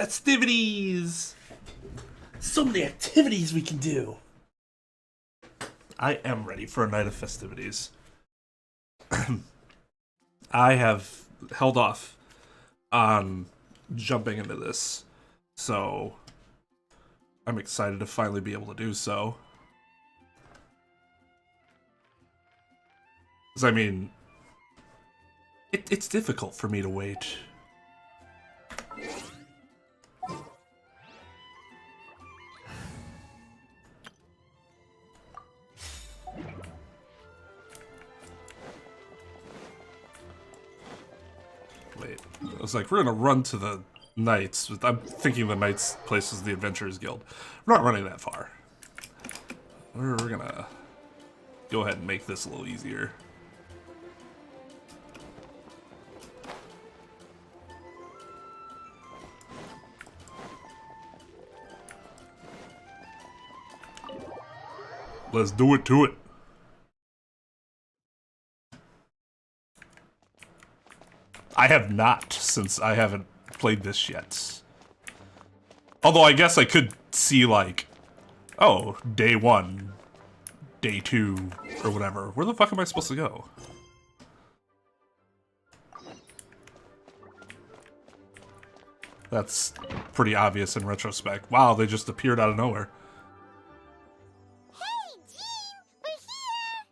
Festivities! So many activities we can do. I am ready for a night of festivities. I have held off on jumping into this, so I'm excited to finally be able to do so. Because, I mean, it's difficult for me to wait. Wait, I was like, we're gonna run to the Knights. I'm thinking the Knights place is the Adventurers Guild. We're not running that far. We're gonna go ahead and make this a little easier. Let's do it to it. I have not, since I haven't played this yet. Although I guess I could see, like, oh, day 1, day 2, or whatever. Where the fuck am I supposed to go? That's pretty obvious in retrospect. Wow, they just appeared out of nowhere. Hey, Jean! We're here!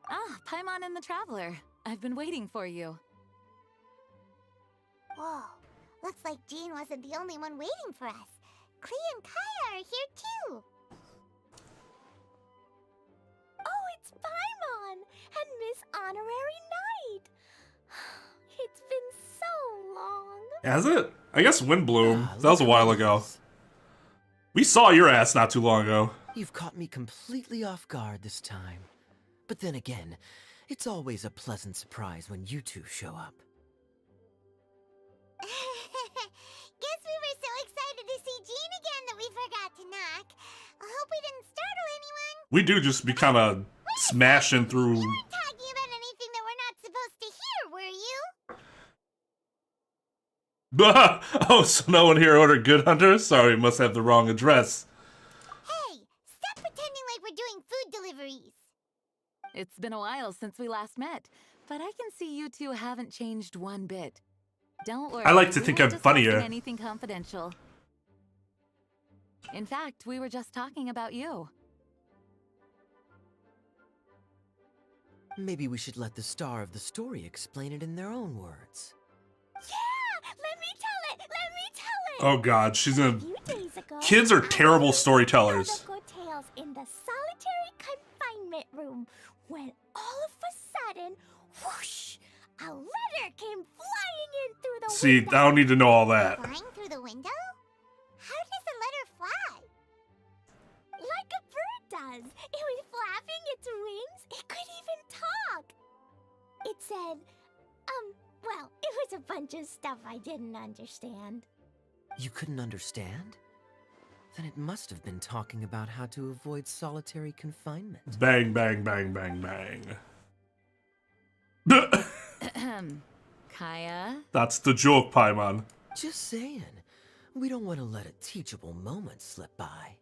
Ah, Paimon and the Traveler. I've been waiting for you. Whoa, looks like Jean wasn't the only one waiting for us. Klee and Kaya are here too. Oh, it's Paimon and Miss Honorary Knight. It's been so long. Has it? I guess Windbloom. That was a while ago. We saw your ass not too long ago. You've caught me completely off guard this time. But then again, it's always a pleasant surprise when you two show up. Guess we were so excited to see Jean again that we forgot to knock. I hope we didn't startle anyone. We do just be kind of smashing through. You weren't talking about anything that we're not supposed to hear, were you? Oh, so no one here ordered Good Hunter? Sorry, must have the wrong address. Hey, stop pretending like we're doing food deliveries. It's been a while since we last met, but I can see you two haven't changed one bit. Don't worry. I like to we think weren't I'm funnier. discussing anything confidential. In fact, we were just talking about you. Maybe we should let the star of the story explain it in their own words. Yeah! Let me tell it! Let me tell it! Oh god, she's A gonna... few days ago, Kids are I terrible was storytellers. saw the good tales in the solitary confinement room when all of a sudden, whoosh! A letter came flying in through the See, window. I don't need to know all that. Flying through the window? How does a letter fly? Like a bird does. It was flapping its wings. It could even talk. It said, well, it was a bunch of stuff I didn't understand. You couldn't understand? Then it must have been talking about how to avoid solitary confinement. Bang, bang, bang, bang, bang. Kaya? That's the joke, Paimon. Just saying. We don't want to let a teachable moment slip by.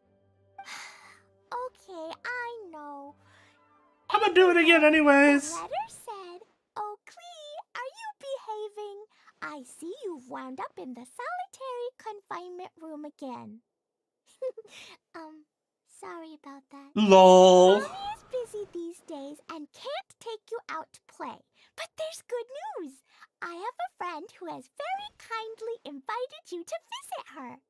Okay, I know. I'm gonna do it again anyways. The letter said, "Oh, Klee, are you behaving? I see you've wound up in the solitary confinement room again." Sorry about that. LOL. Mommy is busy these days and can't take you out to play. But there's good news. I have a friend who has very kindly invited you to visit her.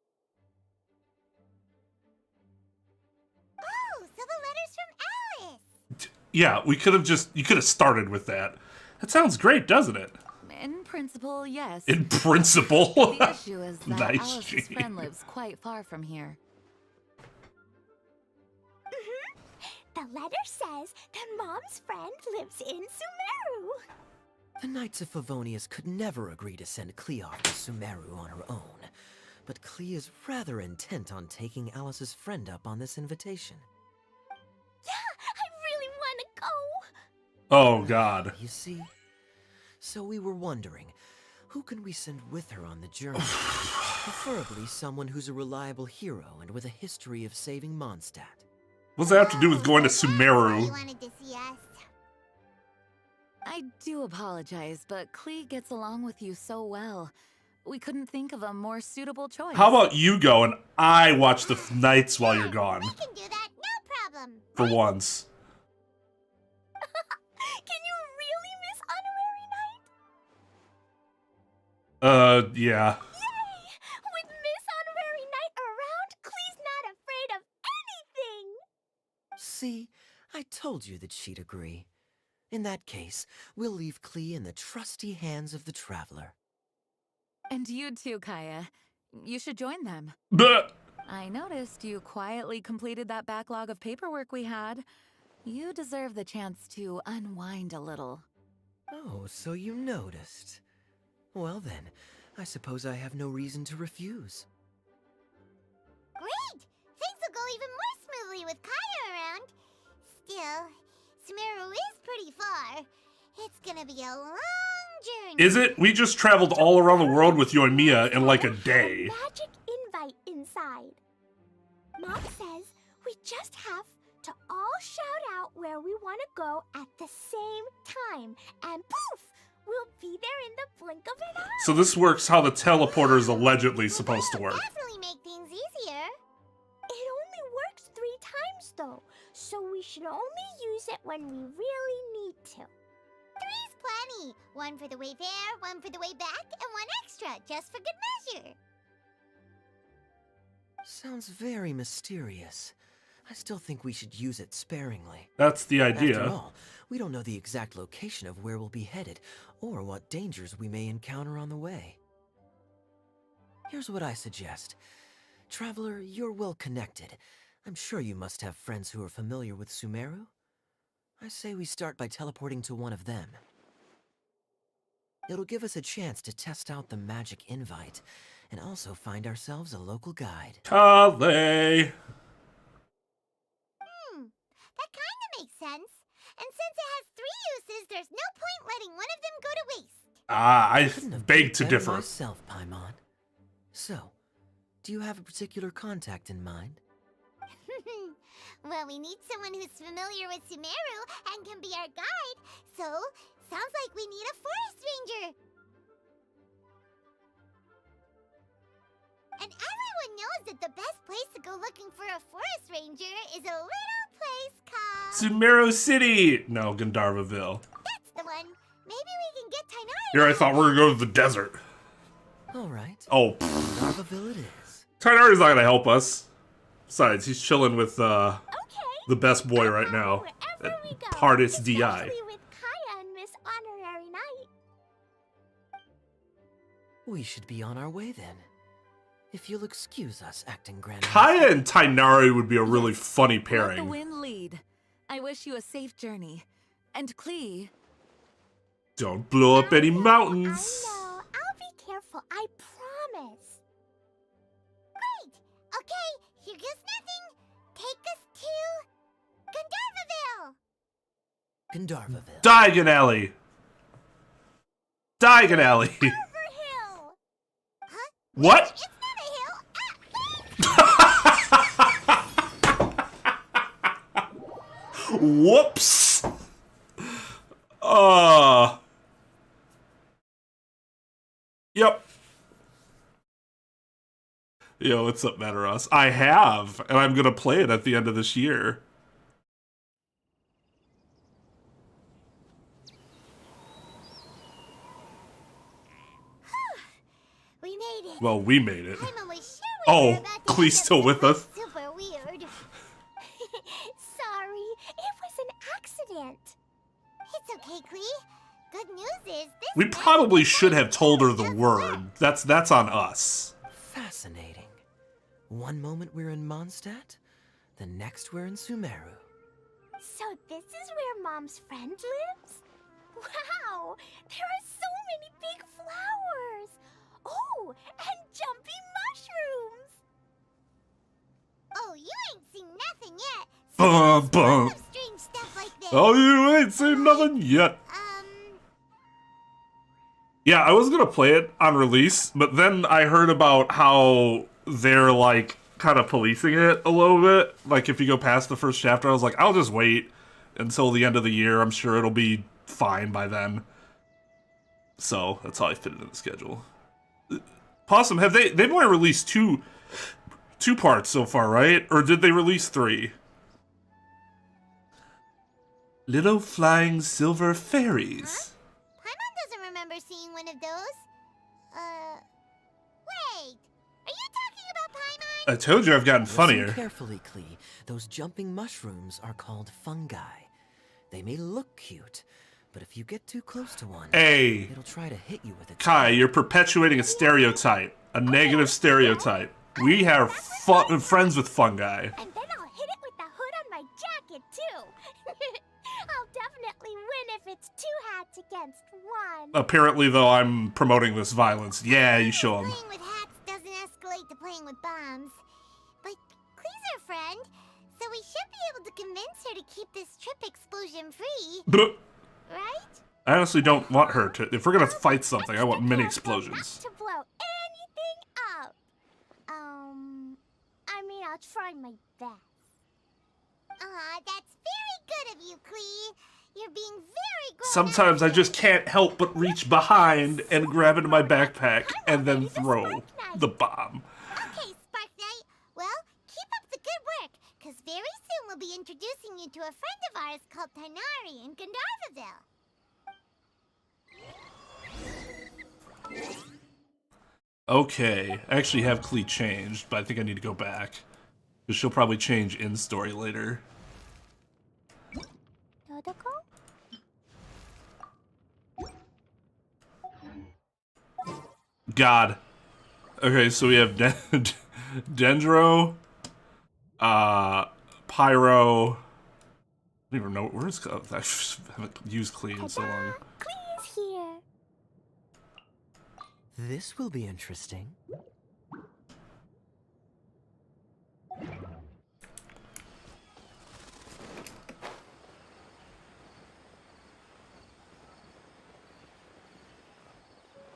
Oh, so the letter's from Alice. Yeah, we could have just... You could have started with that. That sounds great, doesn't it? In principle, yes. In principle. The issue is that Nice, Alice's Jean. friend lives quite far from here. The letter says that Mom's friend lives in Sumeru. The Knights of Favonius could never agree to send Klee off to Sumeru on her own. But Klee is rather intent on taking Alice's friend up on this invitation. Yeah, I really want to go. Oh, God. You see? So we were wondering, Who can we send with her on the journey? Preferably someone who's a reliable hero and with a history of saving Mondstadt. What's that have to do with going to So that's why you Sumeru? wanted to see us. I do apologize, but Klee gets along with you so well. We couldn't think of a more suitable choice. How about you go and I watch the nights while you're gone? We can do that, no problem. For once. Can you really miss Honorary Night? Yeah. Yay! With Miss Honorary Night around, Klee's not afraid of anything! See, I told you that she'd agree. In that case, we'll leave Klee in the trusty hands of the Traveler. And you too, Kaya. You should join them. But I noticed you quietly completed that backlog of paperwork we had. You deserve the chance to unwind a little. Oh, so you noticed. Well then, I suppose I have no reason to refuse. Great! Things will go even more smoothly with Kaya around. Still, Sumeru is pretty far. It's gonna be a long journey. is it? We just traveled all around the world with Yoimiya in like a day. Magic invite inside. Mom says we just have to all shout out where we want to go at the same time, and poof, we'll be there in the blink of an eye. So this works how the teleporter is allegedly supposed to work. Definitely make things easier. It only works 3 times though, so we should only use it when we really need to. 3's plenty. 1 for the way there, 1 for the way back, and 1 extra, just for good measure. Sounds very mysterious. I still think we should use it sparingly. That's the idea. After all, we don't know the exact location of where we'll be headed, or what dangers we may encounter on the way. Here's what I suggest. Traveler, you're well connected. I'm sure you must have friends who are familiar with Sumeru. I say we start by teleporting to one of them. It'll give us a chance to test out the magic invite, and also find ourselves a local guide. Kale. That kinda makes sense. And since it has 3 uses, there's no point letting one of them go to waste. I Couldn't have beg put to it better differ. myself, Paimon. So, do you have a particular contact in mind? Well, we need someone who's familiar with Sumeru and can be our guide. So, sounds like we need a forest ranger. And everyone knows that the best place to go looking for a forest ranger is a little place called... Sumeru City! No, Gandharvaville. That's the one. Maybe we can get Tainari. Here I thought we were gonna go to the desert. Alright. Oh, Narvaville it is. Tainari's not gonna help us. Besides, he's chilling with Okay. the best boy right now. Wherever we go, Pardis DI. especially with Kaya and Miss Honorary Night. We should be on our way then. If you'll excuse us acting grand. Kaya and Tainari would be a really funny Let the pairing. wind lead. I wish you a safe journey. And Klee, Don't blow up any mountains. I know. I'll be careful. I promise. Great. Okay, here goes nothing. Take us to Gandharvaville. Gandharvaville. Diagon Alley. Diagon Alley. Hill. Huh? What? It's not a hill. Whoops. Yep. Yo, what's up, Mataros? I have, and I'm gonna play it at the end of this year. We made it. Well, we made it. I'm almost sure we Oh, were about to Klee's end up still with us. Super weird. Sorry, it was an accident. It's okay, Klee. Good news is this. We man probably is should have told her the just word. That's on us. Fascinating. One moment we're in Mondstadt, the next we're in Sumeru. So this is where Mom's friend lives? Wow, there are so many big flowers. Oh, and jumpy mushrooms. Oh, you ain't seen nothing yet. Bum, Lots bum. of strange stuff like this. Oh, you ain't seen nothing yet. Yeah, I was gonna play it on release, but then I heard about how they're like kind of policing it a little bit. Like if you go past the first chapter, I was like, I'll just wait until the end of the year. I'm sure it'll be fine by then. So that's how I fit it in the schedule. Possum, they've only released two parts so far, right? Or did they release 3? Little flying silver fairies. Paimon doesn't remember seeing one of those. Wait. Are you talking about Paimon? I told you I've gotten funnier. Listen carefully, Klee. Those jumping mushrooms are called fungi. They may look cute, but if you get too close to one, Hey, it'll try to hit you with its Kai, you're perpetuating a stereotype. A negative stereotype. We have friends with fungi. And then I'll hit it with the hood on my jacket, too. I'll definitely win if it's 2 hats against 1. Apparently, though, I'm promoting this violence. Yeah, you show them. Playing with hats doesn't escalate to playing with bombs. But Klee's our friend, so we should be able to convince her to keep this trip explosion free, right? I honestly don't want her to. If we're gonna fight something, I want mini explosions. Not to blow anything up. I mean, I'll try my best. That's very good of you, Klee. You're being very grown Sometimes up I just here. can't help but reach behind and grab into my backpack and then throw the bomb. Okay, Spark Knight. Well, keep up the good work, because very soon we'll be introducing you to a friend of ours called Tanari in Gandharvaville. Okay, I actually have Klee changed, but I think I need to go back. Because she'll probably change in story later. Todoko? God. Okay, so we have Dendro, Pyro. I don't even know where's. I haven't used Klee in so long. Please here. This will be interesting.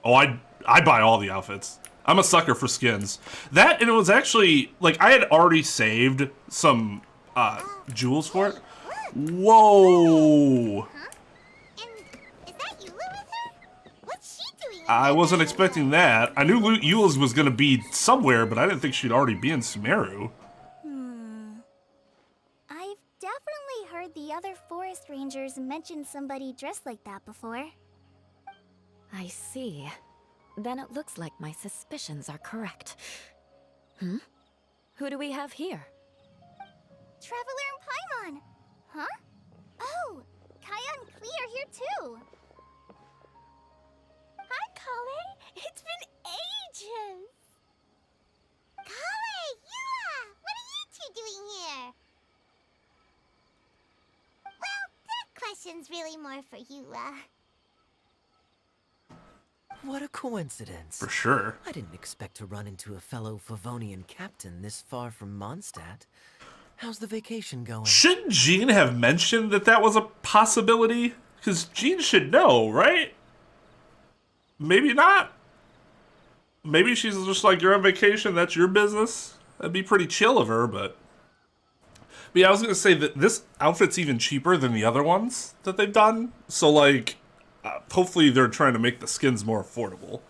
Oh, I buy all the outfits. I'm a sucker for skins. That, and it was actually, like, I had already saved some jewels for it. Whoa! And is that Eula with her? What's she doing? I wasn't expecting that. I knew Eula's was gonna be somewhere, but I didn't think she'd already be in Sumeru. I've definitely heard the other forest rangers mention somebody dressed like that before. I see. Then it looks like my suspicions are correct. Hmm? Who do we have here? Traveler and Paimon! Huh? Oh! Kaya and Klee are here too! Hi, Kale! It's been ages! Kale, Eula! What are you two doing here? Well, that question's really more for Eula. What a coincidence. For sure. I didn't expect to run into a fellow Favonian captain this far from Mondstadt. How's the vacation going? Shouldn't Jean have mentioned that that was a possibility? Because Jean should know, right? Maybe not. Maybe she's just like, you're on vacation, that's your business. That'd be pretty chill of her, but yeah, I was gonna say that this outfit's even cheaper than the other ones that they've done. So like, hopefully they're trying to make the skins more affordable.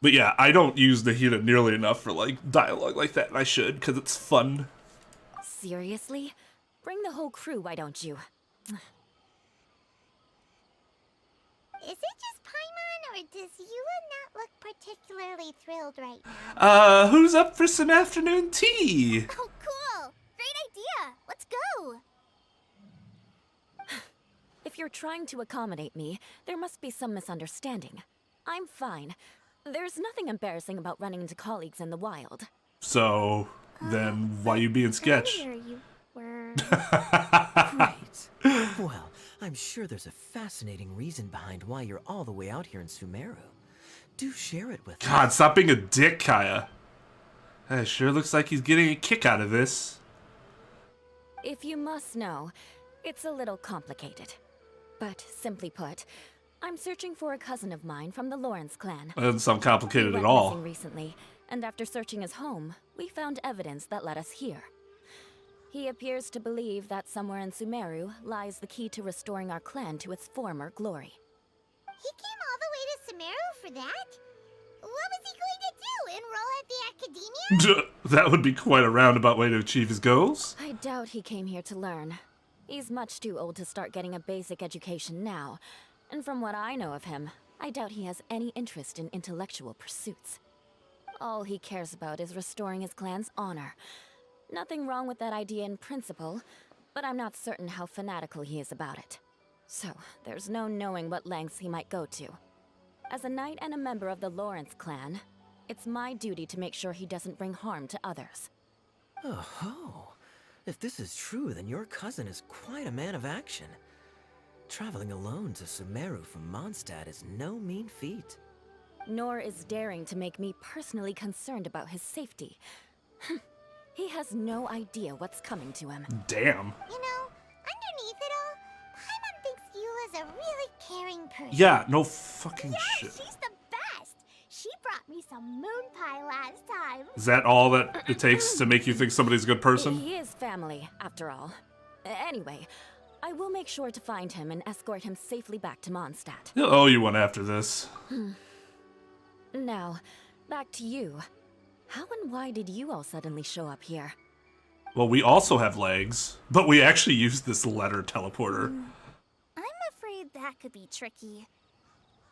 But yeah, I don't use Nahida nearly enough for like dialogue like that, and I should, because it's fun. Seriously? Bring the whole crew, why don't you? Is it just Paimon, or does Eula not look particularly thrilled right now? Who's up for some afternoon tea? Oh, cool! Great idea! Let's go! If you're trying to accommodate me, there must be some misunderstanding. I'm fine. There's nothing embarrassing about running into colleagues in the wild. So, then why you being sketch? Earlier you were... Great. Well, I'm sure there's a fascinating reason behind why you're all the way out here in Sumeru. Do share it with God, us. stop being a dick, Kaya. It sure looks like he's getting a kick out of this. If you must know, it's a little complicated. But simply put, I'm searching for a cousin of mine from the Lawrence clan. That doesn't sound complicated He at went all. missing recently, and after searching his home, we found evidence that led us here. He appears to believe that somewhere in Sumeru lies the key to restoring our clan to its former glory. He came all the way to Sumeru for that? What was he going to do? Enroll at the academia? That would be quite a roundabout way to achieve his goals. I doubt he came here to learn. He's much too old to start getting a basic education now, and from what I know of him, I doubt he has any interest in intellectual pursuits. All he cares about is restoring his clan's honor. Nothing wrong with that idea in principle, but I'm not certain how fanatical he is about it. So, there's no knowing what lengths he might go to. As a knight and a member of the Lawrence clan, it's my duty to make sure he doesn't bring harm to others. Oh, if this is true, then your cousin is quite a man of action. Traveling alone to Sumeru from Mondstadt is no mean feat. Nor is daring to make me personally concerned about his safety. He has no idea what's coming to him. Damn. You know, underneath it all, Paimon thinks Eula's a really caring person. Yeah, no fucking Yeah, shit. she's the best. She brought me some moon pie last time. Is that all that it takes to make you think somebody's a good person? He is family, after all. Anyway, I will make sure to find him and escort him safely back to Mondstadt. He'll owe you one after this. Now, back to you. How and why did you all suddenly show up here? Well, we also have legs, but we actually use this letter teleporter. I'm afraid that could be tricky.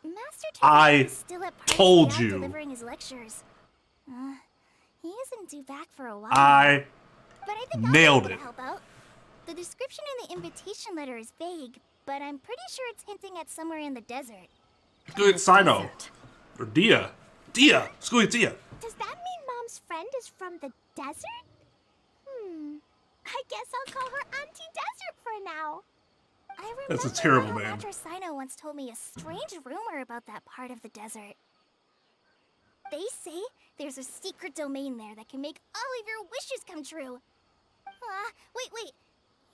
Master I Trep is still at Party told City you. delivering his lectures. He isn't due back for a while. I But I think nailed I'll be it. able to help out. The description in the invitation letter is vague, but I'm pretty sure it's hinting at somewhere in the desert. Good Sino. Or Dia. Dia! Screw it, Dia. Does that mean Mom's friend is from the desert? I guess I'll call her Auntie Desert for now. I remember That's a terrible Little name. Dr. Sino once told me a strange rumor about that part of the desert. They say there's a secret domain there that can make all of your wishes come true. Wait.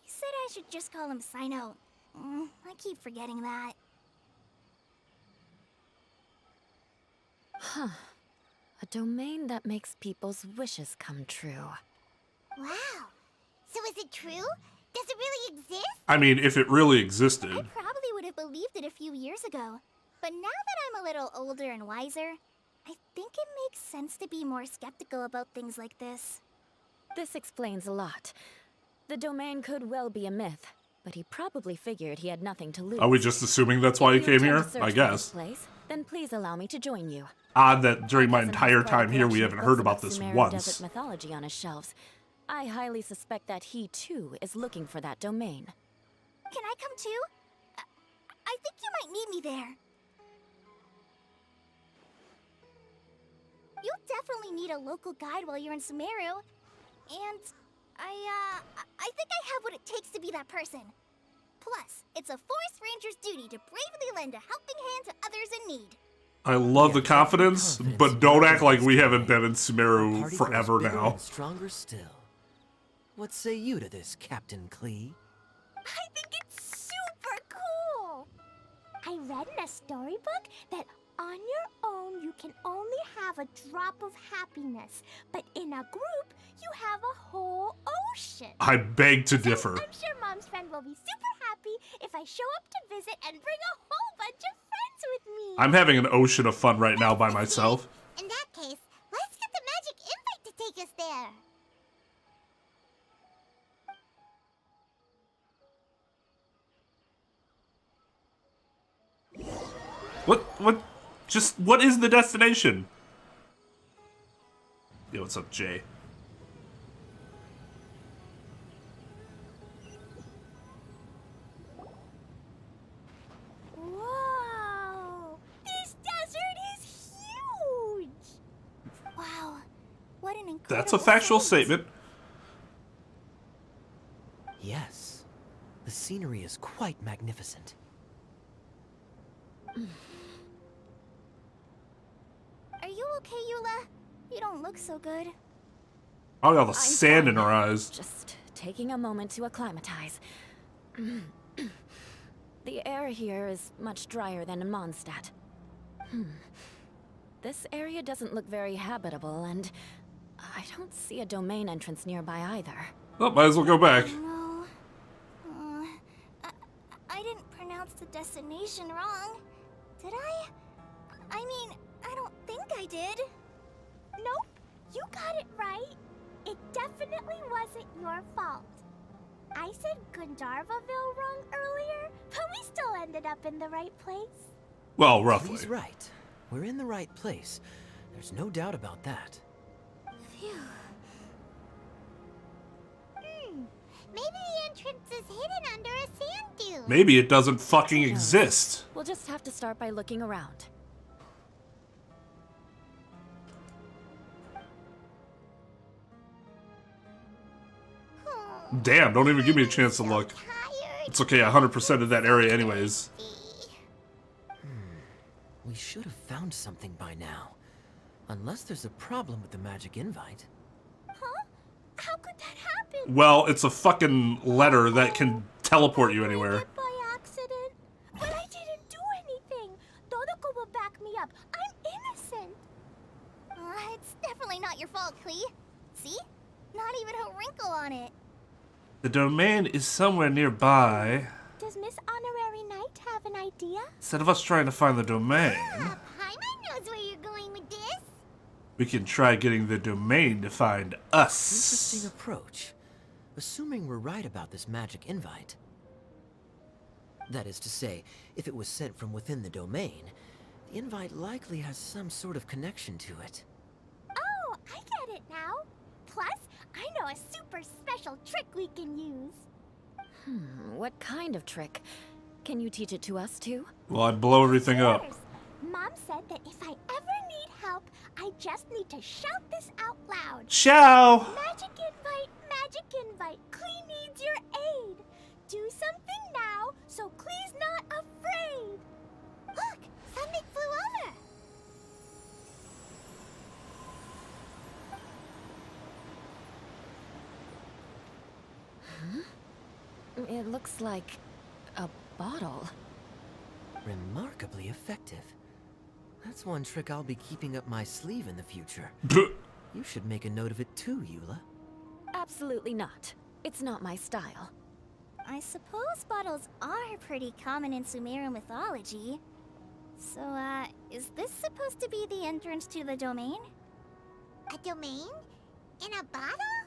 He said I should just call him Sino. I keep forgetting that. A domain that makes people's wishes come true. Wow. So is it true? Does it really exist? I mean, if it really I existed. probably would have believed it a few years ago. But now that I'm a little older and wiser, I think it makes sense to be more skeptical about things like this. This explains a lot. The domain could well be a myth, but he probably figured he had nothing to lose. Are we just assuming that's why If you you came intend here? to search I for guess. this place, then please allow me to join you. Odd that during my Cousin has entire quite a time here we collection of haven't heard books about this Sumeru once. desert mythology on his shelves. I highly suspect that he too is looking for that domain. Can I come too? I think you might need me there. You'll definitely need a local guide while you're in Sumeru. And I think I have what it takes to be that person. Plus, it's a forest ranger's duty to bravely lend a helping hand to others in need. I love the confidence, but don't act like we haven't been in Our Sumeru party forever grows bigger now. and stronger still. What say you to this, Captain Klee? I think it's super cool! I read in a storybook that on your own you can only have a drop of happiness, but in a group you have a whole ocean. I beg to differ. I'm sure Mom's friend will be super happy if I show up to visit and bring a whole bunch of friends with me. I'm having an ocean of fun right now by myself. In that case, let's get the magic invite to take us there. What is the destination? Yo, what's up, Jay? Whoa! This desert is huge! Wow, what an incredible That's a factual sight. statement. Yes. The scenery is quite magnificent. Are you okay, Eula? You don't look so good. Oh, got the I'm sand in fine. her eyes. Just taking a moment to acclimatize. The air here is much drier than in Mondstadt. This area doesn't look very habitable, and I don't see a domain entrance nearby either. Oh, might as well go back. No. I didn't pronounce the destination wrong. Did I? I mean, I don't think I did. Nope, you got it right. It definitely wasn't your fault. I said Gundarvaville wrong earlier, but we still ended up in the right place. Well, roughly. He's right. We're in the right place. There's no doubt about that. Phew. Maybe the entrance is hidden under a sand dune. Maybe it doesn't fucking exist. We'll just have to start by looking around. Damn, don't even give me a chance to look. It's okay, 100% of that area anyways. We should have found something by now. Unless there's a problem with the magic invite. Huh? How could that happen? Well, it's a fucking letter that can teleport you anywhere. By accident. But I didn't do anything. Todoko will back me up. I'm innocent. It's definitely not your fault, Klee. See? Not even a wrinkle on it. The domain is somewhere nearby. Does Miss Honorary Knight have an idea? Instead of us trying to find the domain, Paimon knows where you're going with this. we can try getting the domain to find us. Interesting approach. Assuming we're right about this magic invite. That is to say, if it was sent from within the domain, the invite likely has some sort of connection to it. Oh, I get it now. Plus, I know a super special trick we can use. What kind of trick? Can you teach it to us too? Well, I'd blow everything up. Of course. Mom said that if I ever need help, I just need to shout this out loud. Ciao! Magic invite, Klee needs your aid. Do something now, so Klee's not afraid. Look, something flew over. It looks like a bottle. Remarkably effective. That's one trick I'll be keeping up my sleeve in the future. You should make a note of it too, Eula. Absolutely not. It's not my style. I suppose bottles are pretty common in Sumeru mythology. So, is this supposed to be the entrance to the domain? A domain? In a bottle?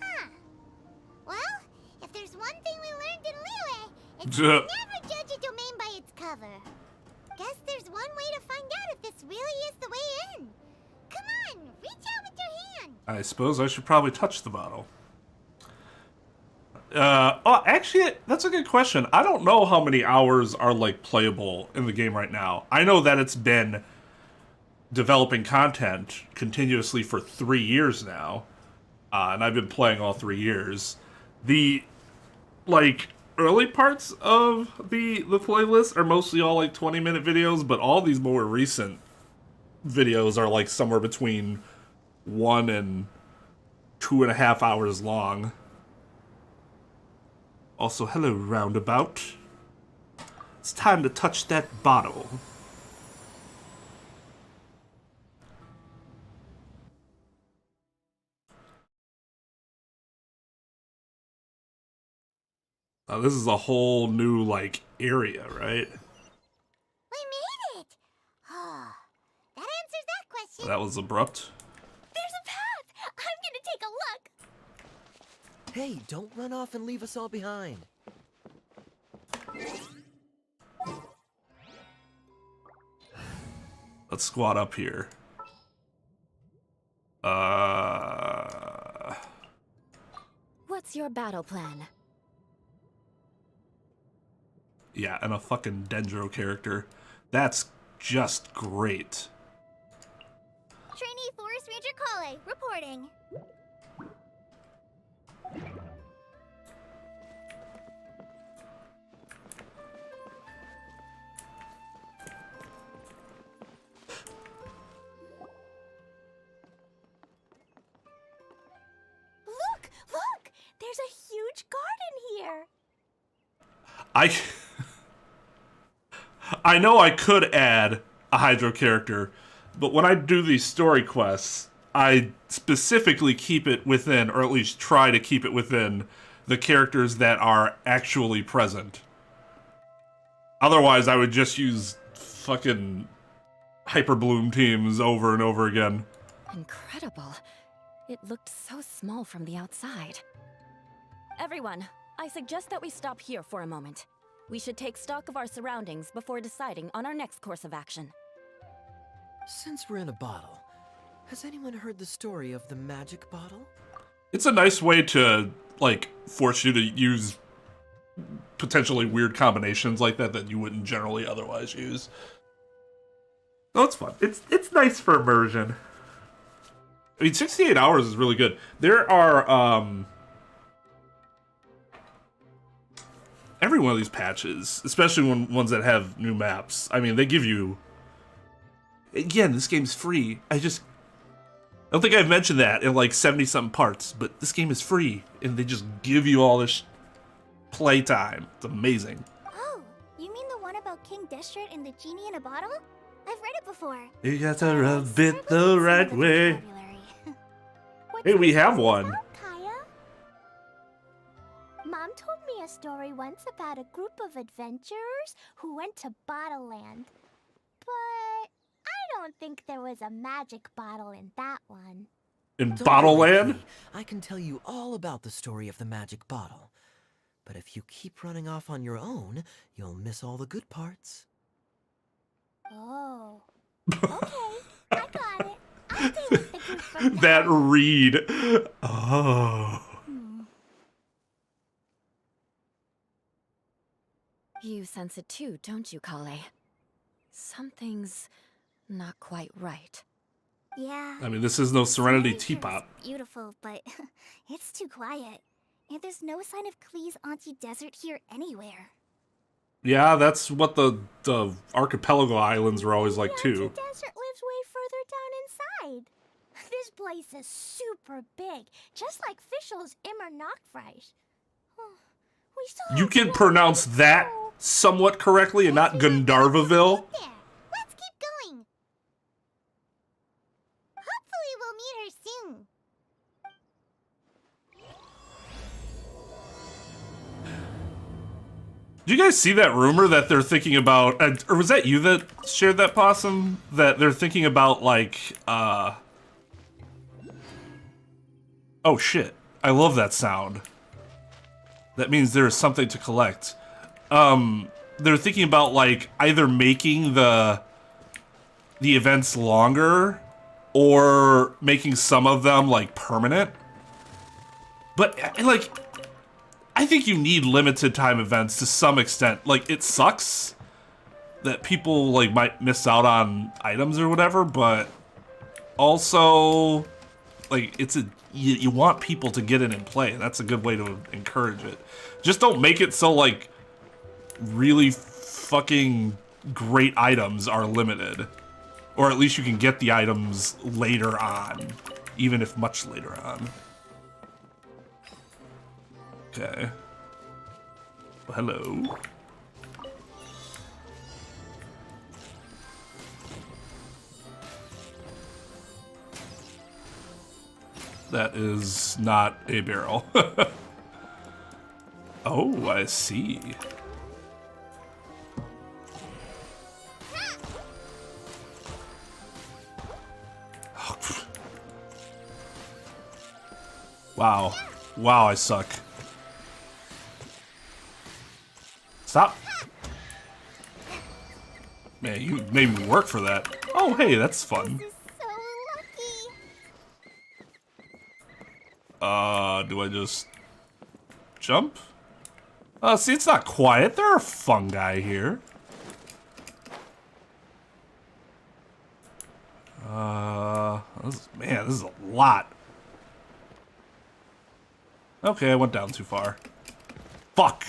Huh. Well, if there's one thing we learned in Liyue, it's to never judge a domain by its cover. Guess there's one way to find out if this really is the way in. Come on, reach out with your hand. I suppose I should probably touch the bottle. Oh, actually, that's a good question. I don't know how many hours are, like, playable in the game right now. I know that it's been developing content continuously for 3 years now. And I've been playing all 3 years. The, like, early parts of the playlist are mostly all, like, 20-minute videos, but all these more recent videos are, like, somewhere between 1 and 2.5 hours long. Also, hello, Roundabout. It's time to touch that bottle. This is a whole new, like, area, right? We made it! That answers that question. That was abrupt. There's a path! I'm gonna take a look! Hey, don't run off and leave us all behind. Let's squat up here. What's your battle plan? Yeah, and a fucking Dendro character. That's just great. Trainee Forest Ranger Kale, reporting. Look! There's a huge garden here! I know I could add a Hydro character, but when I do these story quests, I specifically keep it within, or at least try to keep it within, the characters that are actually present. Otherwise, I would just use fucking Hyperbloom teams over and over again. Incredible. It looked so small from the outside. Everyone, I suggest that we stop here for a moment. We should take stock of our surroundings before deciding on our next course of action. Since we're in a bottle, has anyone heard the story of the magic bottle? It's a nice way to, like, force you to use potentially weird combinations like that that you wouldn't generally otherwise use. Oh, it's fun. It's nice for immersion. I mean, 68 hours is really good. There are, every one of these patches, especially ones that have new maps, I mean, they give you... Again, this game's free. I don't think I've mentioned that in like 70-something parts, but this game is free, and they just give you all this playtime. It's amazing. Oh, you mean the one about King Deshret and the genie in a bottle? I've read it before. You got to rub it the right way. Hey, we have one. Kaya? Mom told me a story once about a group of adventurers who went to Bottle Land. But I don't think there was a magic bottle in that one. In Don't Bottle worry, Land? Kay. I can tell you all about the story of the magic bottle. But if you keep running off on your own, you'll miss all the good parts. Oh. Okay, I got it. I'll stay with the group for now. That read. Oh. You sense it too, don't you, Kale? Something's not quite right. Yeah. I mean, this is no Serenity Nature is Teapot. Beautiful, but it's too quiet. And there's no sign of Klee's Auntie Desert here anywhere. Yeah, that's what the archipelago islands were always like, The too. Auntie Desert lives way further down inside. This place is super big, just like Fischl's Immer Nachtreich. We still You have can one pronounce way to that go. somewhat correctly and not Gandharvaville. There. Let's keep going. Hopefully we'll meet her soon. Did you guys see that rumor that they're thinking about, or was that you that shared that, Possum? That they're thinking about, like, oh shit. I love that sound. That means there is something to collect. They're thinking about, like, either making the events longer or making some of them, like, permanent. But, like, I think you need limited time events to some extent. Like, it sucks that people, like, might miss out on items or whatever, but also, like, you want people to get in and play. That's a good way to encourage it. Just don't make it so, like, really fucking great items are limited. Or at least you can get the items later on, even if much later on. Okay. Well, hello. That is not a barrel. Oh, I see. Wow. Wow, I suck. Stop. Man, you made me work for that. Oh, hey, that's fun. This is so lucky. Do I just jump? See, it's not quiet. There are fungi here. Man, this is a lot. Okay, I went down too far. Fuck.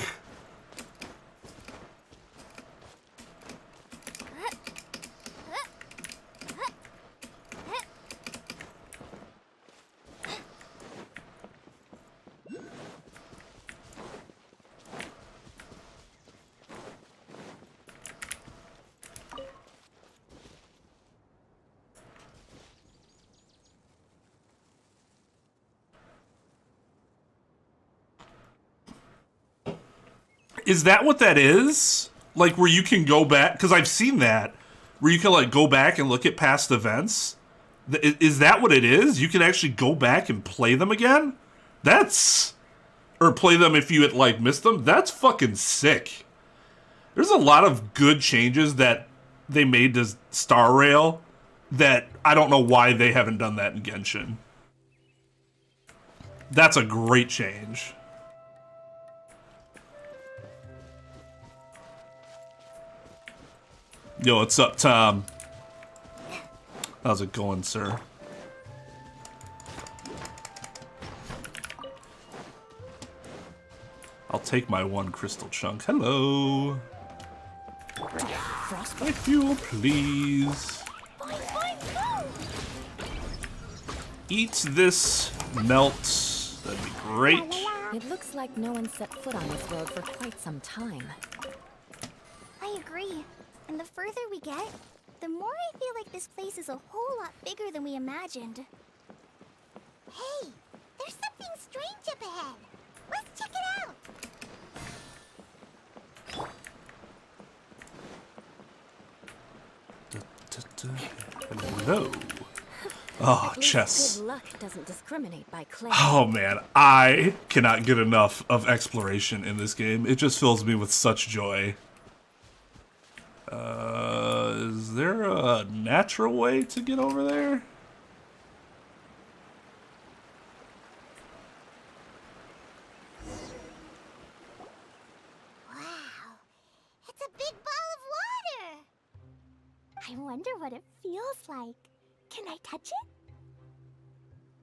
Is that what that is? Like, where you can go back? Because I've seen that, where you can, like, go back and look at past events. Is that what it is? You can actually go back and play them again? That's... Or play them if you had, like, missed them? That's fucking sick. There's a lot of good changes that they made to Star Rail that I don't know why they haven't done that in Genshin. That's a great change. Yo, what's up, Tom? How's it going, sir? I'll take my one crystal chunk. Hello. My fuel, please. Eat this, melt. That'd be great. It looks like no one set foot on this road for quite some time. I agree. And the further we get, the more I feel like this place is a whole lot bigger than we imagined. Hey, there's something strange up ahead. Let's check it out. Hello. Oh, chess. Good luck doesn't discriminate by claim. Oh man, I cannot get enough of exploration in this game. It just fills me with such joy. Is there a natural way to get over there? Wow, it's a big ball of water. I wonder what it feels like. Can I touch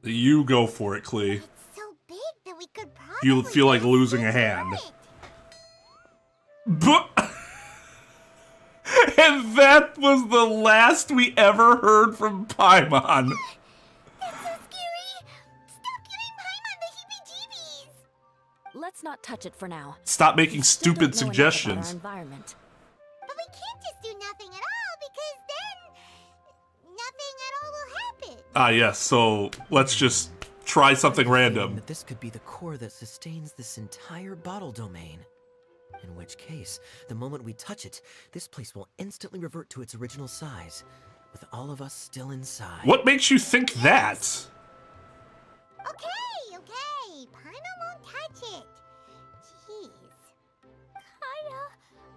it? You go for it, Klee. It's so big that we could probably... You'll feel like losing a hand. But and that was the last we ever heard from Paimon. That's so scary. Stop giving Paimon the heebie-jeebies. Let's not touch it for now. Stop making Still don't stupid know enough about our suggestions. environment. But we can't just do nothing at all because then nothing at all will happen. Ah, yes, so let's just try something random. That this could be the core that sustains this entire bottle domain. In which case, the moment we touch it, this place will instantly revert to its original size, with all of us still inside. What makes you think that? Okay. Paimon won't touch it. Jeez. Kaya,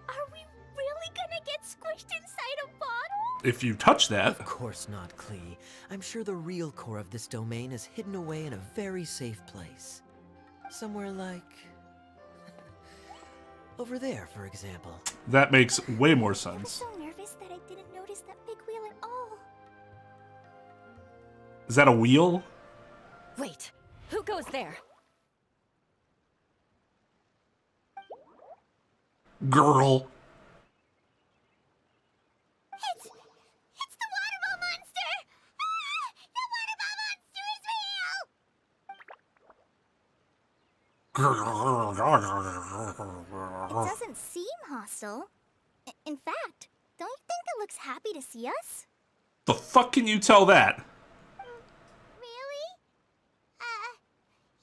are we really gonna get squished inside a bottle? If you touch that. Of course not, Klee. I'm sure the real core of this domain is hidden away in a very safe place. Somewhere like... over there, for example. That makes way more I was sense. so nervous that I didn't notice that big wheel at all. Is that a wheel? Wait, who goes there? Girl. It's the water ball monster! Ah! The water ball monster is real! It doesn't seem hostile. In fact, don't you think it looks happy to see us? The fuck can you tell that? Really?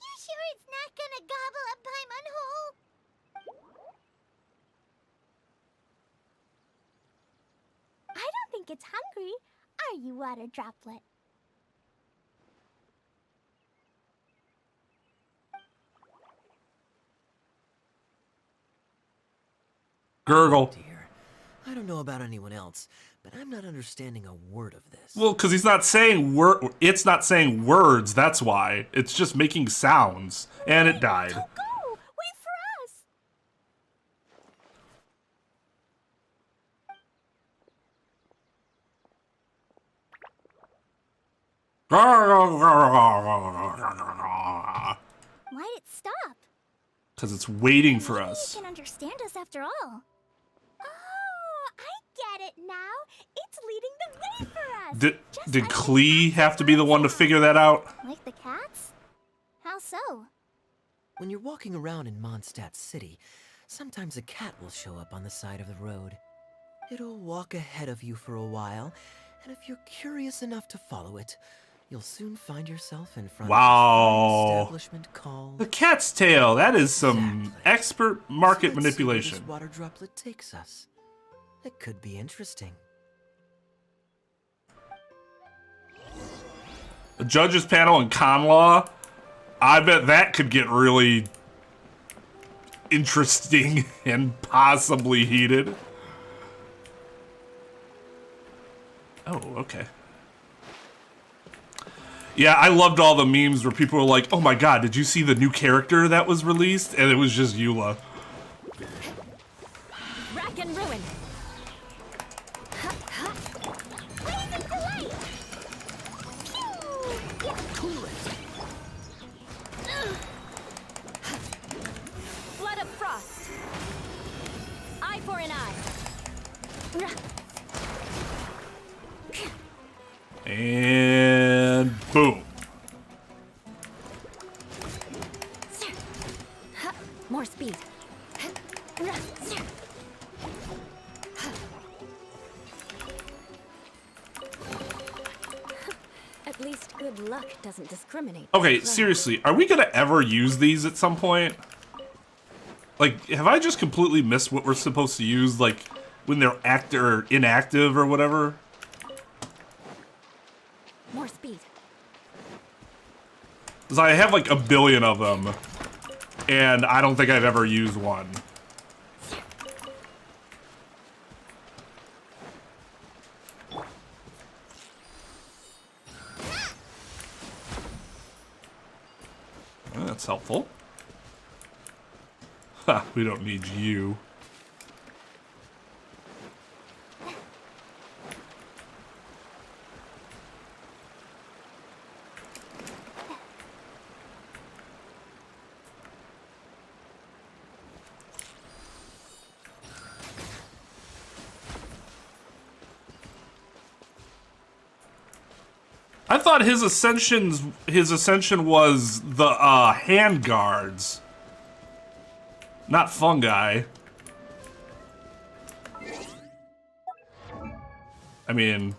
You sure it's not gonna gobble up Paimon whole? I don't think it's hungry. Are you, water droplet? Gurgle. Dear, I don't know about anyone else, but I'm not understanding a word of this. Well, because he's not saying it's not saying words, that's why. It's just making sounds. And it died. Don't go! Wait for us! Why'd it stop? Because it's waiting for Maybe us. it can understand us after all. Oh, I get it now. It's leading the way for us. Did Klee have to be the one to figure that out? Like the cats? How so? When you're walking around in Mondstadt City, sometimes a cat will show up on the side of the road. It'll walk ahead of you for a while, and if you're curious enough to follow it, you'll soon find yourself in front Wow. of an establishment called... The cat's tail. That is some Exactly. expert So market let's see where manipulation. this water droplet takes us. It could be interesting. A judges panel in con law. I bet that could get really interesting and possibly heated. Oh, okay. Yeah, I loved all the memes where people were like, oh my god, did you see the new character that was released? And it was just Eula. Rack and ruin. Blazing delight! Pew! Yeah, cool it. Flood of frost. Eye for an eye. And boom. More speed. At least good luck doesn't discriminate. Okay, seriously, are we gonna ever use these at some point? Like, have I just completely missed what we're supposed to use, like, when they're or inactive or whatever? More speed. Because I have like a billion of them, and I don't think I've ever used one. Well, that's helpful. Ha, we don't need you. I thought his ascension was the hand guards, not fungi. I mean,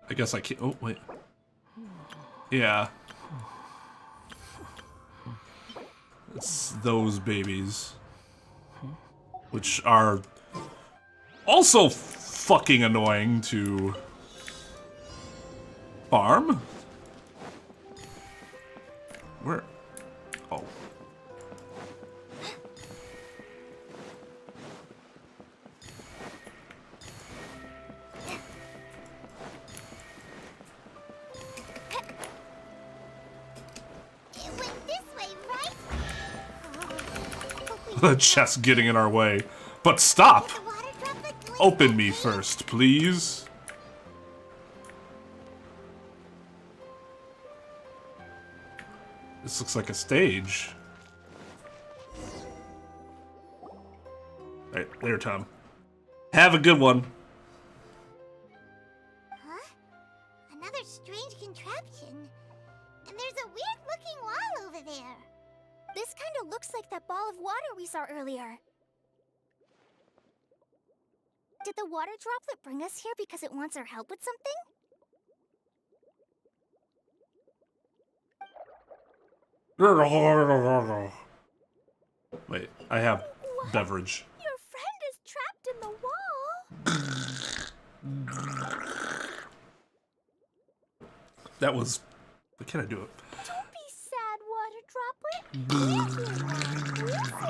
I guess I can't. Oh wait, yeah, it's those babies, which are also fucking annoying to farm? Where? Oh. It went this way, right? The chest getting in our way. But stop! The water droplet going Open me first, please. This looks like a stage. Alright, there, Tom. Have a good one. Huh? Another strange contraption. And there's a weird-looking wall over there. This kind of looks like that ball of water we saw earlier. Did the water droplet bring us here because it wants our help with something? Wait, I have beverage. Your friend is trapped in the wall. That was... Can I do it? Don't be sad, water droplet. We'll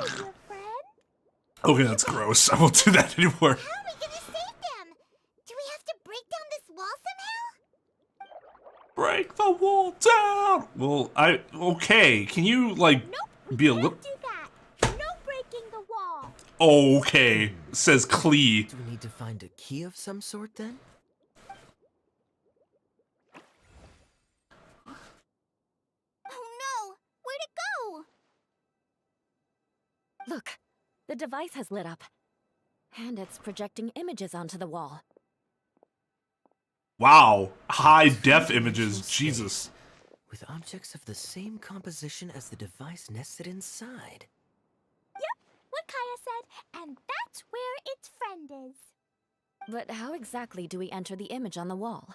save your friend. Okay, that's gross. I won't do that anymore. How are we gonna save them? Do we have to break down this wall somehow? Break the wall down! Well, okay, can you, like, Nope, be a can't little... do that. No breaking the wall. Okay, says Klee. Do we need to find a key of some sort then? Oh no! Where'd it go? Look, the device has lit up. And it's projecting images onto the wall. Wow, high-def images, Jesus. With objects of the same composition as the device nested inside. Yep, what Kaya said, and that's where its friend is. But how exactly do we enter the image on the wall?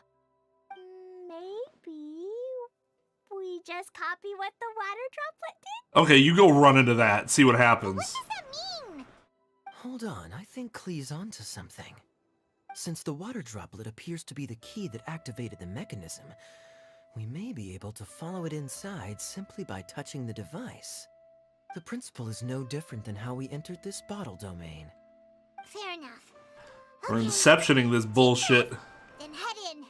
Maybe Maybe we just copy what the water droplet did? Okay, you go run into that, see what What happens. does that mean? Hold on, I think Klee's onto something. Since the water droplet appears to be the key that activated the mechanism, we may be able to follow it inside simply by touching the device. The principle is no different than how we entered this bottle domain. Fair enough. We're Okay, inceptioning this bullshit. then head in.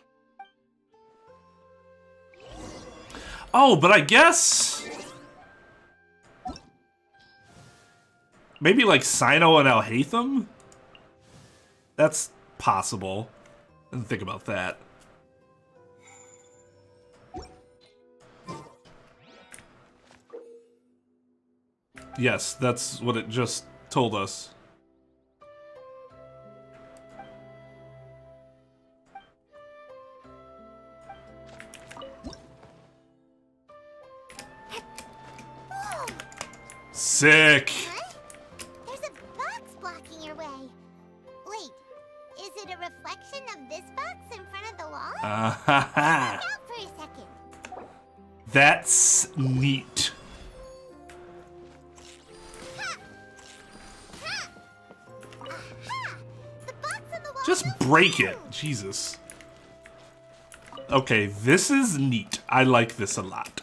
Oh, but I guess... maybe like Sino and Alhaitham? That's possible. I didn't think about that. Yes, that's what it just told us. Sick! Huh? There's a box blocking your way. Wait, is it a reflection of this box in front of the wall? Look Ah, out for a second. that's neat. Aha! The box on the wall. Just moves break too. it. Jesus. Okay, this is neat. I like this a lot.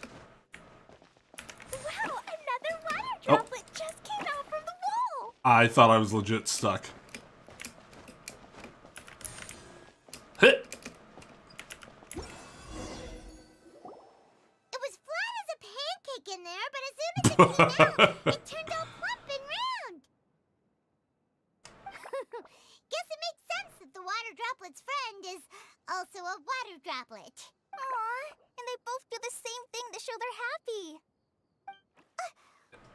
Wow, another water Oh. droplet just came out from the wall! I thought I was legit stuck. Hit. It was flat as a pancake in there, but as soon as it came out, it turned all plump and round. Guess it makes sense that the water droplet's friend is also a water droplet. Aw, and they both do the same thing to show they're happy.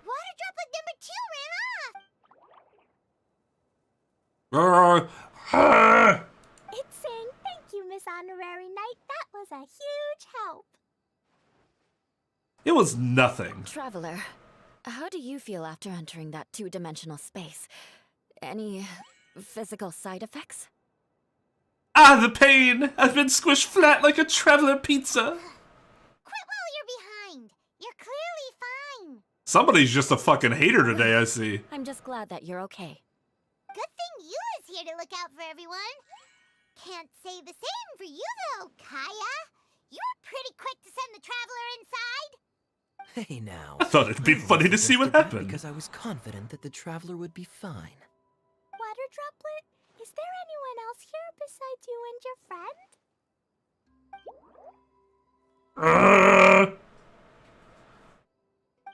Water droplet number 2 ran off. It's saying thank you, Miss Honorary Knight. That was a huge help. It was nothing. Traveler, how do you feel after entering that two-dimensional space? Any physical side effects? Ah, the pain! I've been squished flat like a traveler pizza. Quit while you're behind. You're clearly fine. Somebody's just a fucking hater today, I see. I'm just glad that you're okay. Good thing Yura's here to look out for everyone. Can't say the same for you, though, Kaya. You were pretty quick to send the traveler inside. Hey now. I thought it'd be funny to see what happened. Because I was confident that the traveler would be fine. Water droplet, is there anyone else here besides you and your friend?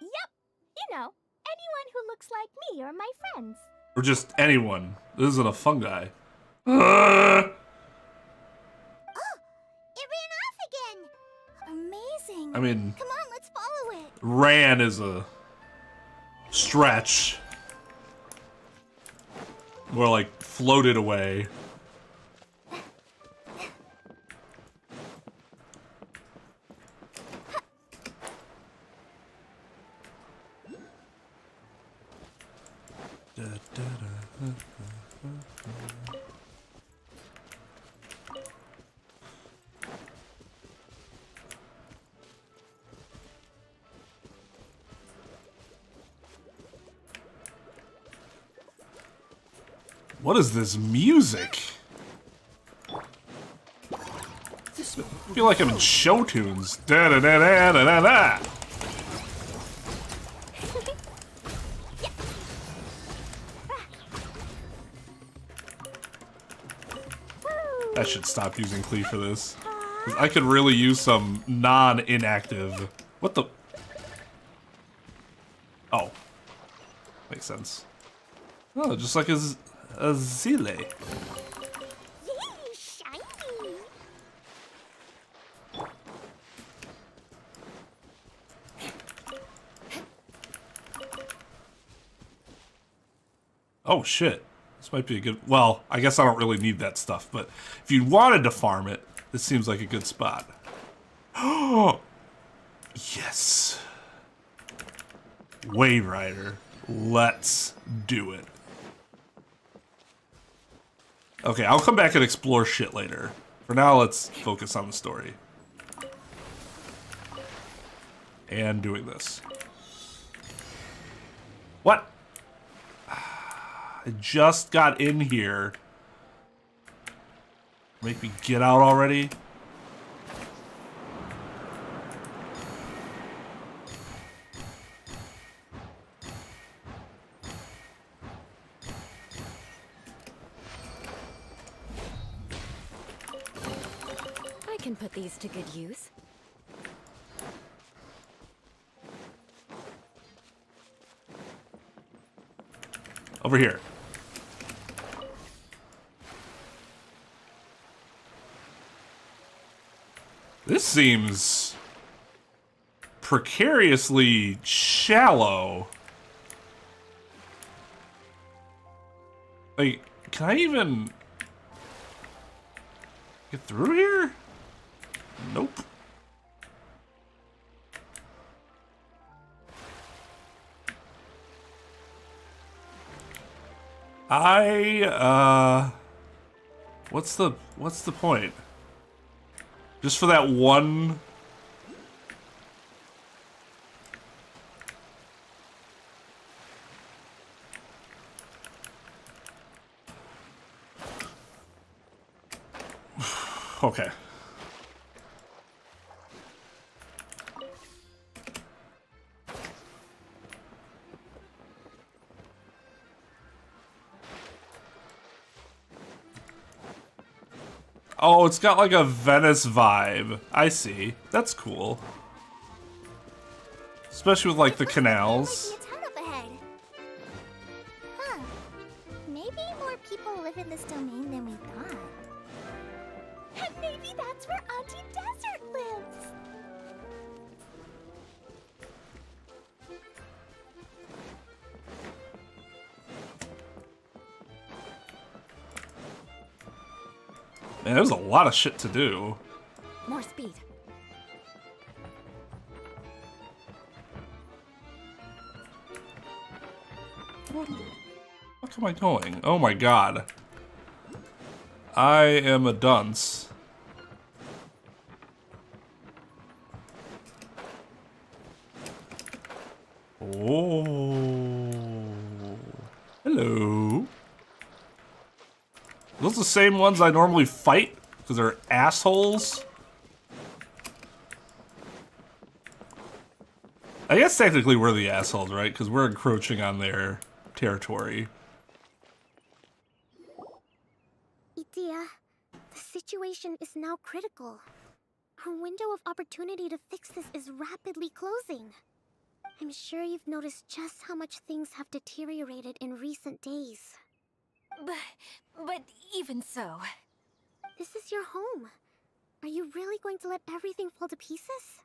Yep, you know, anyone who looks like me or my friends. Or just anyone. This isn't a fungi. Oh, it ran off again. Amazing. I mean, Come on, let's follow it. ran is a stretch. More like floated away. What is this music? I feel like I'm in show tunes. Da da da da da da da. I should stop using Klee for this. 'Cause I could really use some non-inactive. What the? Oh. Makes sense. Oh, just like a Zile. Yay, shiny. Oh shit. This might be a good... Well, I guess I don't really need that stuff, but if you wanted to farm it, this seems like a good spot. Oh! Yes. Wave Rider. Let's do it. Okay, I'll come back and explore shit later. For now, let's focus on the story. and doing this. What? I just got in here. Make me get out already? I can put these to good use. Over here. This seems precariously shallow. Like, can I even get through here? Nope. What's the point? Just for that one? Okay. Oh, it's got like a Venice vibe. I see. That's cool. Especially with like the canals. There might be a town up ahead. Huh. Maybe more people live in this domain than we thought. And maybe that's where Auntie Desert lives. Man, there's a lot of shit to do. More speed. What the fuck am I going? Oh my god. I am a dunce. Oh. Hello. Are those the same ones I normally fight? Because they're assholes? I guess technically we're the assholes, right? Because we're encroaching on their territory. Itia, the situation is now critical. Our window of opportunity to fix this is rapidly closing. I'm sure you've noticed just how much things have deteriorated in recent days. But even so... This is your home. Are you really going to let everything fall to pieces?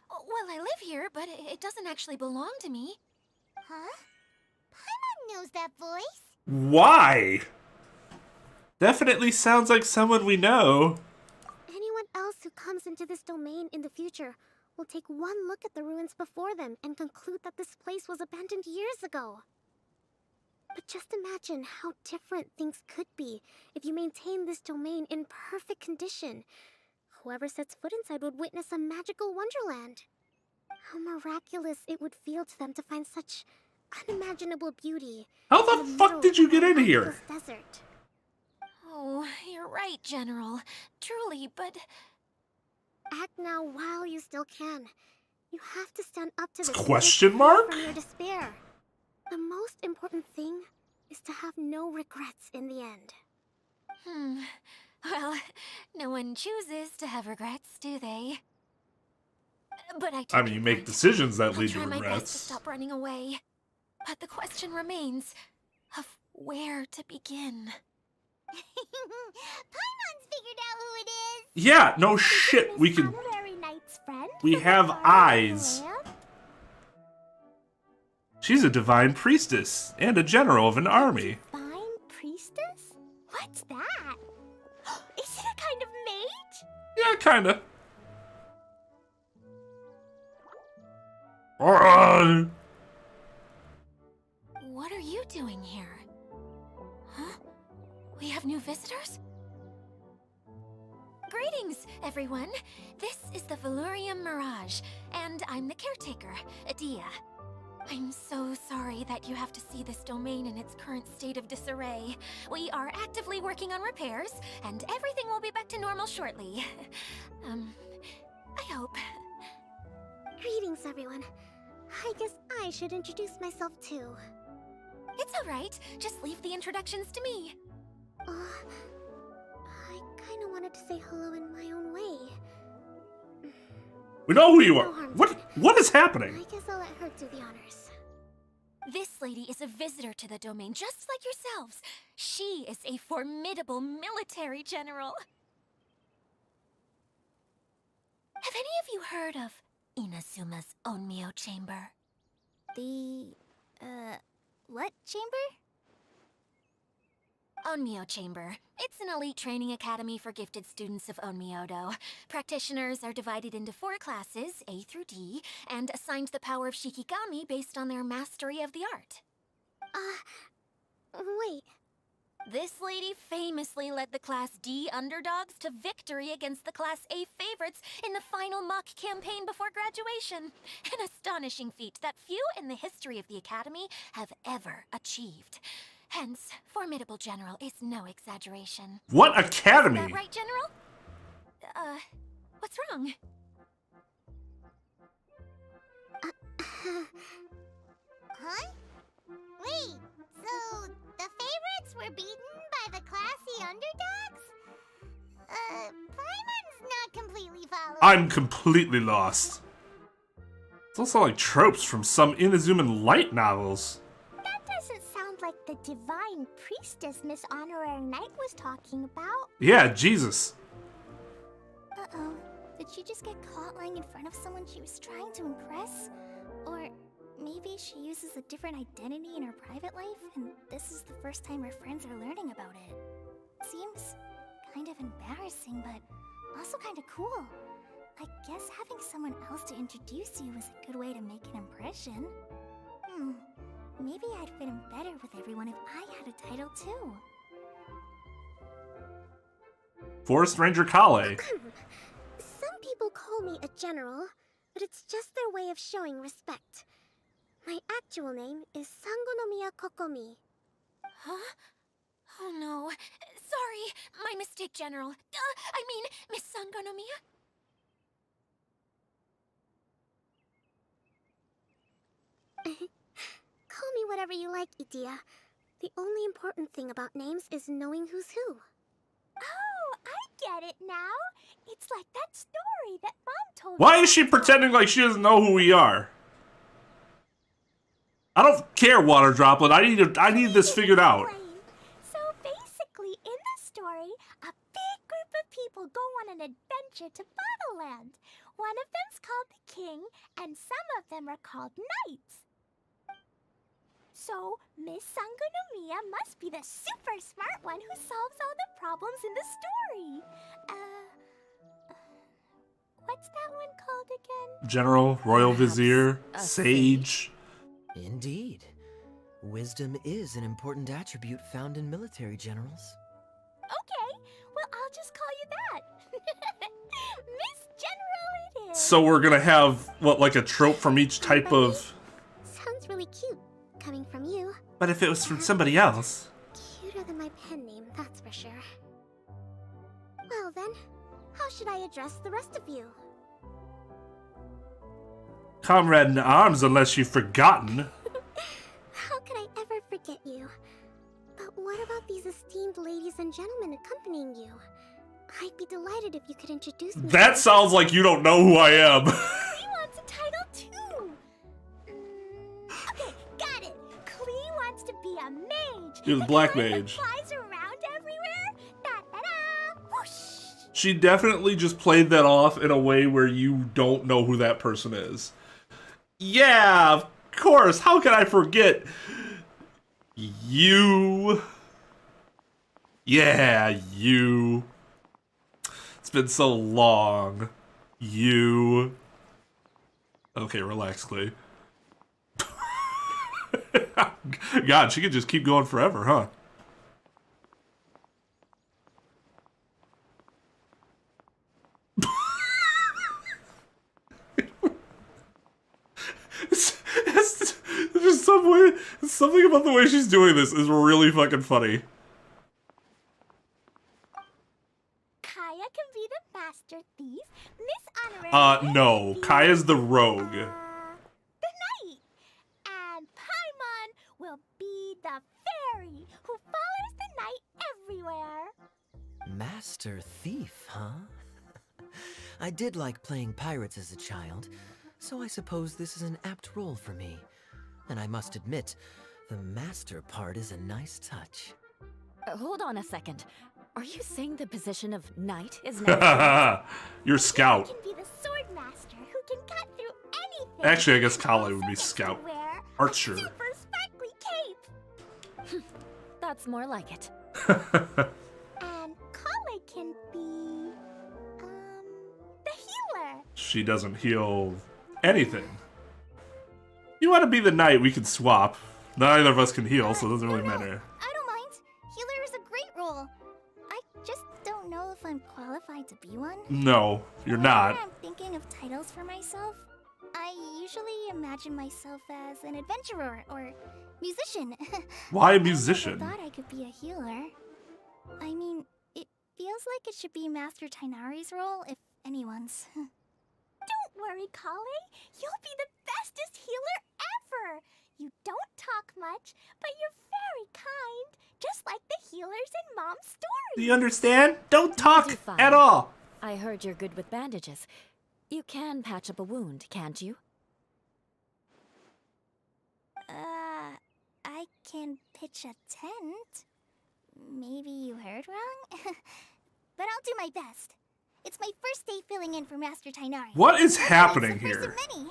Well, I live here, but it doesn't actually belong to me. Huh? Paimon knows that voice. Why? Definitely sounds like someone we know. Anyone else who comes into this domain in the future will take one look at the ruins before them and conclude that this place was abandoned years ago. But just imagine how different things could be if you maintain this domain in perfect condition. Whoever sets foot inside would witness a magical wonderland. How miraculous it would feel to them to find such unimaginable beauty. How the fuck did you get in here? Desert. Oh, you're right, General. Truly, but... Act now while you still can. You have to stand up to this. Question mark? From your despair. The most important thing is to have no regrets in the end. Well, no one chooses to have regrets, do they? But I mean, you make decisions that lead to I'll try my best to regrets. stop running away. But the question remains of where to begin. Paimon's figured out who it is. Yeah, no shit. We can. Honorary knight's friend We from have far away eyes. land? She's a divine priestess and a general of an army. Divine priestess? What's that? Is it a kind of mage? Yeah, kinda. Alright. What are you doing here? Huh? We have new visitors? Greetings, everyone. This is the Valurium Mirage, and I'm the caretaker, Adia. I'm so sorry that you have to see this domain in its current state of disarray. We are actively working on repairs, and everything will be back to normal shortly. I hope. Greetings, everyone. I guess I should introduce myself too. It's alright. Just leave the introductions to me. I kinda wanted to say hello in my own way. We know who you No are. harm What is happening? I guess I'll let her do the honors. This lady is a visitor to the domain, just like yourselves. She is a formidable military general. Have any of you heard of Inazuma's Onmyo Chamber? The, what chamber? Onmyo Chamber. It's an elite training academy for gifted students of Onmyodo. Practitioners are divided into 4 classes, A through D, and assigned the power of Shikigami based on their mastery of the art. Wait. This lady famously led the Class D underdogs to victory against the Class A favorites in the final mock campaign before graduation. An astonishing feat that few in the history of the Academy have ever achieved. Hence, formidable general is no exaggeration. What academy? Is that right, General? What's wrong? Huh? Wait, so the favorites were beaten by the classy underdogs? Paimon's not completely following. I'm completely lost. It's also like tropes from some Inazuman light novels. That doesn't sound like the divine priestess Miss Honorary Knight was talking about. Yeah, Jesus. Uh-oh. Did she just get caught lying in front of someone she was trying to impress? Or maybe she uses a different identity in her private life, and this is the first time her friends are learning about it. Seems kind of embarrassing, but also kind of cool. I guess having someone else to introduce you is a good way to make an impression. Maybe I'd fit in better with everyone if I had a title too. Forest Ranger Kale. Some people call me a general, but it's just their way of showing respect. My actual name is Sangonomiya Kokomi. Huh? Oh no. Sorry, my mistake, General. I mean, Miss Sangonomiya. Call me whatever you like, Idia. The only important thing about names is knowing who's who. Oh, I get it now. It's like that story that Mom told me. Why is she pretending like she doesn't know who we are? I don't care, Water Droplet. I need this figured out. So basically, in the story, a big group of people go on an adventure to Bottleland. One of them's called the King, and some of them are called Knights. So, Miss Sangonomiya must be the super smart one who solves all the problems in the story. What's that one called again? General, Royal Vizier, Sage. Indeed. Wisdom is an important attribute found in military generals. Okay, well, I'll just call you that. Miss General it is. So we're gonna have, what, like a trope from each type of... Sounds really cute, coming from you. But if it was from somebody else... Cuter than my pen name, that's for sure. Well then, how should I address the rest of you? Comrade in arms, unless you've forgotten. How could I ever forget you? But what about these esteemed ladies and gentlemen accompanying you? I'd be delighted if you could introduce me. That sounds like you don't know who I am. Klee wants a title too! Okay, got it! Klee wants to be a mage! You're the black kind that mage. flies around everywhere! Da-da-da! Whoosh! She definitely just played that off in a way where you don't know who that person is. Yeah, of course. How can I forget you? Yeah, you. It's been so long. You. Okay, relax, Clay. God, she could just keep going forever, huh? Something about the way she's doing this is really fucking funny. Kaya can be the master thief. Miss Honorary. No. Kaya's the rogue. The knight. And Paimon will be the fairy who follows the knight everywhere. Master thief, huh? I did like playing pirates as a child, so I suppose this is an apt role for me. And I must admit, the master part is a nice touch. Hold on a second. Are you saying the position of knight is now? You're scout. Can be the sword master who can cut through anything. Actually, I guess Kale would be scout. Wear Archer. a super sparkly cape. That's more like it. And Kale can be the healer. She doesn't heal anything. You want to be the knight, we can swap. Neither of us can heal, so it doesn't really matter. I don't mind. Healer is a great role. I just don't know if I'm qualified to be one. No, you're Whenever not. I'm thinking of titles for myself, I usually imagine myself as an adventurer or musician. Why a I never musician? thought I could be a healer. I mean, it feels like it should be Master Tainari's role, if anyone's. Don't worry, Kale. You'll be the bestest healer ever. You don't talk much, but you're very kind, just like the healers in Mom's story. Do you understand? Don't talk Fine. at all. I heard you're good with bandages. You can patch up a wound, can't you? I can pitch a tent. Maybe you heard wrong? But I'll do my best. It's my first day filling in for Master Tainari. What is happening It's the first here? of many.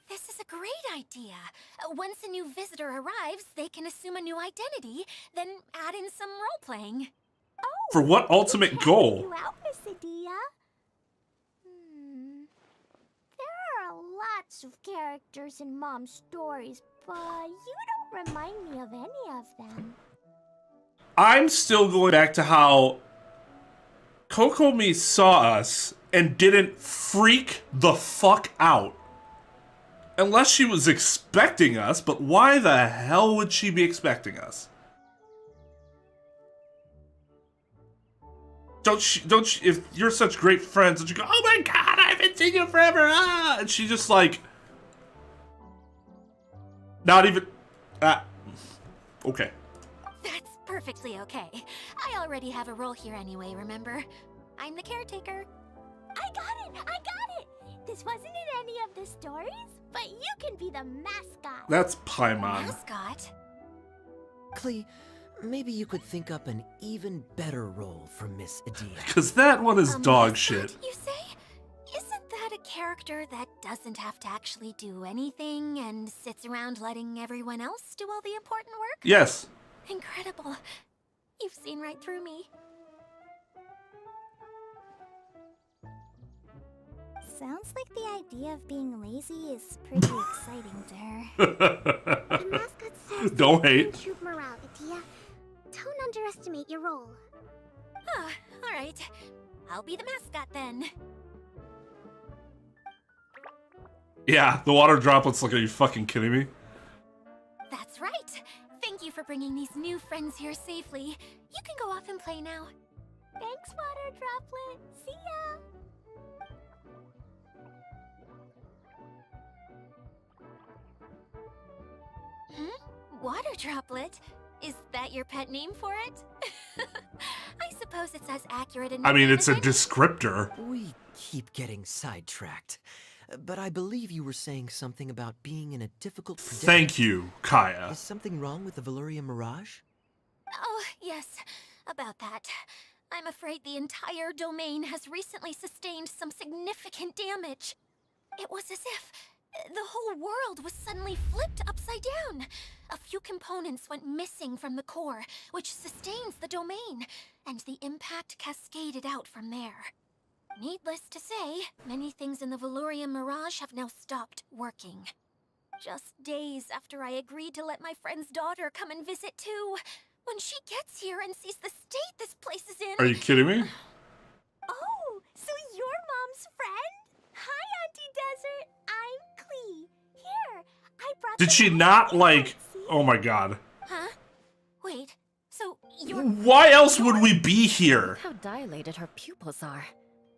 This is a great idea. Once a new visitor arrives, they can assume a new identity, then add in some role-playing. For what ultimate goal? You out, Miss Adia? There are lots of characters in Mom's stories, but you don't remind me of any of them. I'm still going back to how Kokomi saw us and didn't freak the fuck out. Unless she was expecting us, but why the hell would she be expecting us? Don't she, if you're such great friends, don't you go, oh my god, I haven't seen you forever, ah! And she just like, not even, okay. That's perfectly okay. I already have a role here anyway, remember? I'm the caretaker. I got it! I got it! This wasn't in any of the stories, but you can be the mascot. That's Paimon. Mascot? Klee, maybe you could think up an even better role for Miss Adia. Because that one is A dog mascot, shit. You say? Isn't that a character that doesn't have to actually do anything and sits around letting everyone else do all the important work? Yes. Incredible. You've seen right through me. Sounds like the idea of being lazy is pretty exciting to her. The mascot serves Don't to hate. improve morale, Adia. Don't underestimate your role. Ah, alright. I'll be the mascot then. Yeah, the water droplets, like, are you fucking kidding me? That's right. Thank you for bringing these new friends here safely. You can go off and play now. Thanks, Water Droplet. See ya! Water Droplet? Is that your pet name for it? I suppose it's as accurate a I mean, name it's a as any- descriptor. We keep getting sidetracked. But I believe you were saying something about being in a difficult predicament. Thank you, Kaya. Is something wrong with the Valyria Mirage? Oh, yes. About that. I'm afraid the entire domain has recently sustained some significant damage. It was as if the whole world was suddenly flipped upside down. A few components went missing from the core, which sustains the domain, and the impact cascaded out from there. Needless to say, many things in the Valyria Mirage have now stopped working. Just days after I agreed to let my friend's daughter come and visit too. When she gets here and sees the state this place is in... Are you kidding me? Oh, so you're Mom's friend? Hi, Auntie Desert. I'm Klee. Here, I brought Did the she mask not, you like, can't see. Oh my god. Huh? Wait, so you're... Why else would we be here? How dilated her pupils are.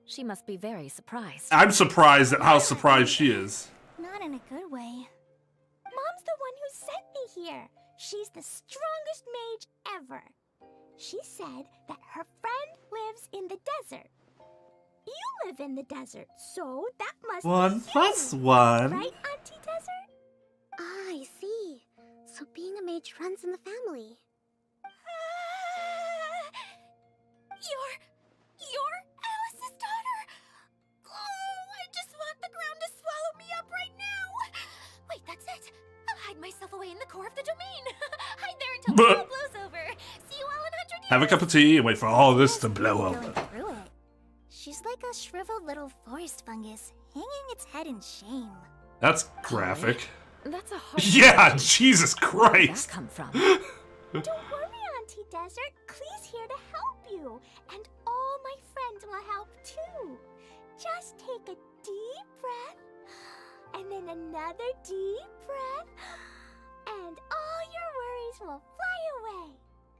She must be very surprised. I'm surprised at how surprised she is. Not in a good way. Mom's the one who sent me here. She's the strongest mage ever. She said that her friend lives in the desert. You live in the desert, so that must be you. 1+1. Right, Auntie Desert? Ah, I see. So being a mage runs in the family. You're Alice's daughter! Oh, I just want the ground to swallow me up right now! Wait, that's it! I'll hide myself away in the core of the domain! Hide there until the battle blows over! See you all in 100 years! Have a cup of tea and wait for all this to blow Going over. through it. She's like a shriveled little forest fungus, hanging its head in shame. That's graphic. That's a hard Yeah, Jesus Where did that Christ. come from? Don't worry, Auntie Desert. Klee's here to help you. And all my friends will help too. Just take a deep breath, and then another deep breath, and all your worries will fly away.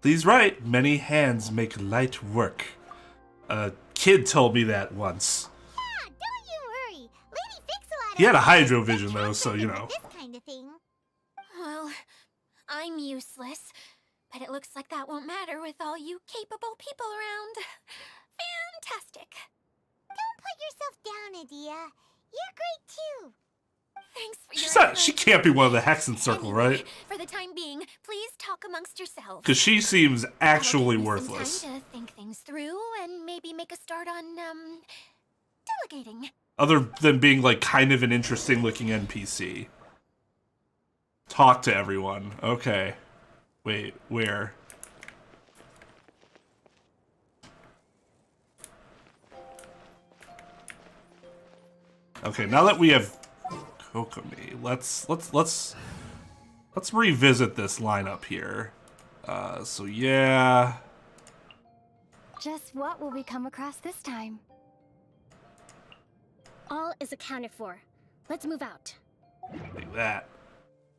He's right. Many hands make light work. A kid told me that once. Ah, don't you worry. Lady Fix-a-Lot He had a over hydro here vision, though, so, you know. this kind of thing. Well, I'm useless. But it looks like that won't matter with all you capable people around. Fantastic. Don't put yourself down, Adia. You're great too. Thanks for She's your not, she can't be one of the Hexen Circle, Anyway, right? For the time being, please talk amongst yourselves. Because she seems actually That'll give me worthless. Some time to think things through and maybe make a start on delegating. Other than being like kind of an interesting looking NPC. Talk to everyone. Okay. Wait, where? Okay, now that we have Kokomi, let's revisit this lineup here. So yeah. Just what will we come across this time? All is accounted for. Let's move out. Like that.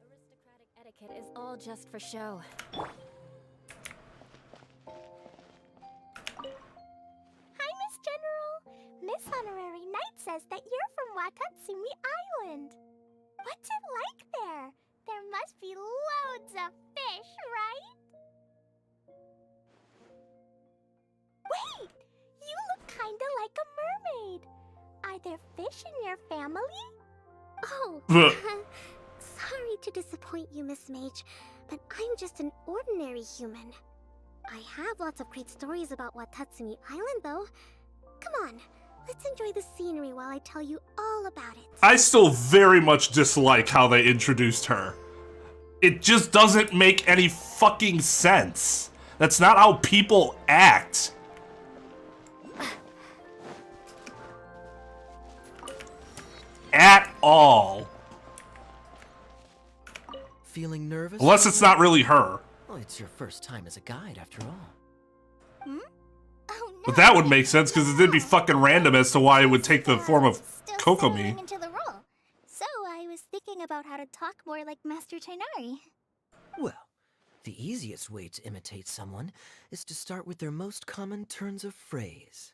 Aristocratic etiquette is all just for show. Hi, Miss General. Miss Honorary Knight says that you're from Watatsumi Island. What's it like there? There must be loads of fish, right? Wait! You look kinda like a mermaid. Are there fish in your family? Oh, Bleh. sorry to disappoint you, Miss Mage, but I'm just an ordinary human. I have lots of great stories about Watatsumi Island, though. Come on, let's enjoy the scenery while I tell you all about it. I still very much dislike how they introduced her. It just doesn't make any fucking sense. That's not how people act. At all. Feeling nervous? Unless it's not really her. Well, it's your first time as a guide, after all. Oh no. But that would make sense because it'd be fucking random as to why it would take the form of Still Kokomi. settling into the role. So I was thinking about how to talk more like Master Tighnari. Well, the easiest way to imitate someone is to start with their most common turns of phrase.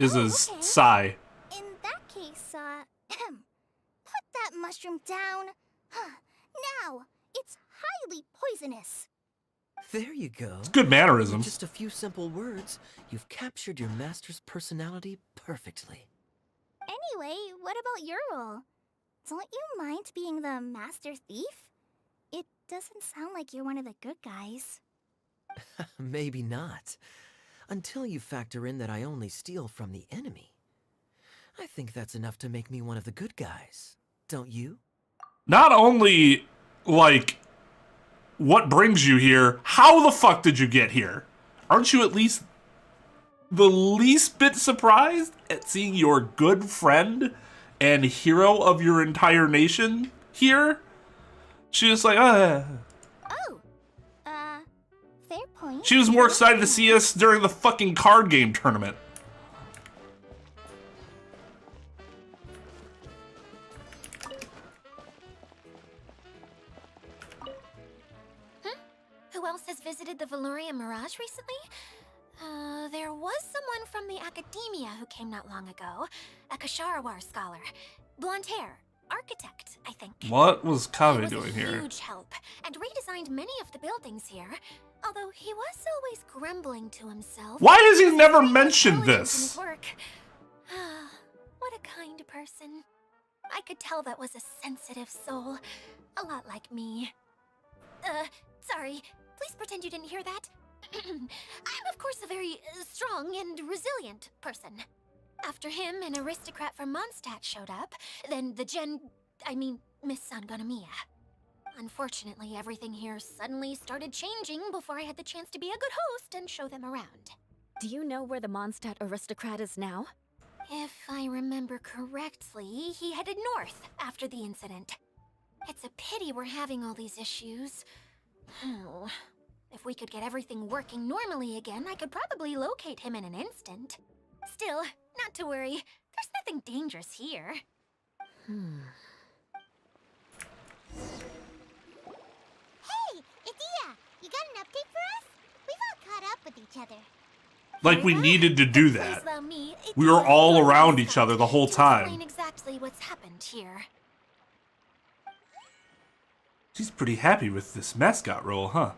Is Oh, a okay. sigh. In that case, put that mushroom down. Now, it's highly poisonous. There you go. Good With mannerisms. just a few simple words, you've captured your master's personality perfectly. Anyway, what about your role? Don't you mind being the master thief? It doesn't sound like you're one of the good guys. Maybe not. Until you factor in that I only steal from the enemy. I think that's enough to make me one of the good guys. Don't you? Not only, like, what brings you here, how the fuck did you get here? Aren't you at least the least bit surprised at seeing your good friend and hero of your entire nation here? She was like, Oh, fair point. She was more excited to see us during the fucking card game tournament. visited the Veloria Mirage recently? There was someone from the academia who came not long ago. A Kasharawar scholar. Blonde hair. Architect, I think. What was Kave He was doing a here? huge help, and redesigned many of the buildings here. Although he was always grumbling to himself. Why has he was never very mentioned intelligent in this? his work. What a kind person. I could tell that was a sensitive soul. A lot like me. Sorry. Please pretend you didn't hear that. I'm of course a very strong and resilient person. After him, an aristocrat from Mondstadt showed up, then Miss Sangonomiya. Unfortunately, everything here suddenly started changing before I had the chance to be a good host and show them around. Do you know where the Mondstadt aristocrat is now? If I remember correctly, he headed north after the incident. It's a pity we're having all these issues. If we could get everything working normally again, I could probably locate him in an instant. Still, not to worry. There's nothing dangerous here. Hey, Idia, you got an update for us? We've all caught up with each other. Like we needed to do Please that. allow me. We were all around each other the whole to time. explain exactly what's happened here. She's pretty happy with this mascot role, huh?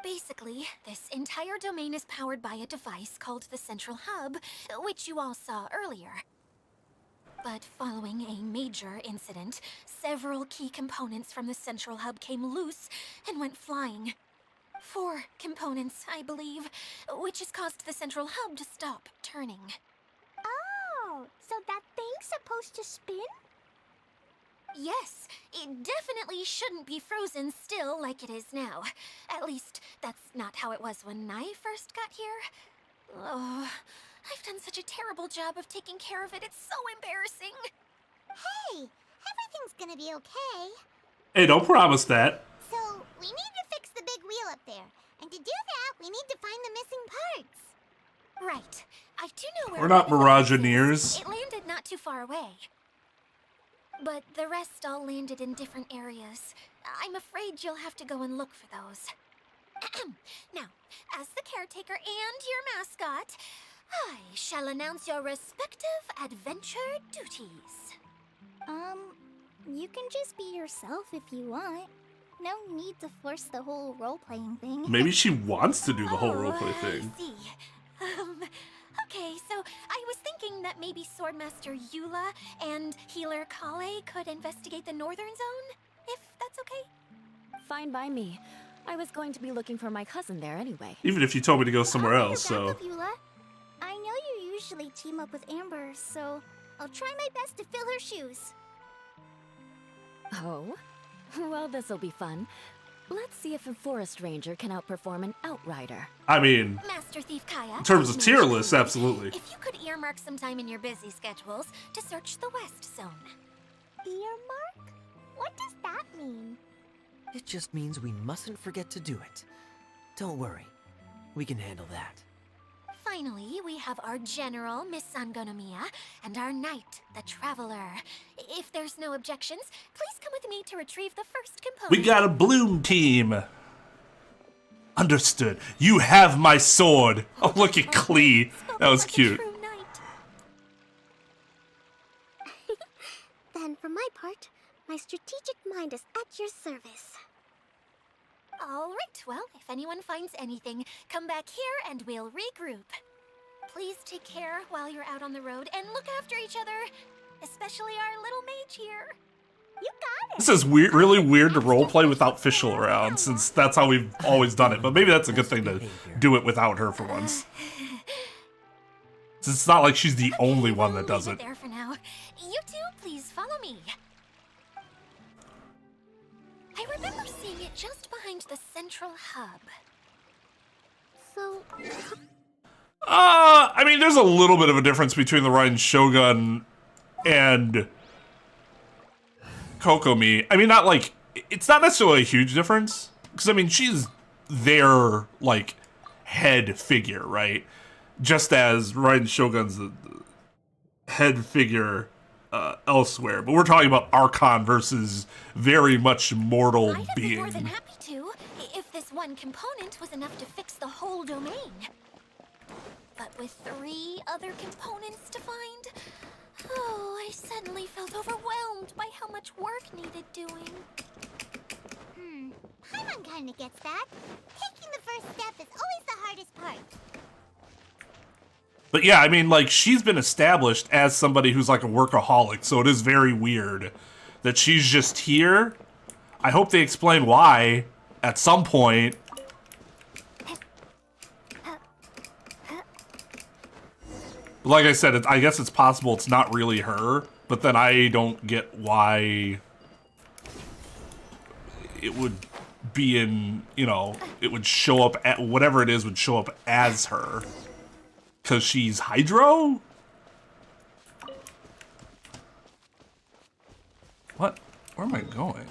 Basically, this entire domain is powered by a device called the Central Hub, which you all saw earlier. But following a major incident, several key components from the Central Hub came loose and went flying. 4 components, I believe, which has caused the Central Hub to stop turning. Oh, so that thing's supposed to spin? Yes, it definitely shouldn't be frozen still like it is now. At least, that's not how it was when I first got here. Oh, I've done such a terrible job of taking care of it. It's so embarrassing. Hey, everything's gonna be okay. Hey, don't promise that. So, we need to fix the big wheel up there. And to do that, we need to find the missing parts. Right. I do know where We're not one of the Miragineers. pieces- It landed not too far away. But the rest all landed in different areas. I'm afraid you'll have to go and look for those. Now, as the caretaker and your mascot, I shall announce your respective adventure duties. You can just be yourself if you want. No need to force the whole role-playing thing. Maybe she wants to do the whole roleplay I thing. see. Okay, so I was thinking that maybe Swordmaster Eula and Healer Kale could investigate the northern zone, if that's okay? Fine by me. I was going to be looking for my cousin there anyway. Even if you told me to go somewhere I'll be else, your so... backup, Eula. I know you usually team up with Amber, so I'll try my best to fill her shoes. Oh? Well, this'll be fun. Let's see if a forest ranger can outperform an outrider. I mean, Master Thief Kaya. in terms of tier lists, absolutely. If you could earmark some time in your busy schedules to search the West Zone. Earmark? What does that mean? It just means we mustn't forget to do it. Don't worry. We can handle that. Finally, we have our general, Miss Sangonomiya, and our knight, the Traveler. If there's no objections, please come with me to retrieve the first component. We got a Bloom team. Understood. You have my sword. Oh, look at Klee. That was Spoken like a cute. true knight. Then, for my part, my strategic mind is at your service. All right, well, if anyone finds anything, come back here and we'll regroup. Please take care while you're out on the road and look after each other, especially our little mage here. You got it! This is weird, really weird to roleplay without Fischl around, since that's how we've always done it. But maybe that's a good thing to do it without her for once. Since it's not like she's the only one that we'll does leave it. there for now. You two, please follow me. I remember seeing it just behind the central hub. So, I mean, there's a little bit of a difference between the Raiden Shogun and Kokomi. I mean, not like, it's not necessarily a huge difference. Because, I mean, she's their, like, head figure, right? Just as Raiden Shogun's the head figure elsewhere. But we're talking about Archon versus very much mortal I'd have been more than being. happy to, if this one component was enough to fix the whole domain. But with 3 other components to find, oh, I suddenly felt overwhelmed by how much work needed doing. Paimon kinda gets that. Taking the first step is always the hardest part. But yeah, I mean, like, she's been established as somebody who's like a workaholic, so it is very weird that she's just here. I hope they explain why at some point. Like I said, I guess it's possible it's not really her, but then I don't get why it would be in, you know, it would show up at whatever it is would show up as her. Because she's Hydro? What? Where am I going?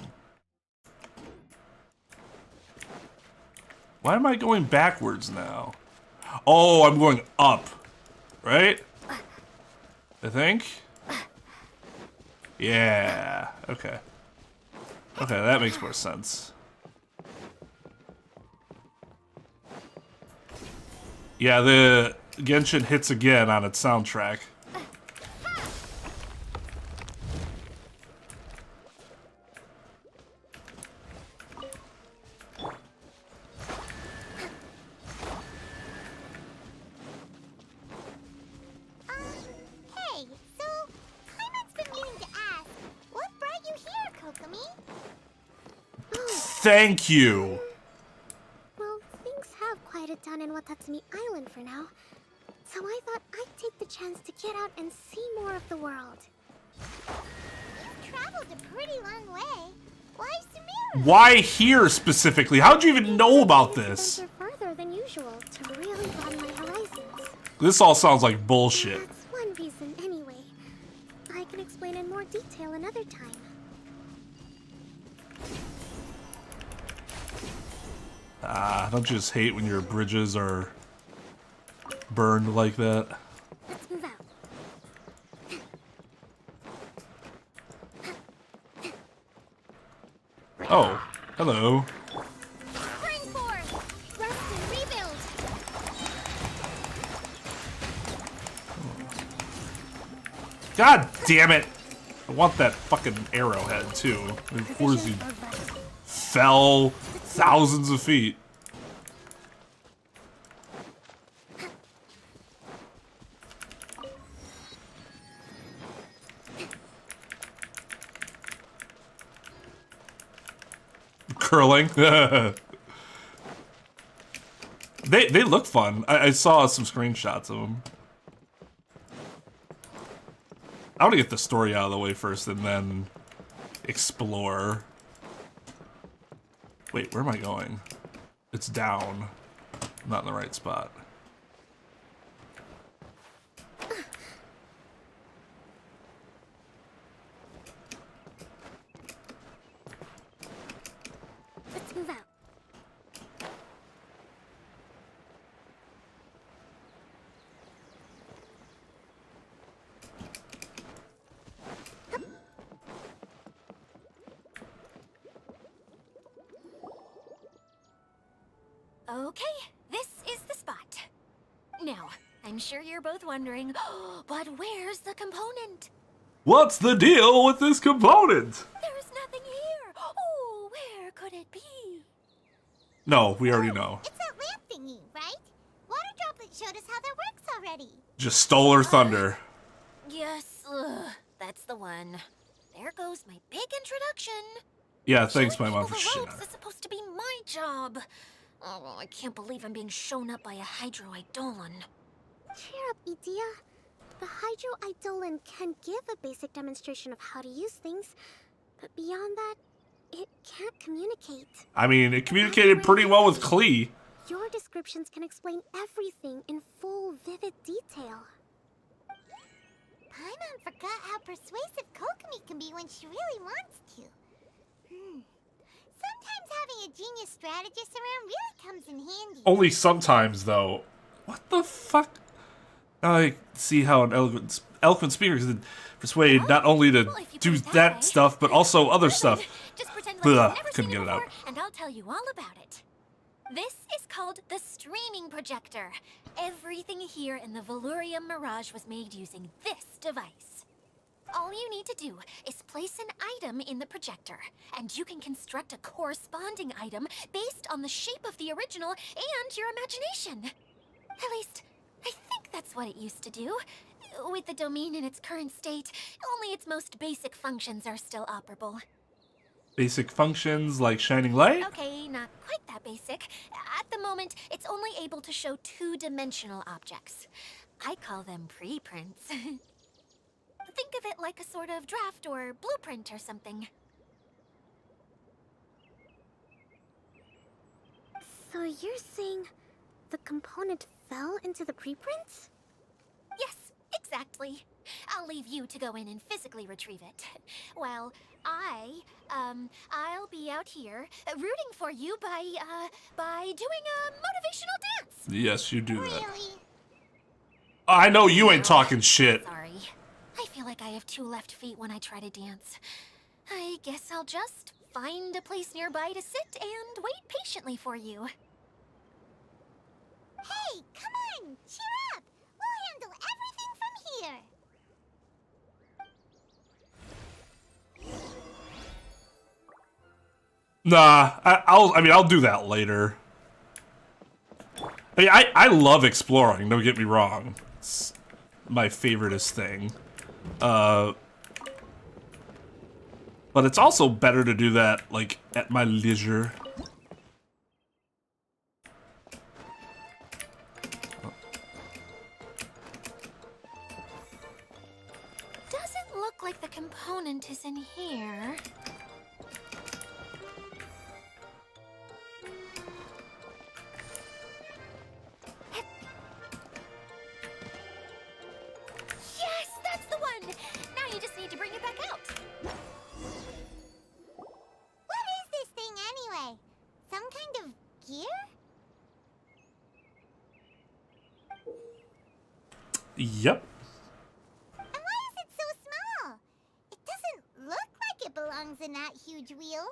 Why am I going backwards now? Oh, I'm going up. Right? I think? Yeah. Okay. Okay, that makes more sense. Yeah, the Genshin hits again on its soundtrack. Hey, so Paimon's been meaning to ask, what brought you here, Kokomi? Thank you. Well, things have quieted down in Watatsumi Island for now. So I thought I'd take the chance to get out and see more of the world. You've traveled a pretty long way. Why Sumeru? Why here specifically? How'd you even know about this? Venture further than usual to really broaden my horizons. This all sounds like bullshit. That's one reason anyway. I can explain in more detail another time. Don't you just hate when your bridges are burned like that? Let's move out. Oh, hello. Spring forth! Rest and rebuild! God damn it! I want that fucking arrowhead too. Of course you fell thousands of feet. Curling. They look fun. I saw some screenshots of them. I want to get the story out of the way first and then explore. Wait, where am I going? It's down. I'm not in the right spot. Let's move out. Okay, this is the spot. Now, I'm sure you're both wondering, but where's the component? What's the deal with this component? There's nothing here. Oh, where could it be? No, we already know. It's that lamp thingy, right? Water Droplet showed us how that works already. Just stole her thunder. Yes, that's the one. There goes my big introduction. Yeah, thanks, my Showing mom, people for the shit. ropes is supposed to be my job. Oh, I can't believe I'm being shown up by a Hydro Eidolon. Cheer up, Edea. The Hydro Eidolon can give a basic demonstration of how to use things, but beyond that, it can't communicate. I mean, it communicated pretty well with Klee. Your descriptions can explain everything in full, vivid detail. Paimon forgot how persuasive Kokomi can be when she really wants to. Sometimes having a genius strategist around really comes in handy. Only sometimes, though. What the fuck? I see how an eloquent speaker can persuade not only to Well, if you do put it that that way. stuff, but also other stuff. Just pretend like Ugh, you've never couldn't seen get it before, out. and I'll tell you all about it. This is called the streaming projector. Everything here in the Valurium Mirage was made using this device. All you need to do is place an item in the projector, and you can construct a corresponding item based on the shape of the original and your imagination. At least, I think that's what it used to do. With the domain in its current state, only its most basic functions are still operable. Basic functions like shining light? Okay, not quite that basic. At the moment, it's only able to show two-dimensional objects. I call them preprints. Think of it like a sort of draft or blueprint or something. So you're saying the component fell into the preprints? Yes, exactly. I'll leave you to go in and physically retrieve it. While I'll be out here rooting for you by doing a motivational dance. Yes, you do that. Really? I know you ain't talking shit. Sorry. I feel like I have two left feet when I try to dance. I guess I'll just find a place nearby to sit and wait patiently for you. Hey, come on! Cheer up! We'll handle everything from here! Nah, I'll do that later. I love exploring, don't get me wrong. It's my favoriteest thing. But it's also better to do that, like, at my leisure. Doesn't look like the component is in here. Yes, that's the one! Now you just need to bring it back out. What is this thing anyway? Some kind of gear? Yep. And why is it so small? It doesn't look like it belongs in that huge wheel.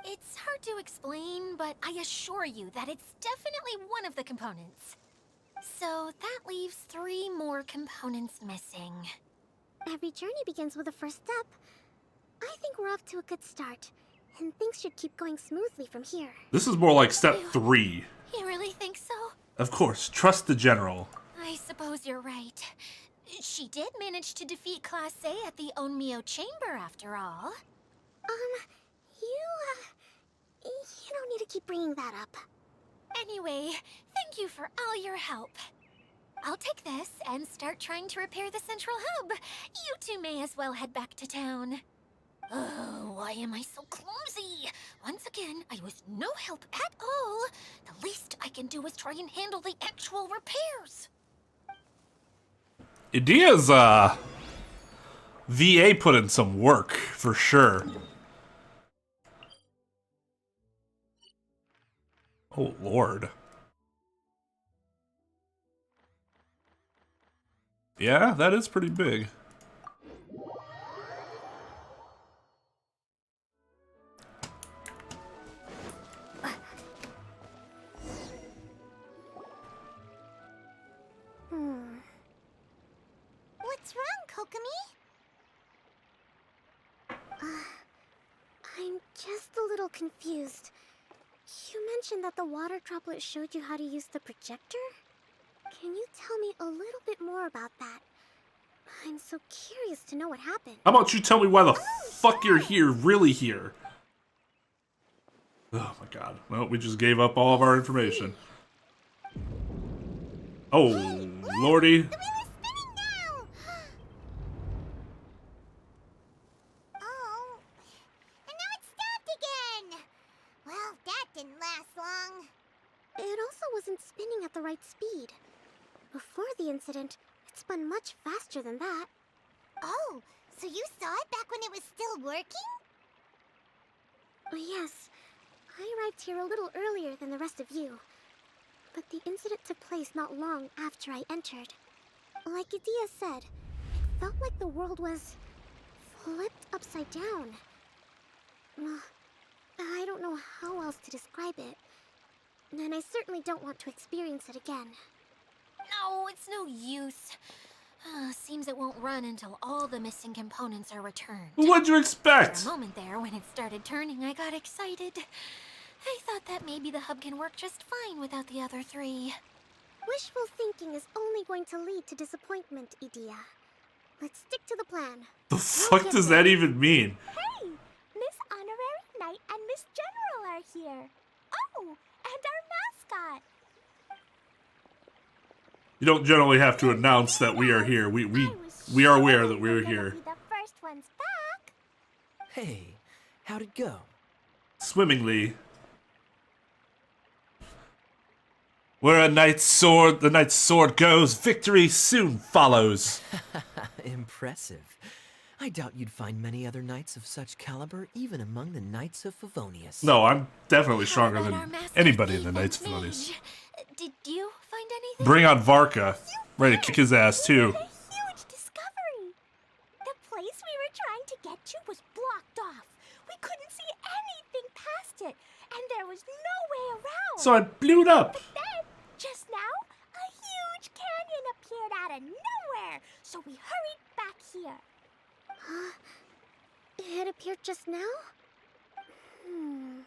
It's hard to explain, but I assure you that it's definitely one of the components. So that leaves 3 more components missing. Every journey begins with a first step. I think we're off to a good start, and things should keep going smoothly from here. This is more like step 3. You really think so? Of course, trust the general. I suppose you're right. She did manage to defeat Class A at the Onmyo Chamber, after all. You don't need to keep bringing that up. Anyway, thank you for all your help. I'll take this and start trying to repair the central hub. You two may as well head back to town. Oh, why am I so clumsy? Once again, I was no help at all. The least I can do is try and handle the actual repairs. Idea's, VA put in some work, for sure. Oh, Lord. Yeah, that is pretty big. What's wrong, Kokomi? I'm just a little confused. You mentioned that the water droplet showed you how to use the projector? Can you tell me a little bit more about that? I'm so curious to know what happened. How about you tell me why the fuck you're here, really here? Oh my god. Well, we just gave up all of our information. Oh, lordy. The wheel is spinning now! Oh, and now it's stopped again! Well, that didn't last long. It also wasn't spinning at the right speed. Before the incident, it spun much faster than that. Oh, so you saw it back when it was still working? Oh, yes. I arrived here a little earlier than the rest of you. But the incident took place not long after I entered. Like Idea said, it felt like the world was flipped upside down. I don't know how else to describe it. And I certainly don't want to experience it again. No, it's no use. Seems it won't run until all the missing components are returned. What'd you For expect? a moment there, when it started turning, I got excited. I thought that maybe the hub can work just fine without the other three. Wishful thinking is only going to lead to disappointment, Idea. Let's stick to the plan. The fuck does that even mean? Hey! Miss Honorary Knight and Miss General are here. Oh, and our mascot. You don't generally have to announce that we are here. We are aware that we're here. Be the first ones back. Hey, how'd it go? Swimmingly. Where a knight's sword, the knight's sword goes, victory soon follows. Impressive. I doubt you'd find many other knights of such caliber even among the Knights of Favonius. No, I'm definitely stronger How about than our mascot anybody in the thief Knights of and Favonius. mage? Did you find anything? Bring on Varka. Ready to kick his ass too. A huge discovery. The place we were trying to get to was blocked off. We couldn't see anything past it, and there was no way around. So I blew it up. Then, just now, a huge canyon appeared out of nowhere, so we hurried back here. Huh? It appeared just now? Come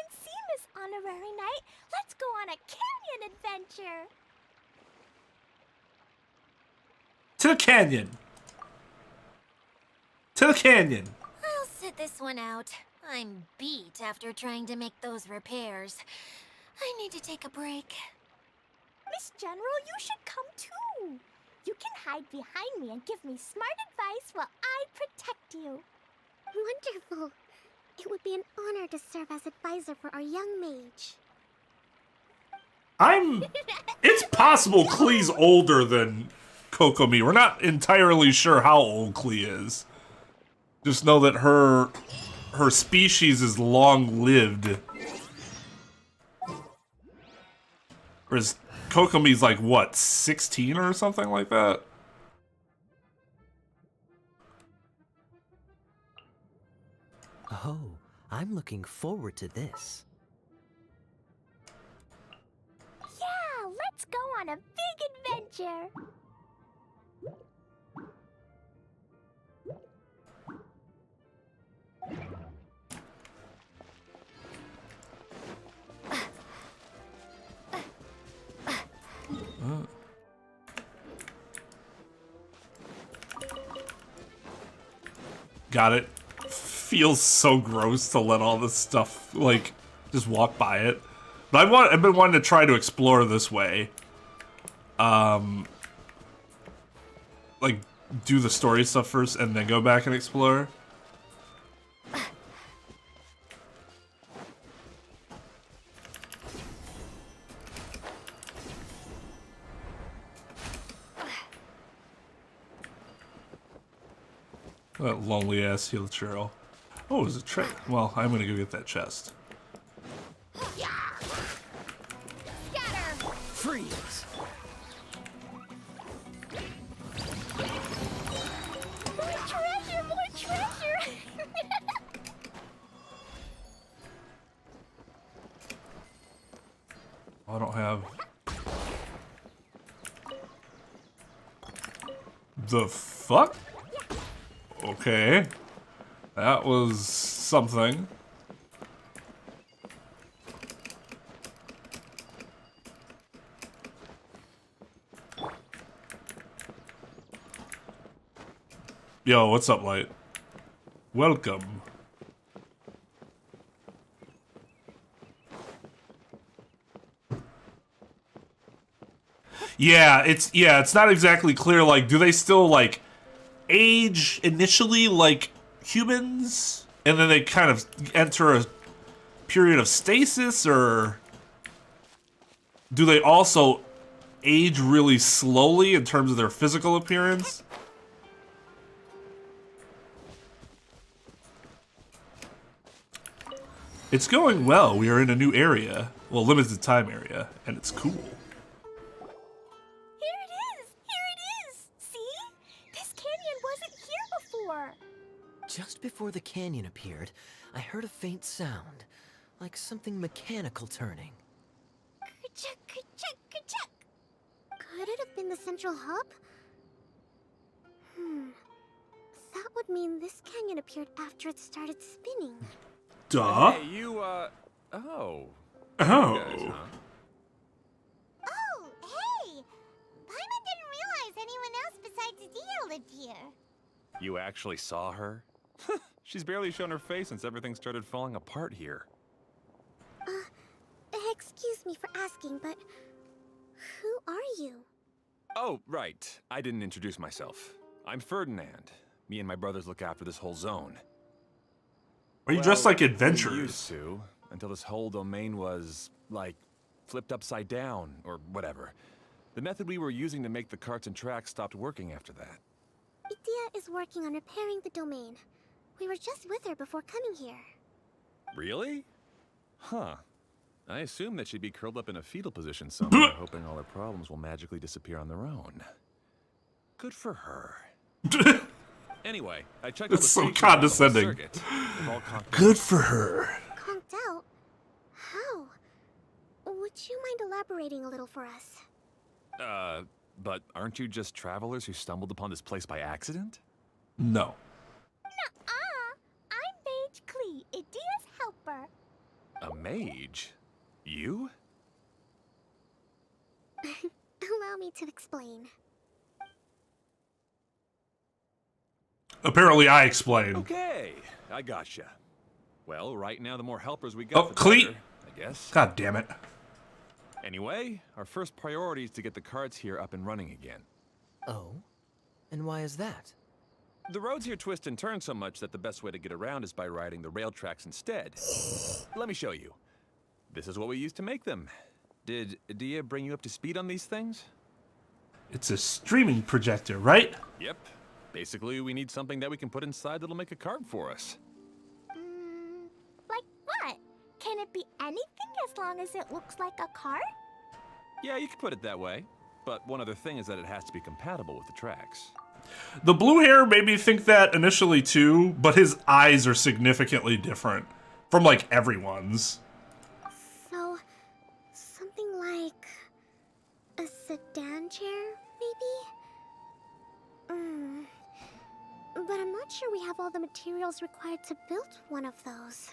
and see, Miss Honorary Knight. Let's go on a canyon adventure. To the canyon. To the canyon. I'll sit this one out. I'm beat after trying to make those repairs. I need to take a break. Miss General, you should come too. You can hide behind me and give me smart advice while I protect you. Wonderful. It would be an honor to serve as advisor for our young mage. It's possible Klee's older than Kokomi. We're not entirely sure how old Klee is. Just know that her species is long-lived. Whereas Kokomi's like, what, 16 or something like that? Oh, I'm looking forward to this. Yeah, let's go on a big adventure. Got it. Feels so gross to let all this stuff, like, just walk by it. But I've been wanting to try to explore this way. Like, do the story stuff first and then go back and explore. That lonely ass healed Cheryl. Oh, it was a trick. Well, I'm gonna go get that chest. Freeze! More treasure, more treasure. I don't have... The fuck? Okay. That was something. Yo, what's up, Light? Welcome. Yeah, it's not exactly clear, like, do they still, like, age initially like humans? And then they kind of enter a period of stasis, or do they also age really slowly in terms of their physical appearance? It's going well. We are in a new area. Well, limited time area, and it's cool. Here it is! Here it is! See? This canyon wasn't here before. Just before the canyon appeared, I heard a faint sound, like something mechanical turning. Ka-chuck, ka-chuck, ka-chuck. Could it have been the central hub? That would mean this canyon appeared after it started spinning. Duh. Hey, you, oh. Oh. Guys, huh? Oh, hey! Paimon didn't realize anyone else besides Dia lived here. You actually saw her? She's barely shown her face since everything started falling apart here. Excuse me for asking, but who are you? Oh, right. I didn't introduce myself. I'm Ferdinand. Me and my brothers look after this whole zone. Are you dressed like We adventurers? used to, until this whole domain was, like, flipped upside down, or whatever. The method we were using to make the carts and tracks stopped working after that. Idia is working on repairing the domain. We were just with her before coming here. Really? Huh. I assume that she'd be curled up in a fetal position somewhere, hoping all her problems will magically disappear on their own. Good for her. Anyway, I checked all the It's so stations on the whole condescending. circuit. They've all conked out. Good for her. Conked out? How? Would you mind elaborating a little for us? But aren't you just travelers who stumbled upon this place by accident? No. I'm Mage Klee, Idia's helper. A mage? You? Allow me to explain. Apparently, I explained. Okay, I gotcha. Well, right now the more helpers we Oh, got, the Cleet. better, I guess. God damn it. Anyway, our first priority is to get the carts here up and running again. Oh? And why is that? The roads here twist and turn so much that the best way to get around is by riding the rail tracks instead. Let me show you. This is what we used to make them. Did Dia bring you up to speed on these things? It's a streaming projector, right? Yep. Basically, we need something that we can put inside that'll make a cart for us. Like what? Can it be anything as long as it looks like a cart? Yeah, you could put it that way. But one other thing is that it has to be compatible with the tracks. The blue hair made me think that initially too, but his eyes are significantly different from like everyone's. So, something like a sedan chair, maybe? But I'm not sure we have all the materials required to build one of those.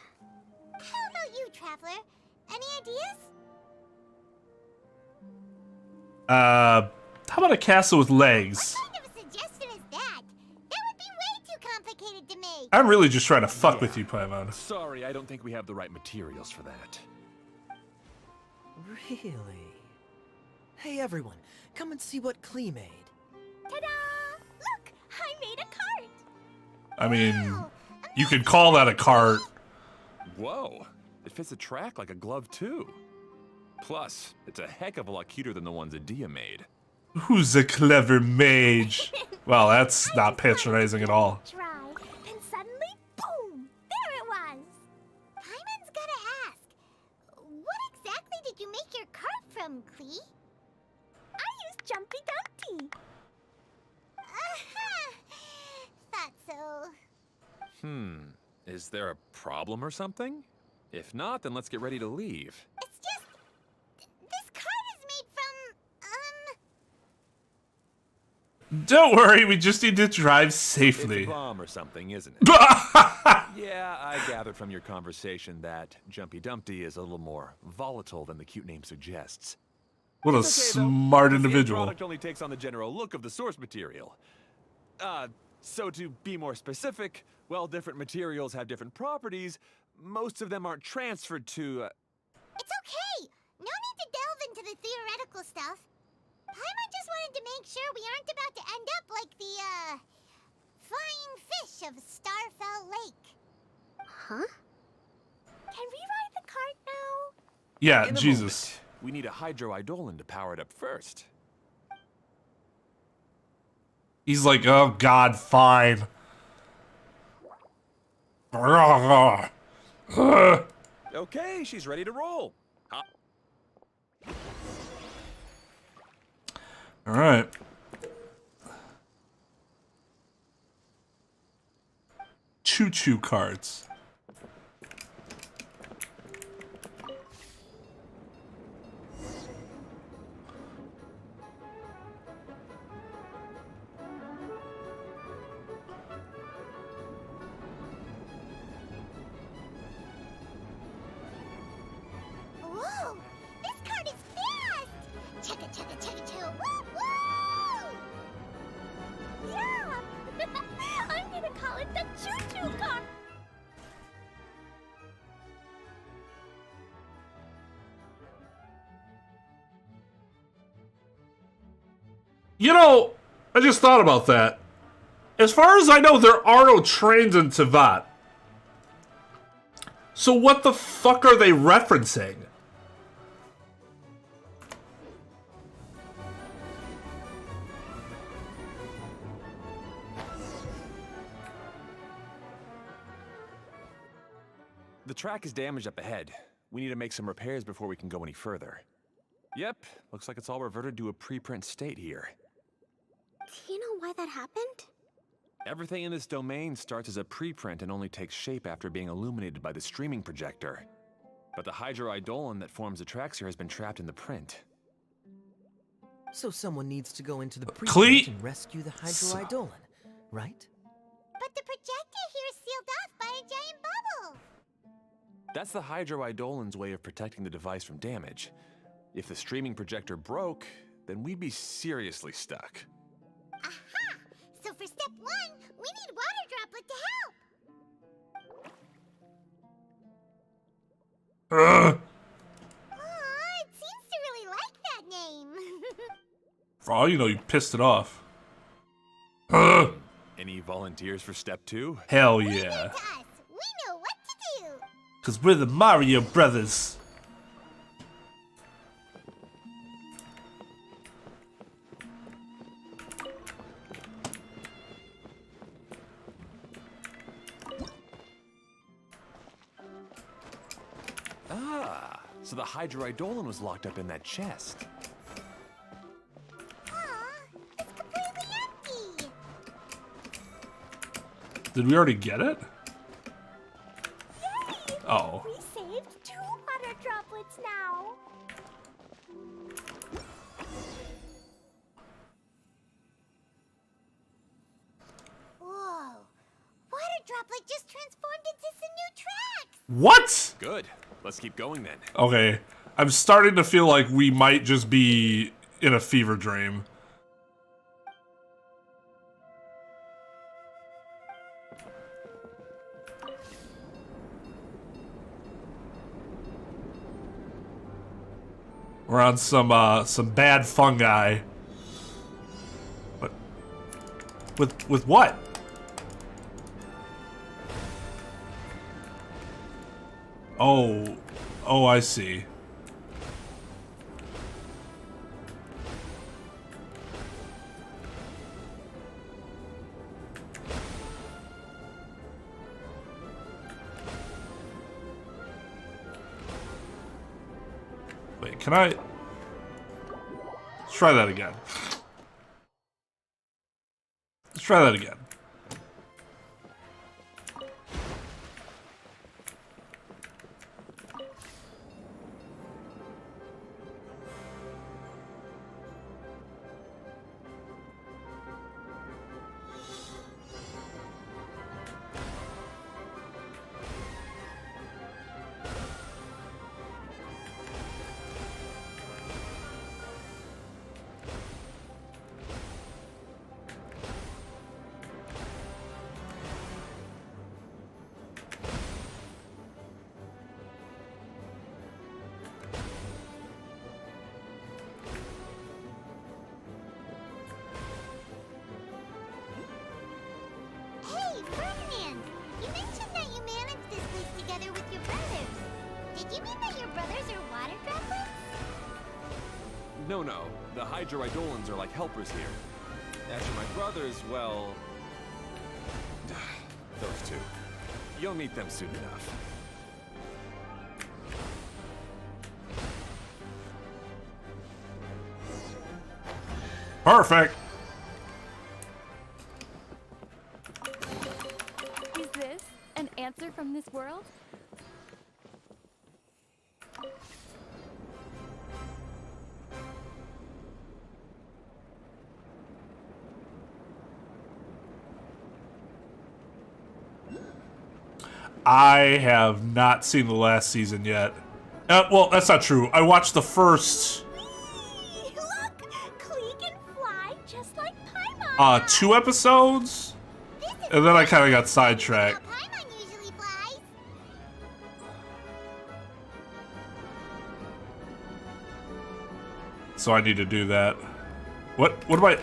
How about you, Traveler? Any ideas? How about a castle with legs? What kind of a suggestion is that? That would be way too complicated to make. I'm really just trying to fuck with you, Paimon. Sorry, I don't think we have the right materials for that. Really? Hey everyone, come and see what Klee made. Ta-da! Look, I made a cart. I mean, you could call that a cart. Whoa, it fits the track like a glove too. Plus, it's a heck of a lot cuter than the ones that Dia made. Who's a clever mage? Well, that's not patronizing at all. Try, and suddenly, boom! There it was. Paimon's gotta ask, what exactly did you make your cart from, Klee? I used Jumpy Dumpty. Thought so. Is there a problem or something? If not, then let's get ready to leave. It's just, this cart is made from, Don't worry, we just need to drive It's a safely. bomb or something, isn't it? Yeah, I gathered from your conversation that Jumpy Dumpty is a little more volatile than the cute name suggests. What a It's okay, though, smart because the end individual. product only takes on the general look of the source material. So to be more specific, while different materials have different properties, most of them aren't transferred to, it's okay. No need to delve into the theoretical stuff. Paimon just wanted to make sure we aren't about to end up like the, flying fish of Starfell Lake. Huh? Can we ride the cart now? Yeah, in a Jesus. moment, we need a hydroidolin to power it up first. He's like, oh god, fine. Okay, she's ready to roll. Alright. choo-choo carts. Whoa! This cart is fast! Chugga chugga chugga choo! Woo woo! Yeah! I'm gonna call it the choo-choo cart! You know, I just thought about that. As far as I know, there are no trains in Teyvat. So what the fuck are they referencing? The track is damaged up ahead. We need to make some repairs before we can go any further. Yep, looks like it's all reverted to a preprint state here. Do you know why that happened? Everything in this domain starts as a preprint and only takes shape after being illuminated by the streaming projector. But the hydroidolin that forms the tracks here has been trapped in the print. So someone needs to go into the Cle- preprint and rescue the hydroidolin, right? But the projector here is sealed off by a giant bubble! That's the hydroidolin's way of protecting the device from damage. If the streaming projector broke, then we'd be seriously stuck. Aha! So for step 1, we need Water Droplet to help! Ugh. Aw, it seems to really like that name. For all you know, you pissed it off. Ugh. Any volunteers for step 2? Hell Leave it yeah. to us. We know what to do. Because we're the Mario Brothers. Ah, so the hydroidolin was locked up in that chest. Aw, it's completely empty. Did we already get it? Yay! Oh. We saved 2 Water Droplets now. Whoa! Water Droplet just transformed into some new tracks. What? Good. Let's keep going then. Okay. I'm starting to feel like we might just be in a fever dream. We're on some bad fungi. What? With what? Oh, I see. Wait, can I? Let's try that again. Let's try that again. Hey, Ferdinand! You mentioned that you managed this place together with your brothers. Did you mean that your brothers are water droplets? No. The hydroidolins are like helpers here. As for my brothers, well... those two. You'll meet them soon enough. Perfect. Is this this world? I have not seen the last season yet. Well, that's not true. I watched the first Whee! Look! Klee can fly just like Paimon! 2 episodes, and then I kind of got sidetracked. How Paimon usually flies. So I need to do that. What am I...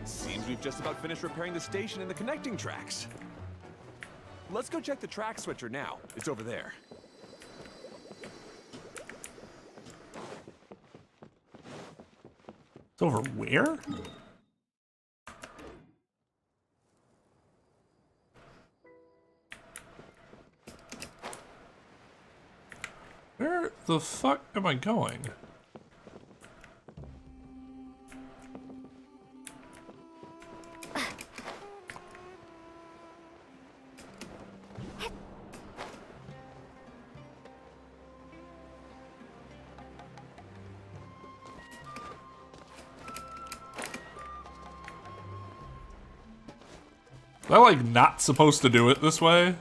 Seems we've just about finished repairing the station and the connecting tracks. Let's go check the track switcher now. It's over there. It's over where? Where the fuck am I going? Am I, like, not supposed to do it this way?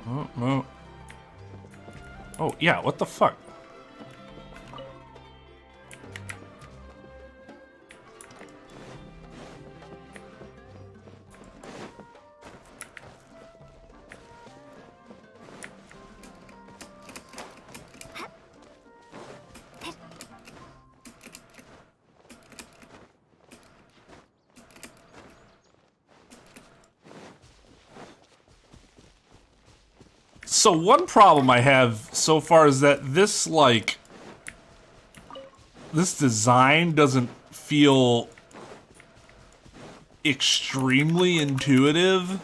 Oh, no. Oh, yeah, what the fuck? So one problem I have so far is that this, like, this design doesn't feel extremely intuitive.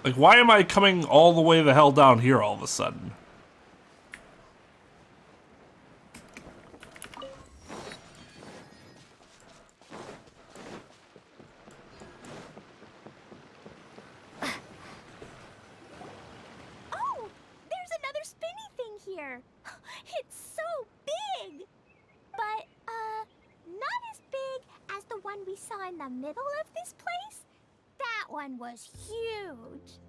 Like, why am I coming all the way the hell down here all of a sudden? Oh! There's another spinny thing here! It's so big! But, not as big as the one we saw in the middle of this place. That one was huge.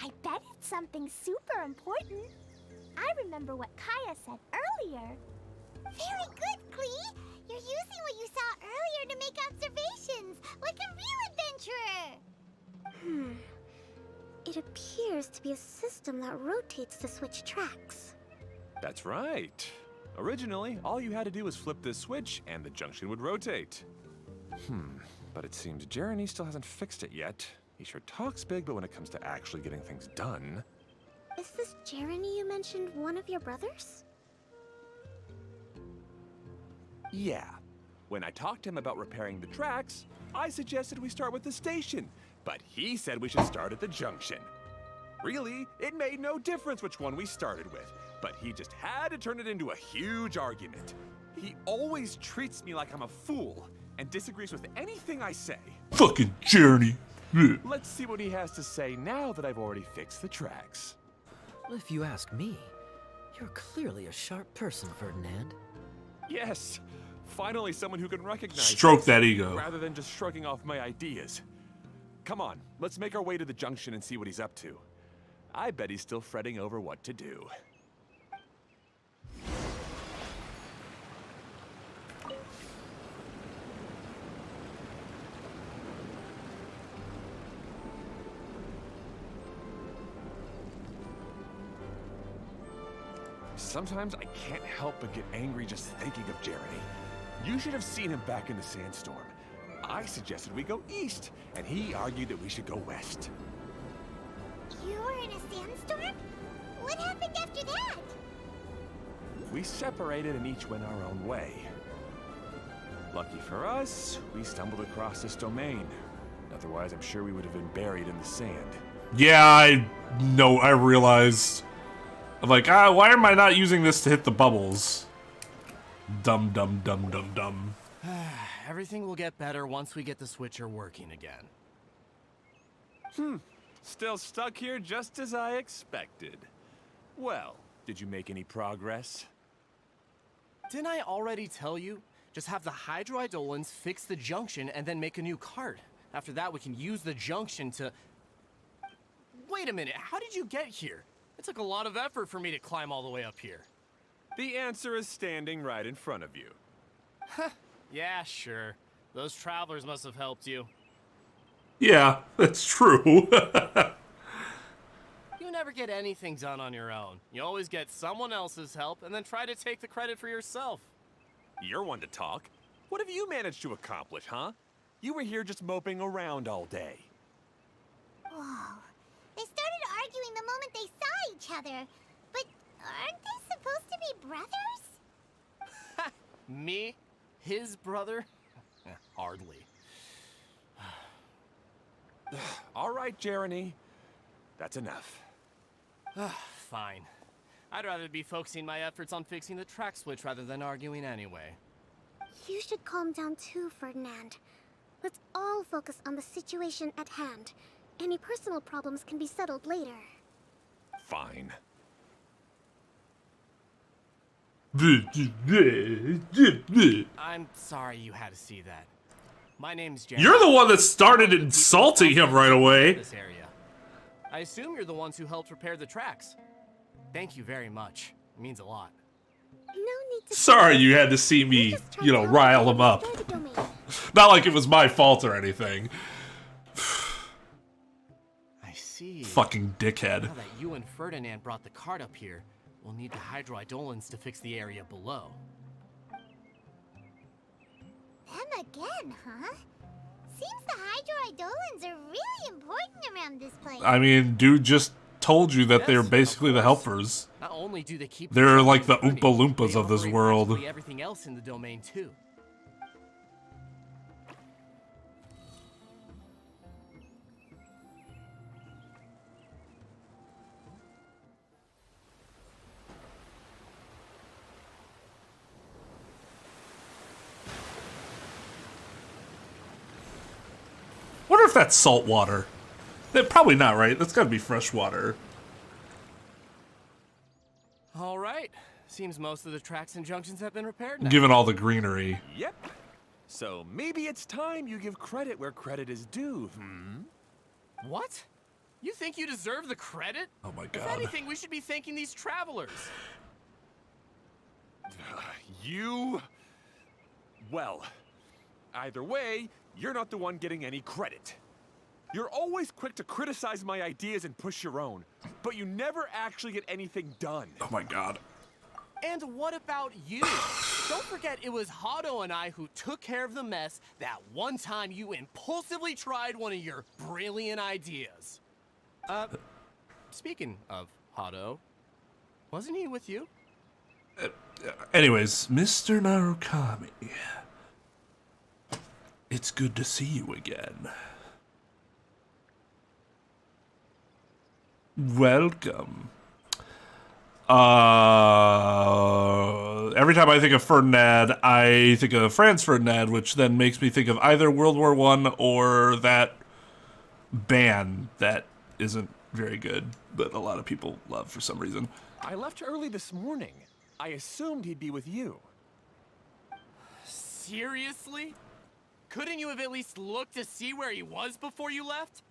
I bet it's something super important. I remember what Kaya said earlier. Very good, Klee. You're using what you saw earlier to make observations, like a real adventurer. It appears to be a system that rotates to switch tracks. That's right. Originally, all you had to do was flip this switch and the junction would rotate. But it seems Jeremy still hasn't fixed it yet. He sure talks big, but when it comes to actually getting things done... Is this Jeremy you mentioned one of your brothers? Yeah. When I talked to him about repairing the tracks, I suggested we start with the station, but he said we should start at the junction. Really, it made no difference which one we started with, but he just had to turn it into a huge argument. He always treats me like I'm a fool, and disagrees with anything I say. Fucking Jeremy. Let's see what he has to say now that I've already fixed the tracks. If you ask me, you're clearly a sharp person, Ferdinand. Yes, Finally, someone who can recognize Stroke us, that ego. rather than just shrugging off my ideas. Come on, let's make our way to the junction and see what he's up to. I bet he's still fretting over what to do. Sometimes I can't help but get angry just thinking of Jeremy. You should have seen him back in the sandstorm. I suggested we go east, and he argued that we should go west. You were in a sandstorm? What happened after that? We separated and each went our own way. Lucky for us, we stumbled across this domain. Otherwise, I'm sure we would have been buried in the sand. Yeah, I know. I realized. I'm like, why am I not using this to hit the bubbles? Dumb, dumb, dumb, dumb, dumb. Everything will get better once we get the switcher working again. Still stuck here just as I expected. Well, did you make any progress? Didn't I already tell you? Just have the hydroidolins fix the junction and then make a new cart. After that, we can use the junction to... Wait a minute, how did you get here? It took a lot of effort for me to climb all the way up here. The answer is standing right in front of you. Yeah, sure. Those travelers must have helped you. Yeah, that's true. You never get anything done on your own. You always get someone else's help and then try to take the credit for yourself. You're one to talk. What have you managed to accomplish, huh? You were here just moping around all day. Whoa. They started arguing the moment they saw each other. But aren't they supposed to be brothers? Me? His brother? Hardly. All right, Jeremy. That's enough. Fine. I'd rather be focusing my efforts on fixing the track switch rather than arguing anyway. You should calm down too, Ferdinand. Let's all focus on the situation at hand. Any personal problems can be settled later. Fine. I'm sorry you had to see that. My name's Jeremy. You're the one that started insulting him right away. This area. I assume you're the ones who helped repair the tracks. Thank you very much. It means a lot. No need to. Sorry you had to see me, you know, rile him up. Not like it was my fault or anything. I see. Fucking dickhead. Now that you and Ferdinand brought the cart up here, we'll need the hydroidolins to fix the area below. Them again, huh? Seems the hydroidolins are really important around this place. I mean, dude just told you that they're basically the helpers. Not only do they keep They're the like the running, Oompa Loompas they of this operate world. practically everything else in the domain too. Wonder if that's salt water. Probably not, right? That's gotta be fresh water. All right. Seems most of the tracks and junctions have been repaired now. Given all the greenery. Yep. So maybe it's time you give credit where credit is due, What? You think you deserve the credit? Oh my If god. anything, we should be thanking these travelers. You... Well, either way, you're not the one getting any credit. You're always quick to criticize my ideas and push your own, but you never actually get anything done. Oh my god. And what about you? Don't forget it was Hado and I who took care of the mess that one time you impulsively tried one of your brilliant ideas. Speaking of Hado, wasn't he with you? Anyways, Mr. Narukami. It's good to see you again. Welcome. Every time I think of Ferdinand, I think of Franz Ferdinand, which then makes me think of either World War I or that band that isn't very good, but a lot of people love for some reason. I left early this morning. I assumed he'd be with you. Seriously? Couldn't you have at least looked to see where he was before you left?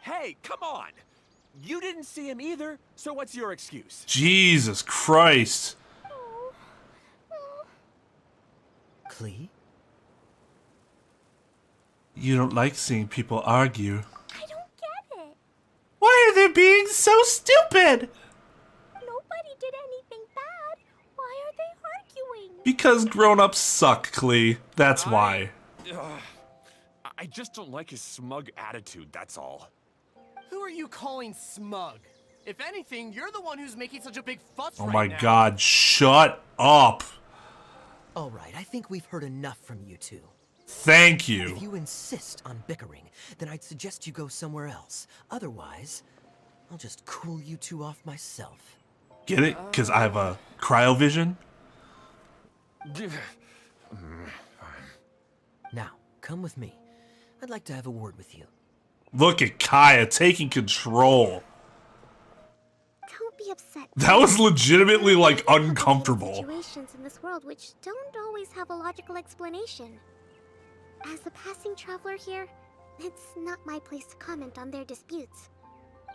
Hey, come on! You didn't see him either, so what's your excuse? Jesus Christ. Klee? You don't like seeing people argue. I don't get it. Why are they being so stupid? Nobody did anything bad. Why are they arguing? Because grown-ups suck, Klee. That's why. I just don't like his smug attitude, that's all. Who are you calling smug? If anything, you're the one who's making such a big fuss Oh right my now. god, shut up. All right, I think we've heard enough from you two. Thank If you. you insist on bickering, then I'd suggest you go somewhere else. Otherwise, I'll just cool you two off myself. Get it? Because I have a CarmelloVision? Now, come with me. I'd like to have a word with you. Look at Kaya taking control. Don't be upset. That was legitimately, like, There are uncomfortable. situations in this world which don't always have a logical explanation. As a passing traveler here, it's not my place to comment on their disputes.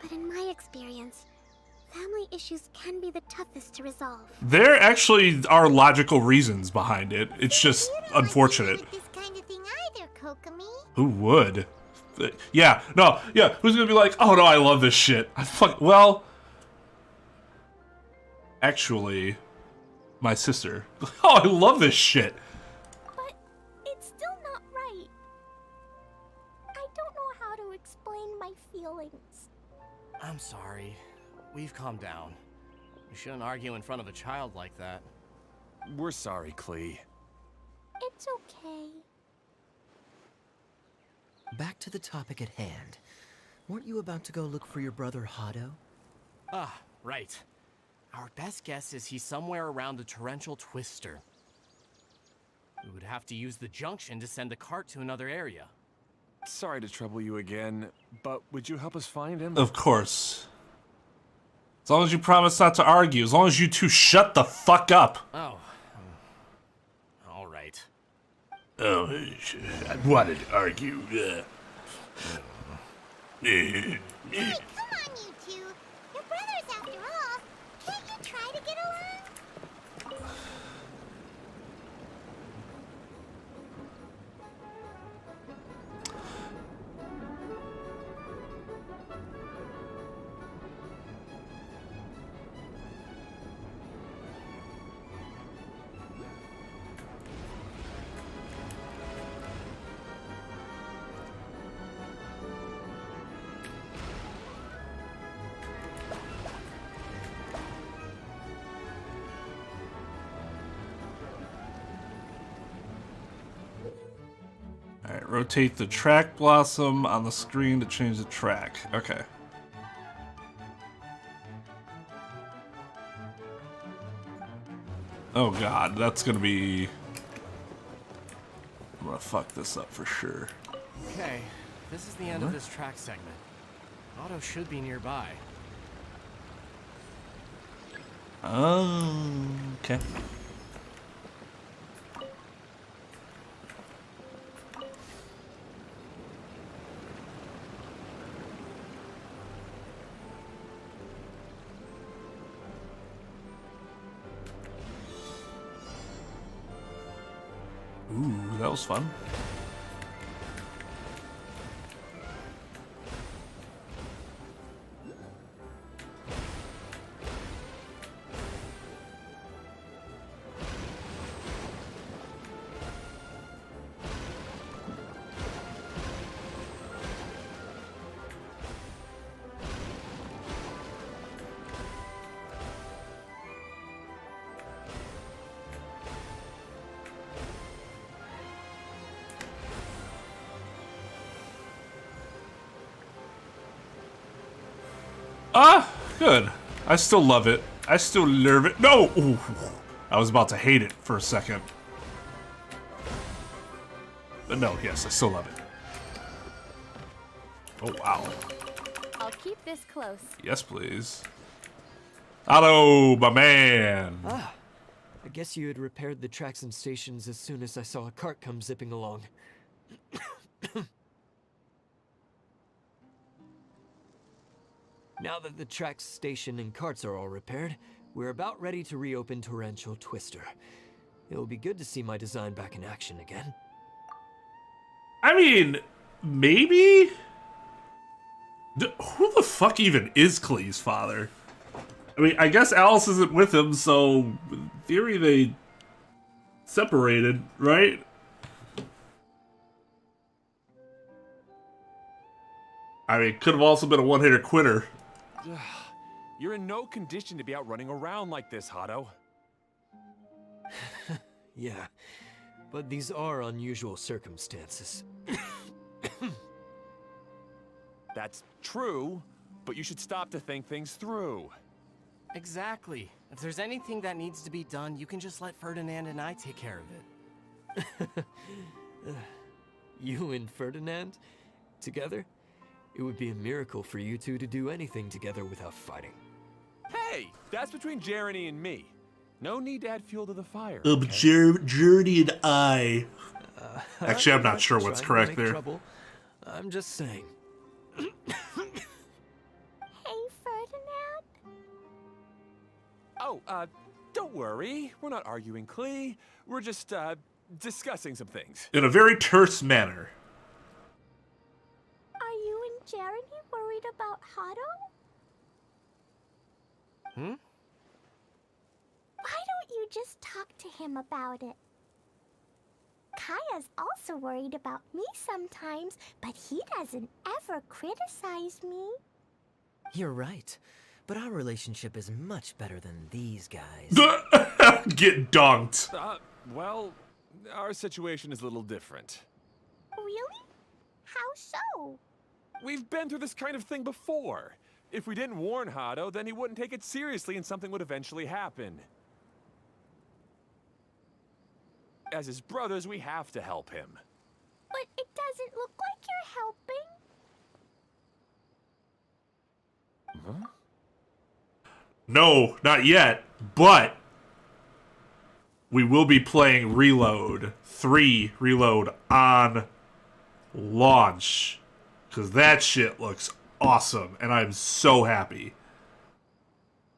But in my experience, family issues can be the toughest to resolve. There actually are logical reasons behind it. It's just unfortunate. With this kind of thing either, Kokomi. Who would? Yeah, no, yeah. Who's gonna be like, oh no, I love this shit. Well, actually, my sister. Oh, I love this shit. But it's still not right. I don't know how to explain my feelings. I'm sorry. We've calmed down. You shouldn't argue in front of a child like that. We're sorry, Klee. It's okay. Back to the topic at hand. Weren't you about to go look for your brother Hado? Ah, right. Our best guess is he's somewhere around the torrential twister. We would have to use the junction to send the cart to another area. Sorry to trouble you again, but would you help us find him? Of course. As long as you promise not to argue. As long as you two shut the fuck up. Oh. All right. Oh, I wanted to argue. Hey, come on, you two. You're brothers after all. Can't you try to get along? Alright, rotate the track blossom on the screen to change the track. Okay. Oh god, that's gonna be... I'm gonna fuck this up for sure. Okay, this is the end of this track segment. Otto should be nearby. Oh, okay. Ooh, that was fun. Ah, good. I still love it. I still love it. No! Ooh, I was about to hate it for a second. But no, yes, I still love it. Oh, wow. I'll keep this close. Yes, please. Otto, my man. I guess you had repaired the tracks and stations as soon as I saw a cart come zipping along. Now that the tracks, station, and carts are all repaired, we're about ready to reopen Torrential Twister. It'll be good to see my design back in action again. I mean, maybe? Who the fuck even is Klee's father? I mean, I guess Alice isn't with him, so in theory they separated, right? I mean, could have also been a one-hitter quitter. You're in no condition to be out running around like this, Hado. Yeah, but these are unusual circumstances. That's true, but you should stop to think things through. Exactly. If there's anything that needs to be done, you can just let Ferdinand and I take care of it. You and Ferdinand? Together? It would be a miracle for you two to do anything together without fighting. Hey, that's between Jeremy and me. No need to add fuel to the fire. Journey and I. Actually, I'm not sure what's correct there. Trouble. I'm just saying. Hey, Ferdinand? Oh, don't worry. We're not arguing, Klee. We're just, discussing some things. In a very terse manner. Are you and Jeremy worried about Hado? Why don't you just talk to him about it? Kaya's also worried about me sometimes, but he doesn't ever criticize me. You're right, but our relationship is much better than these guys. Get dunked. Well, our situation is a little different. Really? How so? We've been through this kind of thing before. If we didn't warn Hado, then he wouldn't take it seriously and something would eventually happen. As his brothers, we have to help him. But it doesn't look like you're helping. Huh? No, not yet, but we will be playing Reload 3 Reload on launch. Because that shit looks awesome, and I'm so happy.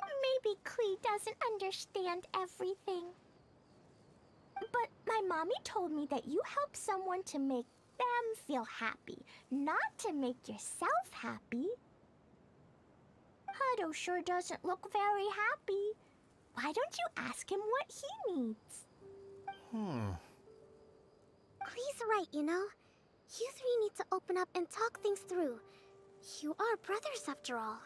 Maybe Klee doesn't understand everything. But my mommy told me that you help someone to make them feel happy, not to make yourself happy. Hado sure doesn't look very happy. Why don't you ask him what he needs? Klee's right, you know? You three need to open up and talk things through. You are brothers after all.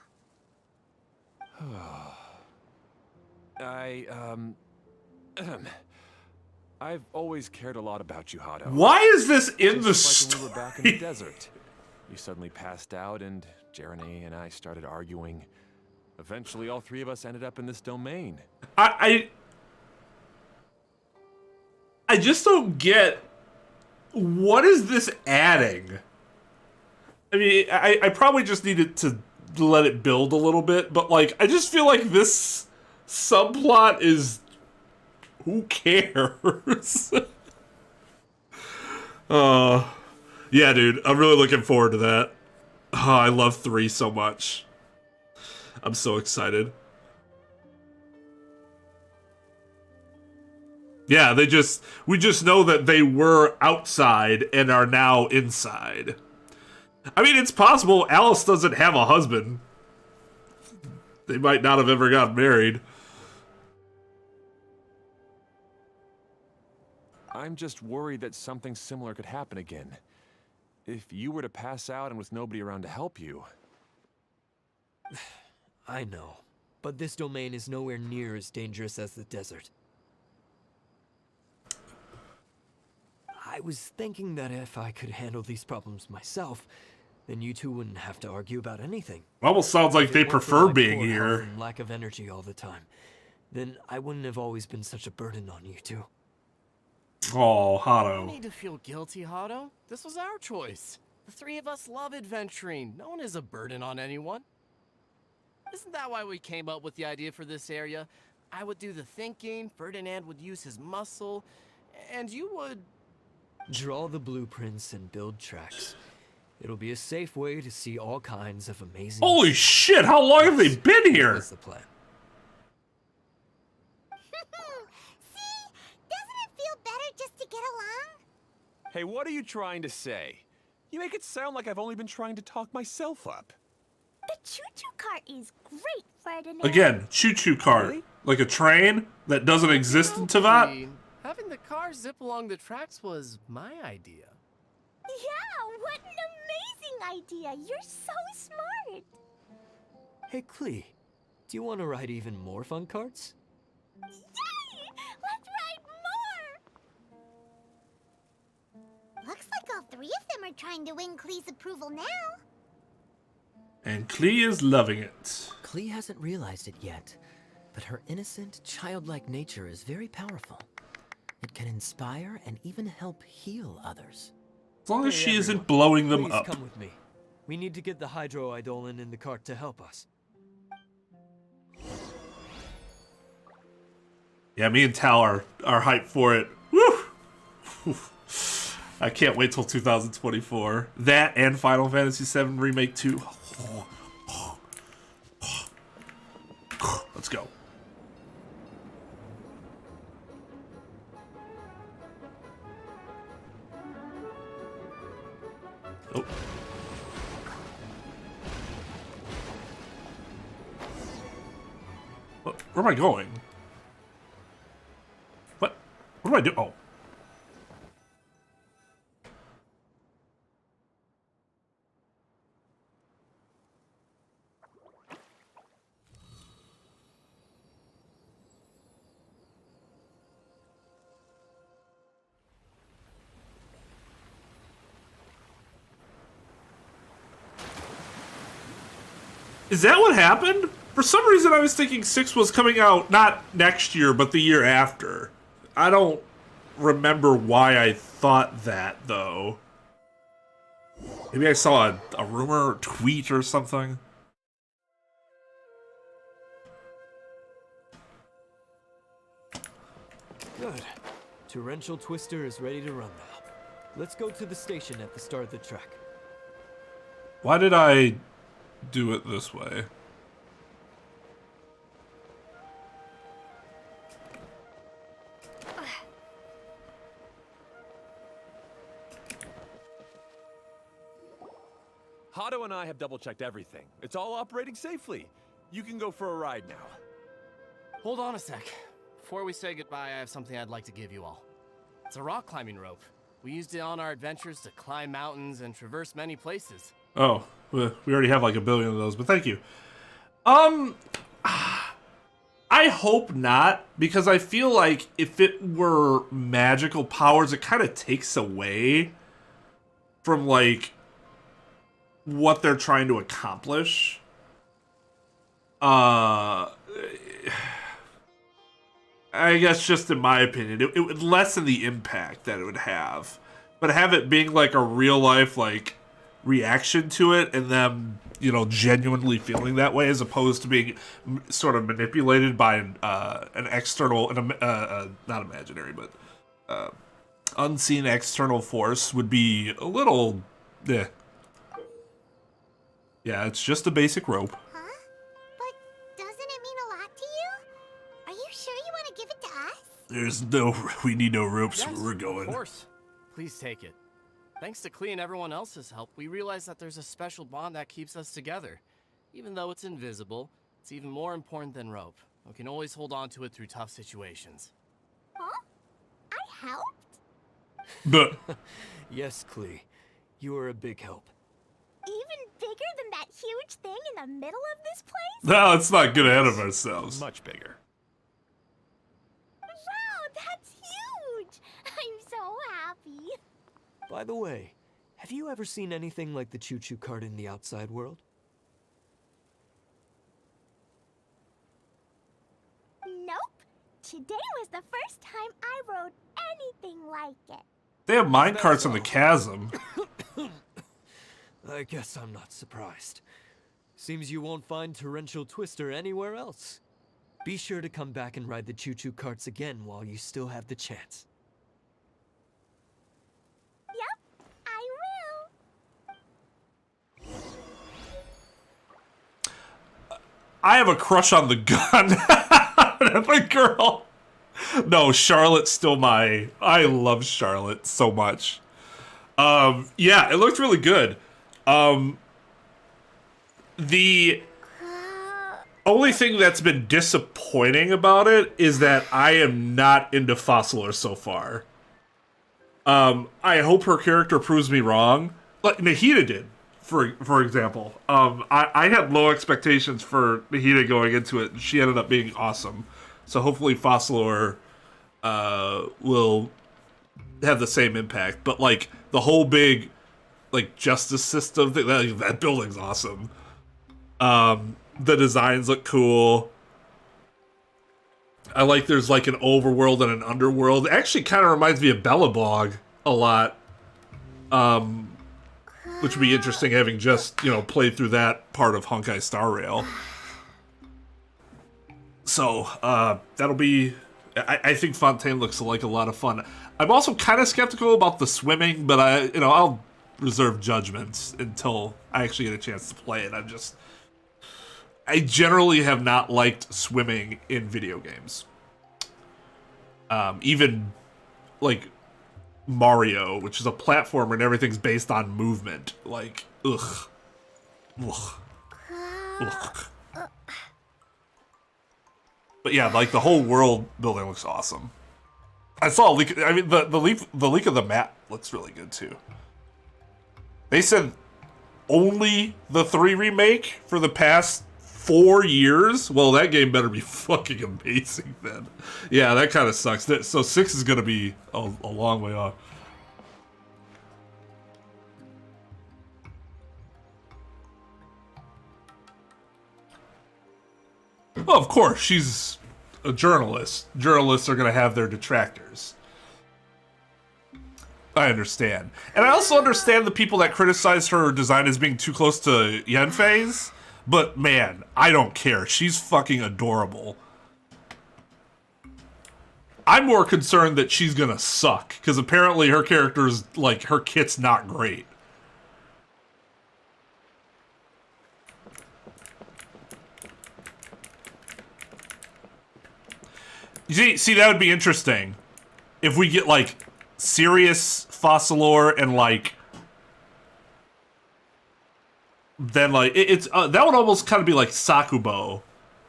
I've always cared a lot about you, Hado. Why is this in the Just like when we story? were back in the desert. You suddenly passed out, and Jeremy and I started arguing. Eventually, all three of us ended up in this domain. I just don't get, what is this adding? I mean, I probably just needed to let it build a little bit, but like, I just feel like this subplot is, who cares? Yeah, dude, I'm really looking forward to that. Oh, I love 3 so much. I'm so excited. Yeah, we just know that they were outside and are now inside. I mean, it's possible Alice doesn't have a husband. They might not have ever got married. I'm just worried that something similar could happen again. If you were to pass out and with nobody around to help you. I know, but this domain is nowhere near as dangerous as the desert. I was thinking that if I could handle these problems myself, then you two wouldn't have to argue about anything. Almost sounds like If they it weren't for prefer my being poor health here. and lack of energy all the time, then I wouldn't have always been such a burden on you two. Oh, No Hado. need to feel guilty, Hado. This was our choice. The three of us love adventuring. No one is a burden on anyone. Isn't that why we came up with the idea for this area? I would do the thinking, Ferdinand would use his muscle, and you would... Draw the blueprints and build tracks. It'll be a safe way to see all kinds of amazing... Holy shit, how long have they been here? That's the plan. See? Doesn't it feel better just to get along? Hey, what are you trying to say? You make it sound like I've only been trying to talk myself up. The choo-choo cart is great, Ferdinand. Again, choo-choo cart. Really? Like a train that doesn't exist in Teyvat? See, having the car zip along the tracks was my idea. Yeah, what an amazing idea. You're so smart. Hey, Klee, do you want to ride even more fun carts? Yay! Let's ride more! Looks like all three of them are trying to win Klee's approval now. And Klee is loving it. Klee hasn't realized it yet, but her innocent, childlike nature is very powerful. It can inspire and even help heal others. As long as Hey, she isn't everyone, blowing them please up. come with me. We need to get the Hydro Eidolon in the cart to help us. Yeah, me and Tal are hyped for it. Woo! I can't wait till 2024. That and Final Fantasy VII Remake 2. Let's go. Oh. Where am I going? What? What do I do? Oh. Is that what happened? For some reason I was thinking 6 was coming out not next year, but the year after. I don't remember why I thought that, though. Maybe I saw a rumor or tweet or something. Good. Torrential Twister is ready to run now. Let's go to the station at the start of the track. Why did I do it this way? Hado and I have double-checked everything. It's all operating safely. You can go for a ride now. Hold on a sec. Before we say goodbye, I have something I'd like to give you all. It's a rock climbing rope. We used it on our adventures to climb mountains and traverse many places. Oh, we already have like a billion of those, but thank you. I hope not, because I feel like if it were magical powers, it kind of takes away from, like, what they're trying to accomplish. I guess just in my opinion, it would lessen the impact that it would have. But have it being, like, a real-life, like, reaction to it, and them, you know, genuinely feeling that way, as opposed to being sort of manipulated by an external, not imaginary, but unseen external force, would be a little, eh. Yeah, it's just a basic rope. Huh? But doesn't it mean a lot to you? Are you sure you want to give it to us? We need no ropes Yes, where we're going. Of course. Please take it. Thanks to Klee and everyone else's help, we realized that there's a special bond that keeps us together. Even though it's invisible, it's even more important than rope. We can always hold on to it through tough situations. Huh? I helped? But Yes, Klee. You are a big help. Even bigger than that huge thing in the middle of this place? no, let's not get ahead of ourselves. Much bigger. Wow, that's huge! I'm so happy. By the way, have you ever seen anything like the choo-choo cart in the outside world? Nope. Today was the first time I rode anything like it. They have minecarts in the chasm. I guess I'm not surprised. Seems you won't find Torrential Twister anywhere else. Be sure to come back and ride the choo-choo carts again while you still have the chance. Yep, I will. I have a crush on the gun. The girl. No, Charlotte's still I love Charlotte so much. Yeah, it looked really good. The only thing that's been disappointing about it is that I am not into Fossiler so far. I hope her character proves me wrong. Like Nahida did, for example. I had low expectations for Nahida going into it, and she ended up being awesome. So hopefully Fossiler will have the same impact. But like the whole big like justice system thing, that building's awesome. The designs look cool. I like there's like an overworld and an underworld. It actually kind of reminds me of Bellabog a lot. Which would be interesting having just, you know, played through that part of Honkai Star Rail. So, that'll be... I think Fontaine looks like a lot of fun. I'm also kind of skeptical about the swimming, but I'll reserve judgments until I actually get a chance to play it. I generally have not liked swimming in video games. Even, like, Mario, which is a platformer and everything's based on movement. Like, ugh. Ugh. Ugh. But yeah, like, the whole world building looks awesome. I saw a leak. I mean, the leak of the map looks really good, too. They said only the 3 remake for the past 4 years? Well, that game better be fucking amazing then. Yeah, that kind of sucks. So 6 is going to be a long way off. Well, of course, she's a journalist. Journalists are going to have their detractors. I understand. And I also understand the people that criticize her design as being too close to Yanfei's. But man, I don't care. She's fucking adorable. I'm more concerned that she's gonna suck, because apparently her character's, like, her kit's not great. See, that would be interesting. If we get, like, serious Fossilor and, like... Then, like, it's that would almost kind of be like Sakubo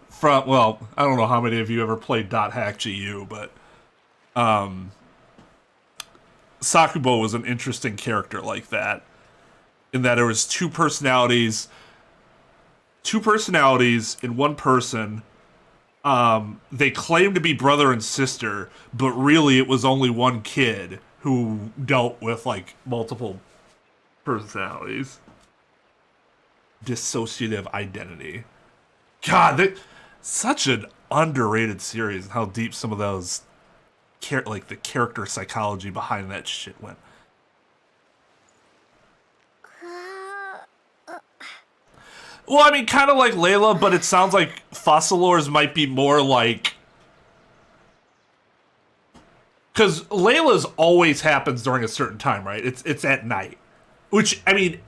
from, well, I don't know how many of you ever played .hack.gu, but Sakubo was an interesting character like that, in that there was two personalities in one person. They claimed to be brother and sister, but really it was only one kid who dealt with, like, multiple personalities. Dissociative identity. God, such an underrated series, and how deep some of those, like, the character psychology behind that shit went. Well, I mean, kind of like Layla, but it sounds like Fossilor's might be more like... Because Layla's always happens during a certain time, right? It's at night. Which, I mean...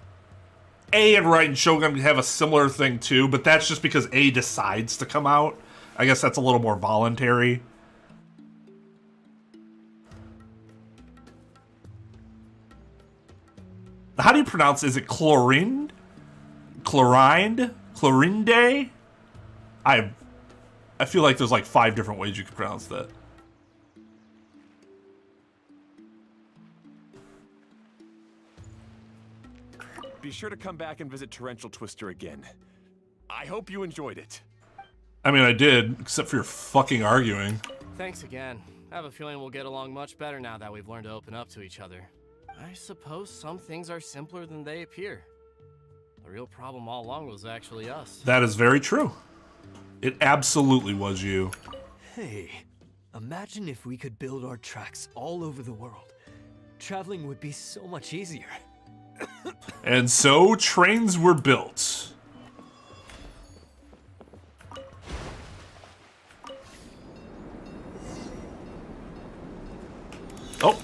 A and Right and Shogun have a similar thing too, but that's just because A decides to come out. I guess that's a little more voluntary. How do you pronounce it? Is it Chlorinde? Chlorinde? Chlorinde? I feel like there's like 5 different ways you could pronounce that. Be sure to come back and visit Torrential Twister again. I hope you enjoyed it. I mean, I did, except for your fucking arguing. Thanks again. I have a feeling we'll get along much better now that we've learned to open up to each other. I suppose some things are simpler than they appear. The real problem all along was actually us. That is very true. It absolutely was you. Hey, imagine if we could build our tracks all over the world. Traveling would be so much easier. And so trains were built. Oh.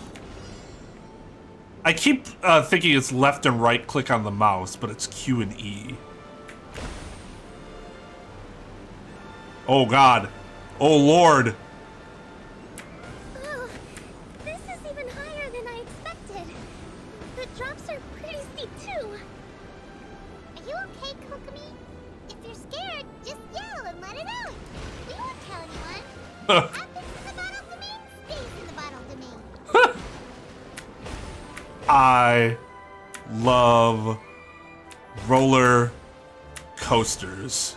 I keep thinking it's left and right click on the mouse, but it's Q and E. Oh God. Oh Lord. Oh, this is even higher than I expected. The drops are pretty steep too. Are you okay, Kokomi? If you're scared, just yell and let it out. We won't tell anyone. What happens in the bottle domain stays in the bottle domain. I love roller coasters.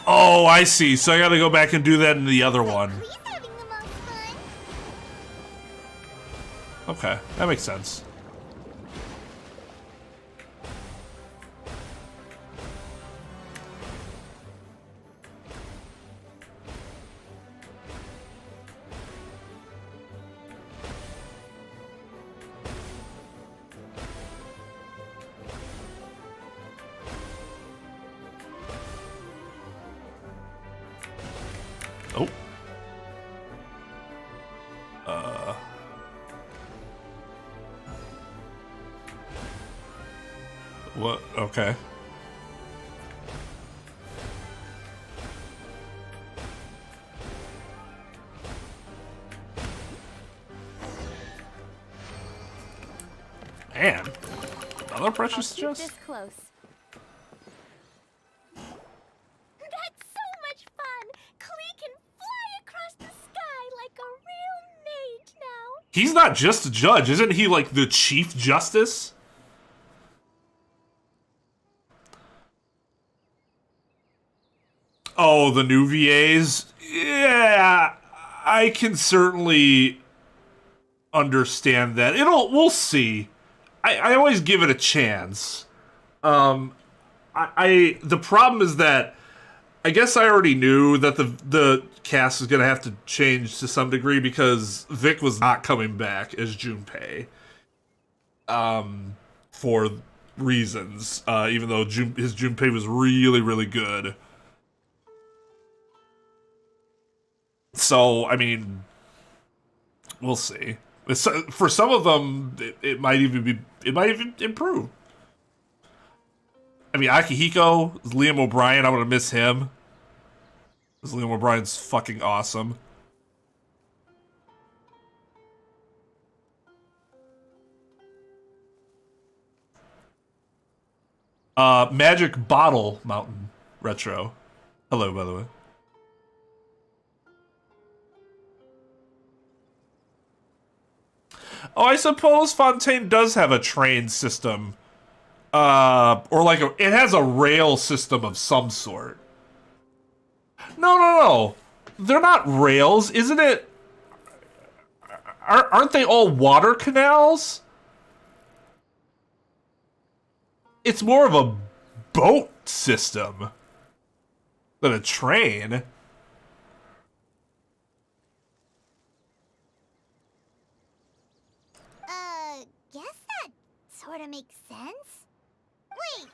Oh, I see. So I gotta go back and do that in the other one. Please having the most fun. Okay, that makes sense. Oh. What? Okay. Man, another precious Keep chest? this close. That's so much fun! Klee can fly across the sky like a real mage now. He's not just a judge, isn't he like the Chief Justice? Oh, the new VAs? Yeah, I can certainly understand that. We'll see. I always give it a chance. The problem is that I guess I already knew that the cast is gonna have to change to some degree because Vic was not coming back as Junpei. For reasons, even though his Junpei was really, really good. So, I mean, we'll see. For some of them, it might even improve. I mean, Akihiko, Liam O'Brien, I'm gonna miss him. Because Liam O'Brien's fucking awesome. Magic Bottle Mountain Retro. Hello, by the way. Oh, I suppose Fontaine does have a train system. Or like it has a rail system of some sort. No. They're not rails, isn't it? Aren't they all water canals? It's more of a boat system than a train. Guess that sort of makes sense. Wait,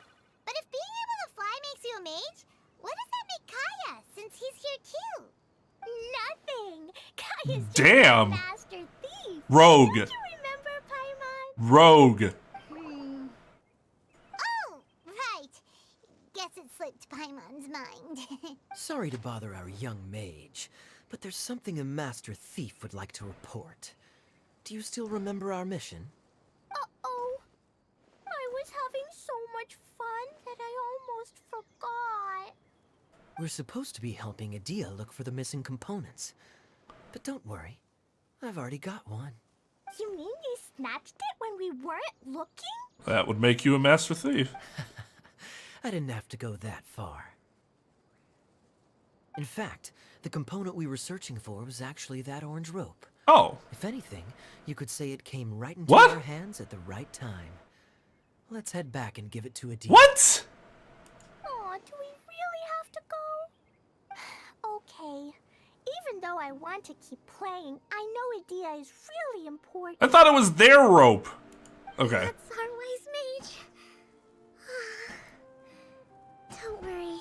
but if being able to fly makes you a mage, what does that make Kaya, since he's here too? Nothing! Kaya's just Damn. a master thief! Rogue. Don't you remember, Paimon? Rogue. Oh, right. Guess it slipped Paimon's mind. Sorry to bother our young mage, but there's something a master thief would like to report. Do you still remember our mission? Uh-oh. I was having so much fun that I almost forgot. We're supposed to be helping Adia look for the missing components. But don't worry, I've already got one. You mean you snatched it when we weren't looking? That would make you a master thief. I didn't have to go that far. In fact, the component we were searching for was actually that orange rope. Oh. If anything, you could say it came right into What? our hands at the right time. Let's head back and give it to Adia. What? Aw, do we really have to go? Okay. Even though I want to keep playing. I know Idea is really important. I thought it was their rope. Okay. That's our wise mage. Don't worry.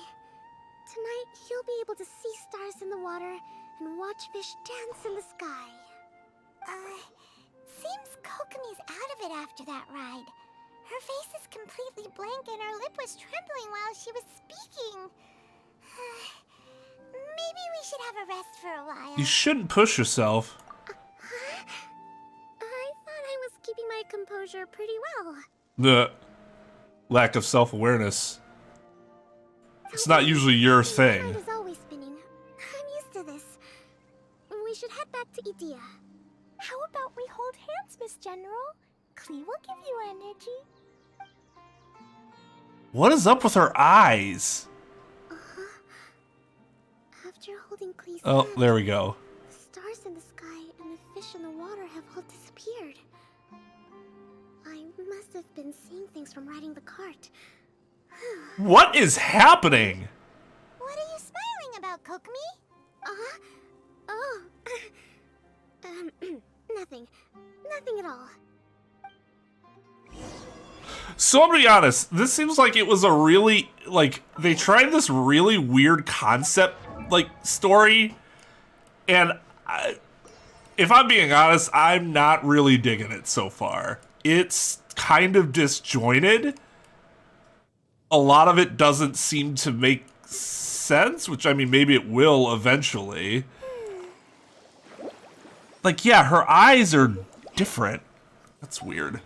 Tonight, you'll be able to see stars in the water and watch fish dance in the sky. Seems Kokomi's out of it after that ride. Her face is completely blank and her lip was trembling while she was speaking. Maybe we should have a rest for a while. You shouldn't push yourself. I thought I was keeping my composure pretty well. The lack of self-awareness. It's not usually your The thing. mind is always spinning. I'm used to this. We should head back to Idea. How about we hold hands, Miss General? Klee will give you energy. What is up with her eyes? After holding Klee's Oh, hand, there we go. the stars in the sky and the fish in the water have all disappeared. I must have been seeing things from riding the cart. What is happening? What are you smiling about, Kokomi? Oh. Nothing. Nothing at all. So I'm gonna be honest, this seems like it was a really, like, they tried this really weird concept, like, story, and if I'm being honest, I'm not really digging it so far. It's kind of disjointed. A lot of it doesn't seem to make sense, which, I mean, maybe it will eventually. Like, yeah, her eyes are different. That's weird.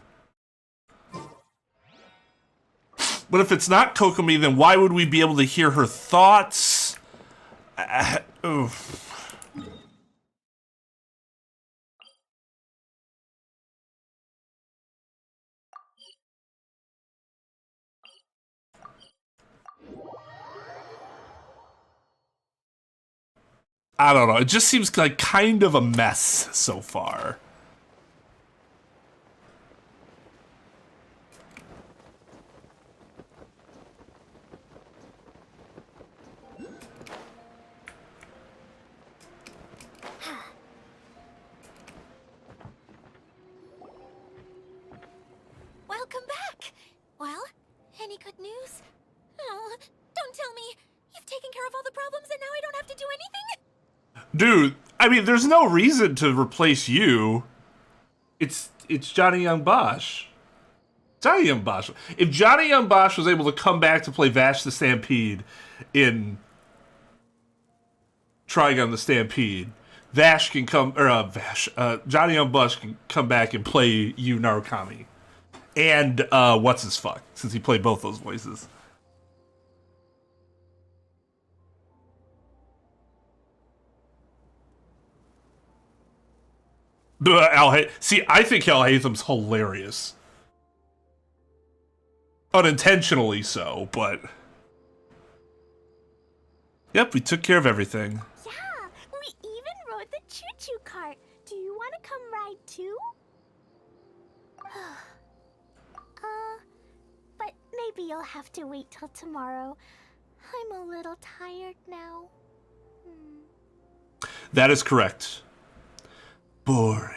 But if it's not Kokomi, then why would we be able to hear her thoughts? Oof. I don't know. It just seems like kind of a mess so far. Welcome back. Well, any good news? Oh, don't tell me. You've taken care of all the problems and now I don't have to do anything? Dude, I mean, there's no reason to replace you. It's Johnny Young Bosch. Johnny Young Bosch. If Johnny Young Bosch was able to come back to play Vash the Stampede in Trigun the Stampede, Vash can come, or Johnny Young Bosch can come back and play Yu Narukami. And what's his fuck, since he played both those voices. See, I think Al Haytham's hilarious. Unintentionally so, but... Yep, we took care of everything. Yeah, we even rode the choo-choo cart. Do you want to come ride too? But maybe you'll have to wait till tomorrow. I'm a little tired now. That is correct. Boring.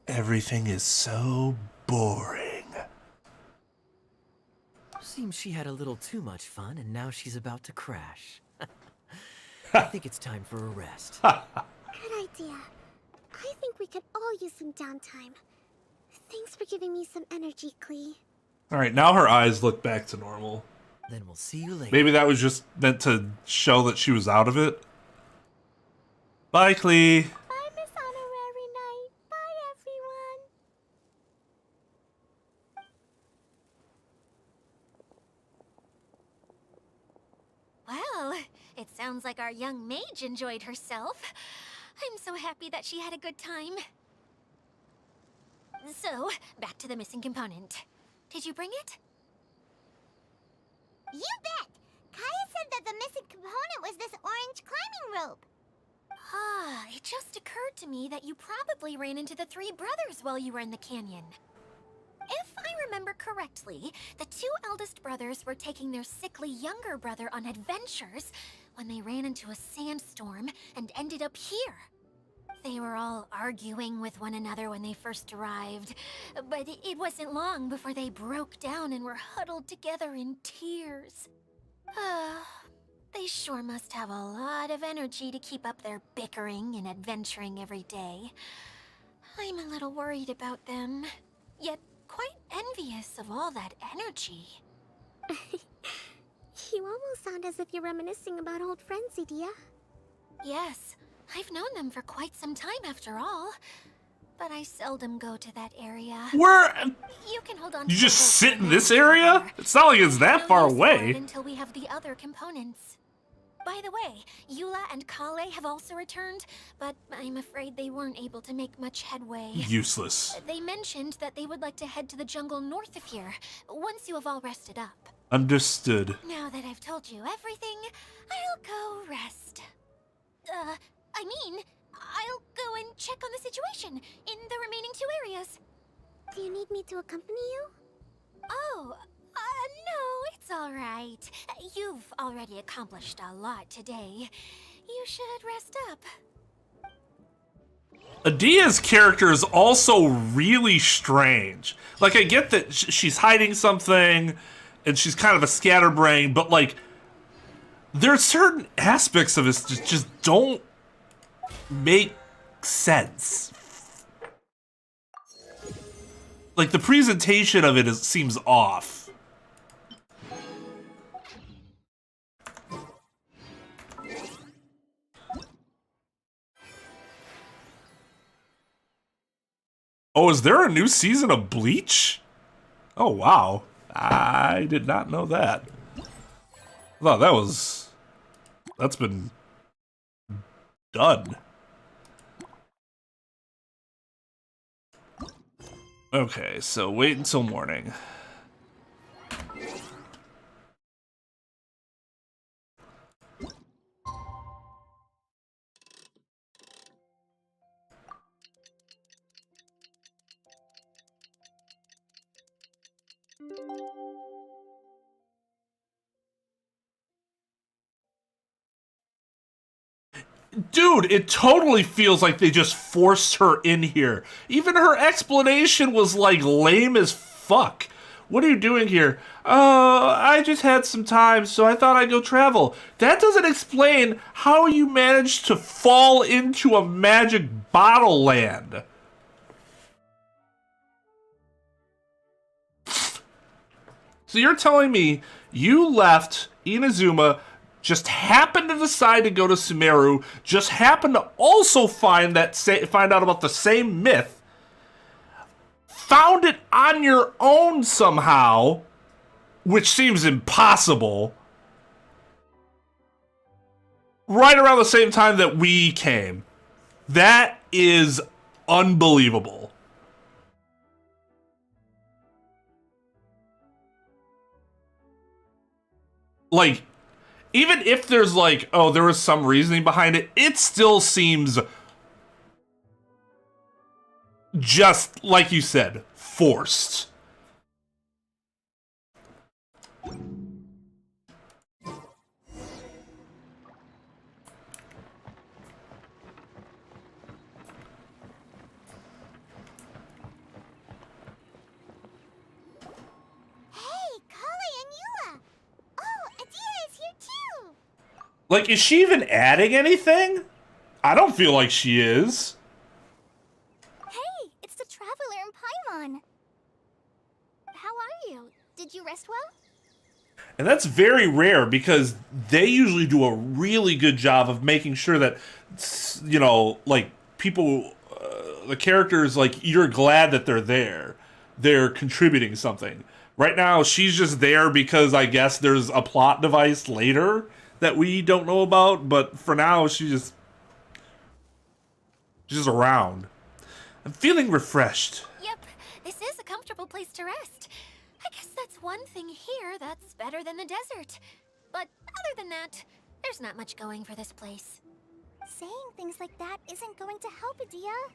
Everything is so boring. Seems she had a little too much fun and now she's about to crash. I think it's time for a rest. Good idea. I think we could all use some downtime. Thanks for giving me some energy, Klee. Alright, now her eyes look back to normal. Then we'll see you later. Maybe that was just meant to show that she was out of it. Bye, Klee. Bye, Miss Honorary Knight. Bye, everyone. Well, it sounds like our young mage enjoyed herself. I'm so happy that she had a good time. So, back to the missing component. Did you bring it? You bet! Kaya said that the missing component was this orange climbing rope. Ah, it just occurred to me that you probably ran into the three brothers while you were in the canyon. If I remember correctly, the two eldest brothers were taking their sickly younger brother on adventures when they ran into a sandstorm and ended up here. They were all arguing with one another when they first arrived, but it wasn't long before they broke down and were huddled together in tears. They sure must have a lot of energy to keep up their bickering and adventuring every day. I'm a little worried about them, yet quite envious of all that energy. You almost sound as if you're reminiscing about old friends, Edea. Yes, I've known them for quite some time after all, but I seldom go to that area. Where? You can hold on. You to just the sit hope in for this now, area? Peter. It's not like it's that No far use for it away. until we have the other components. By the way, Eula and Kale have also returned, but I'm afraid they weren't able to make much headway. Useless. They mentioned that they would like to head to the jungle north of here, once you have all rested up. Understood. Now that I've told you everything, I'll go rest. I'll go and check on the situation in the remaining two areas. Do you need me to accompany you? Oh, no, it's all right. You've already accomplished a lot today. You should rest up. Edea's character is also really strange. Like, I get that she's hiding something, and she's kind of a scatterbrain, but, like, there are certain aspects of this that just don't make sense. Like, the presentation of it seems off. Oh, is there a new season of Bleach? Oh, wow. I did not know that. I thought that's been done. Okay, so wait until morning. Dude, it totally feels like they just forced her in here. Even her explanation was like lame as fuck. What are you doing here? I just had some time, so I thought I'd go travel. That doesn't explain how you managed to fall into a magic bottle land. So you're telling me you left Inazuma, just happened to decide to go to Sumeru, just happened to also find out about the same myth, found it on your own somehow, which seems impossible, right around the same time that we came. That is unbelievable. Like, even if there's like, oh, there was some reasoning behind it, it still seems just, like you said, forced. Like, is she even adding anything? I don't feel like she is. Hey, it's the Traveler and Paimon. How are you? Did you rest well? And that's very rare because they usually do a really good job of making sure that, you know, like, people, the characters, like, you're glad that they're there. They're contributing something. Right now, she's just there because I guess there's a plot device later that we don't know about, but for now, she's just around. I'm feeling refreshed. Yep, this is a comfortable place to rest. I guess that's one thing here that's better than the desert. But other than that, there's not much going for this place. Saying things like that isn't going to help, Edea.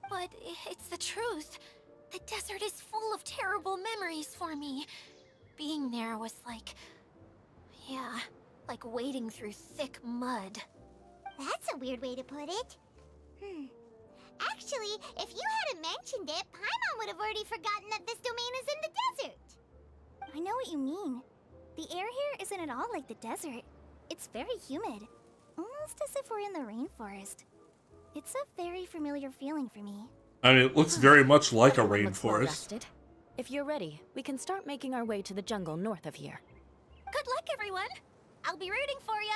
But it's the truth. The desert is full of terrible memories for me. Being there was like... yeah, like wading through thick mud. That's a weird way to put it. Actually, if you hadn't mentioned it, Paimon would have already forgotten that this domain is in the desert. I know what you mean. The air here isn't at all like the desert. It's very humid. Almost as if we're in the rainforest. It's a very familiar feeling for me. I mean, it looks very much like a Everyone looks well rainforest. rested. If you're ready, we can start making our way to the jungle north of here. Good luck, everyone! I'll be rooting for you.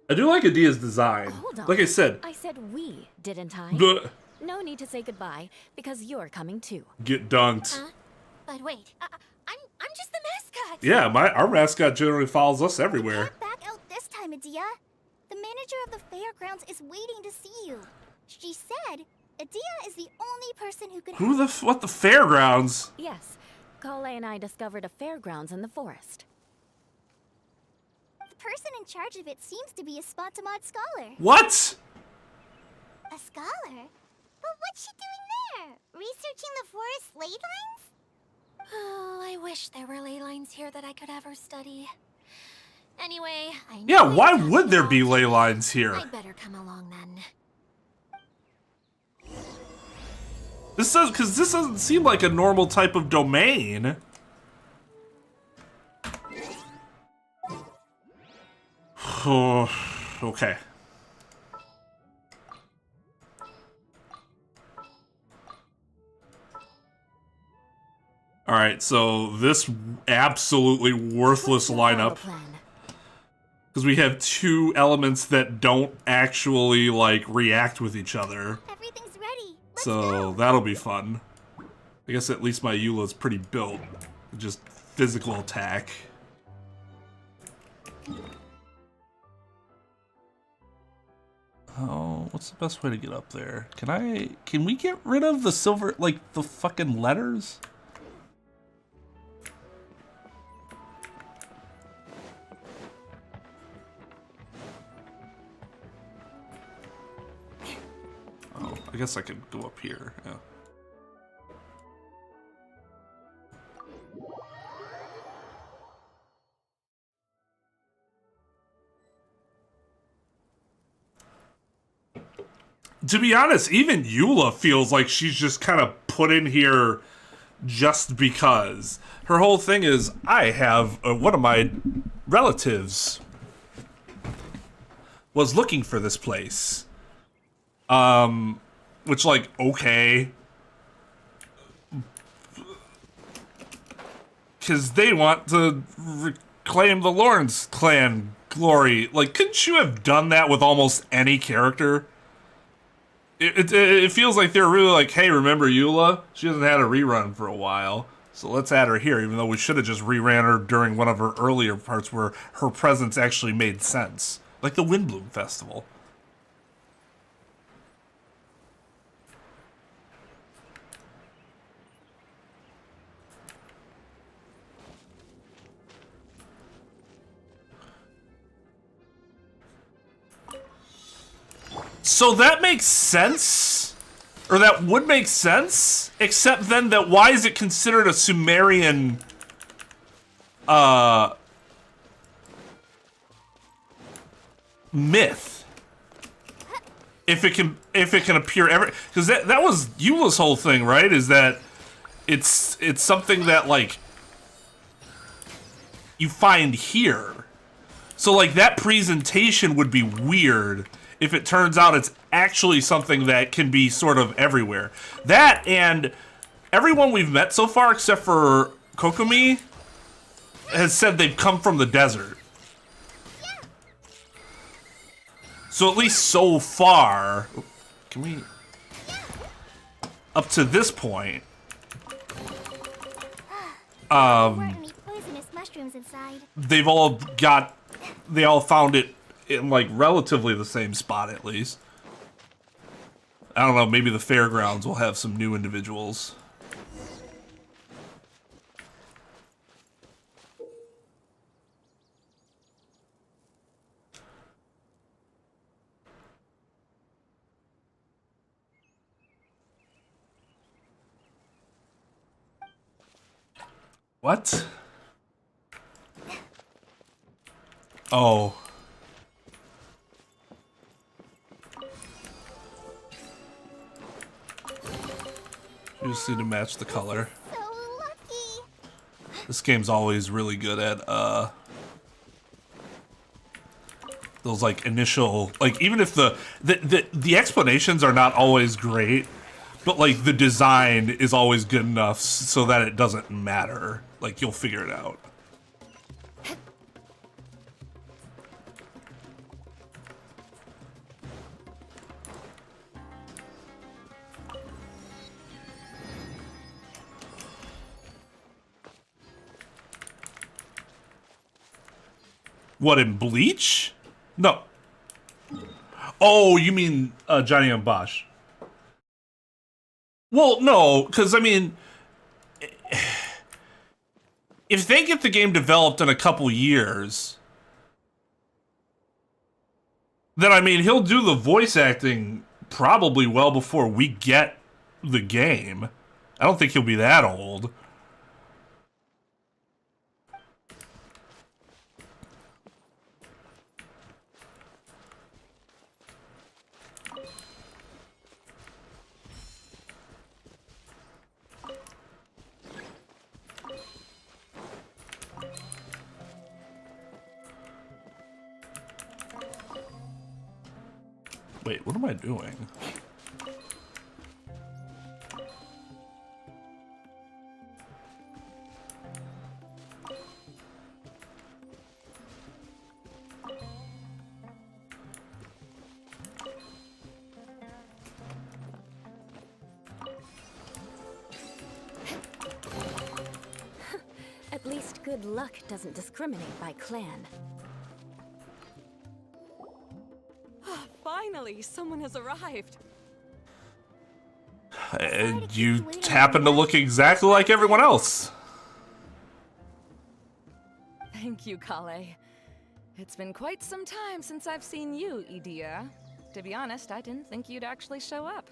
I do like Adia's design. Hold on. Like I said, I said we, didn't I? bleh, No need to say goodbye, because you're coming too. get dunked. But wait, I'm just the mascot. Yeah, our mascot generally follows us everywhere. Can't back out this time, Adia. The manager of the fairgrounds is waiting to see you. She said Adia is the only person who could What the fairgrounds? Yes, Kale and I discovered a fairgrounds in the forest. The person in charge of it seems to be a Spontamod scholar. What? A scholar? But what's she doing there? Researching the forest ley lines? Oh, I wish there were ley lines here that I could ever study. Anyway, I know Yeah, I why have would there to be go. ley lines here? I'd better come along then. This doesn't seem like a normal type of domain. Okay. Alright, so this absolutely worthless lineup. Plan. Because we have two elements that don't actually, like, react with each other. Everything's ready. Let's So go. that'll be fun. I guess at least my Eula's pretty built. Just physical attack. Oh, what's the best way to get up there? Can we get rid of the silver, like, the fucking letters? Oh, I guess I could go up here, yeah. To be honest, even Eula feels like she's just kind of put in here just because. Her whole thing is, I have one of my relatives was looking for this place. Which, like, okay. Because they want to reclaim the Lawrence clan glory. Like, couldn't you have done that with almost any character? It feels like they're really like, hey, remember Eula? She hasn't had a rerun for a while, so let's add her here, even though we should have just reran her during one of her earlier parts where her presence actually made sense. Like the Windbloom Festival. So that makes sense? Or that would make sense? Except then that why is it considered a Sumerian myth? If it can appear ever, because that was Eula's whole thing, right? Is that it's something that, like, you find here. So, like, that presentation would be weird if it turns out it's actually something that can be sort of everywhere. That, and everyone we've met so far, except for Kokomi, has said they've come from the desert. So at least so far, can we, up to this point, Weren't any poisonous mushrooms inside. they all found it in, like, relatively the same spot, at least. I don't know, maybe the fairgrounds will have some new individuals. What? Oh. You just need to match the color. So lucky. This game's always really good at those like initial, like, even if the explanations are not always great, but like the design is always good enough so that it doesn't matter. Like, you'll figure it out. What, in Bleach? No. Oh, you mean Johnny and Bosch? Well, no, because I mean, if they get the game developed in a couple years, then I mean, he'll do the voice acting probably well before we get the game. I don't think he'll be that old. Wait, what am I doing? At least good luck doesn't discriminate by clan. Finally, someone has arrived. And you happen to look exactly like everyone else. Thank you, Kale. It's been quite some time since I've seen you, Idia. To be honest, I didn't think you'd actually show up.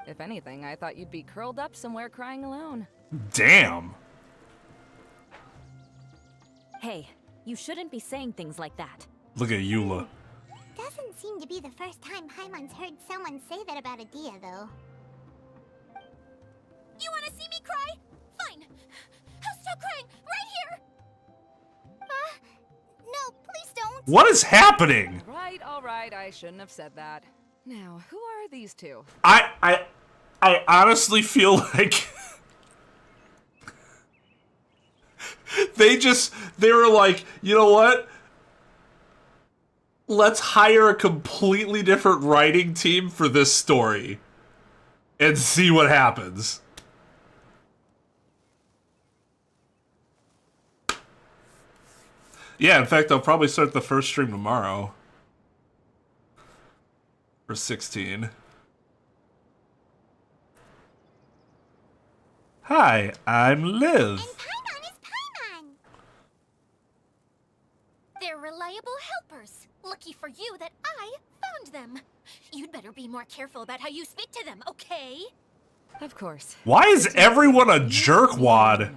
If anything, I thought you'd be curled up somewhere crying alone. Damn. Hey, you shouldn't be saying things like that. Look at Eula. Doesn't seem to be the first time Paimon's heard someone say that about Adia, though. You wanna see me cry? Fine. I'll stop crying right here. No, please don't. What is happening? Right, all right, I shouldn't have said that. Now, who are these two? I honestly feel like they were like, you know what? Let's hire a completely different writing team for this story and see what happens. Yeah, in fact, I'll probably start the first stream tomorrow. For 16. Hi, I'm Liv. And Paimon is Paimon. They're reliable helpers. Lucky for you that I found them. You'd better be more careful about how you speak to them, okay? Of course. Why is everyone a jerkwad?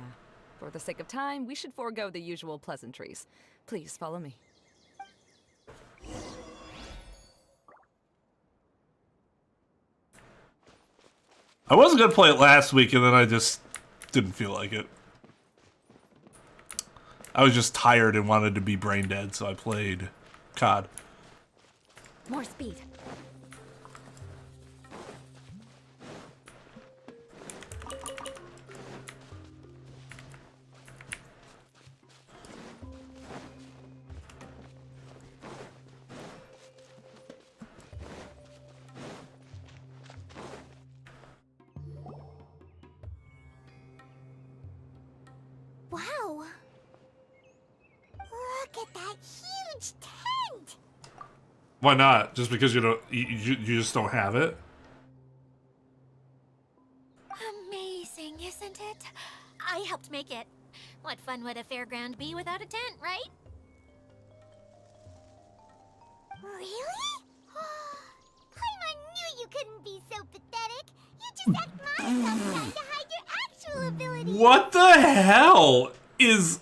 For the sake of time, we should forego the usual pleasantries. Please follow me. I wasn't gonna play it last week, and then I just didn't feel like it. I was just tired and wanted to be brain dead, so I played COD. More speed. Wow. Look at that huge tent. Why not? Just because you don't, you just don't have it? Amazing, isn't it? I helped make it. What fun would a fairground be without a tent, right? Really? Paimon knew you couldn't be so pathetic. You just act modest all the time to hide your actual unusual ability. What the hell is...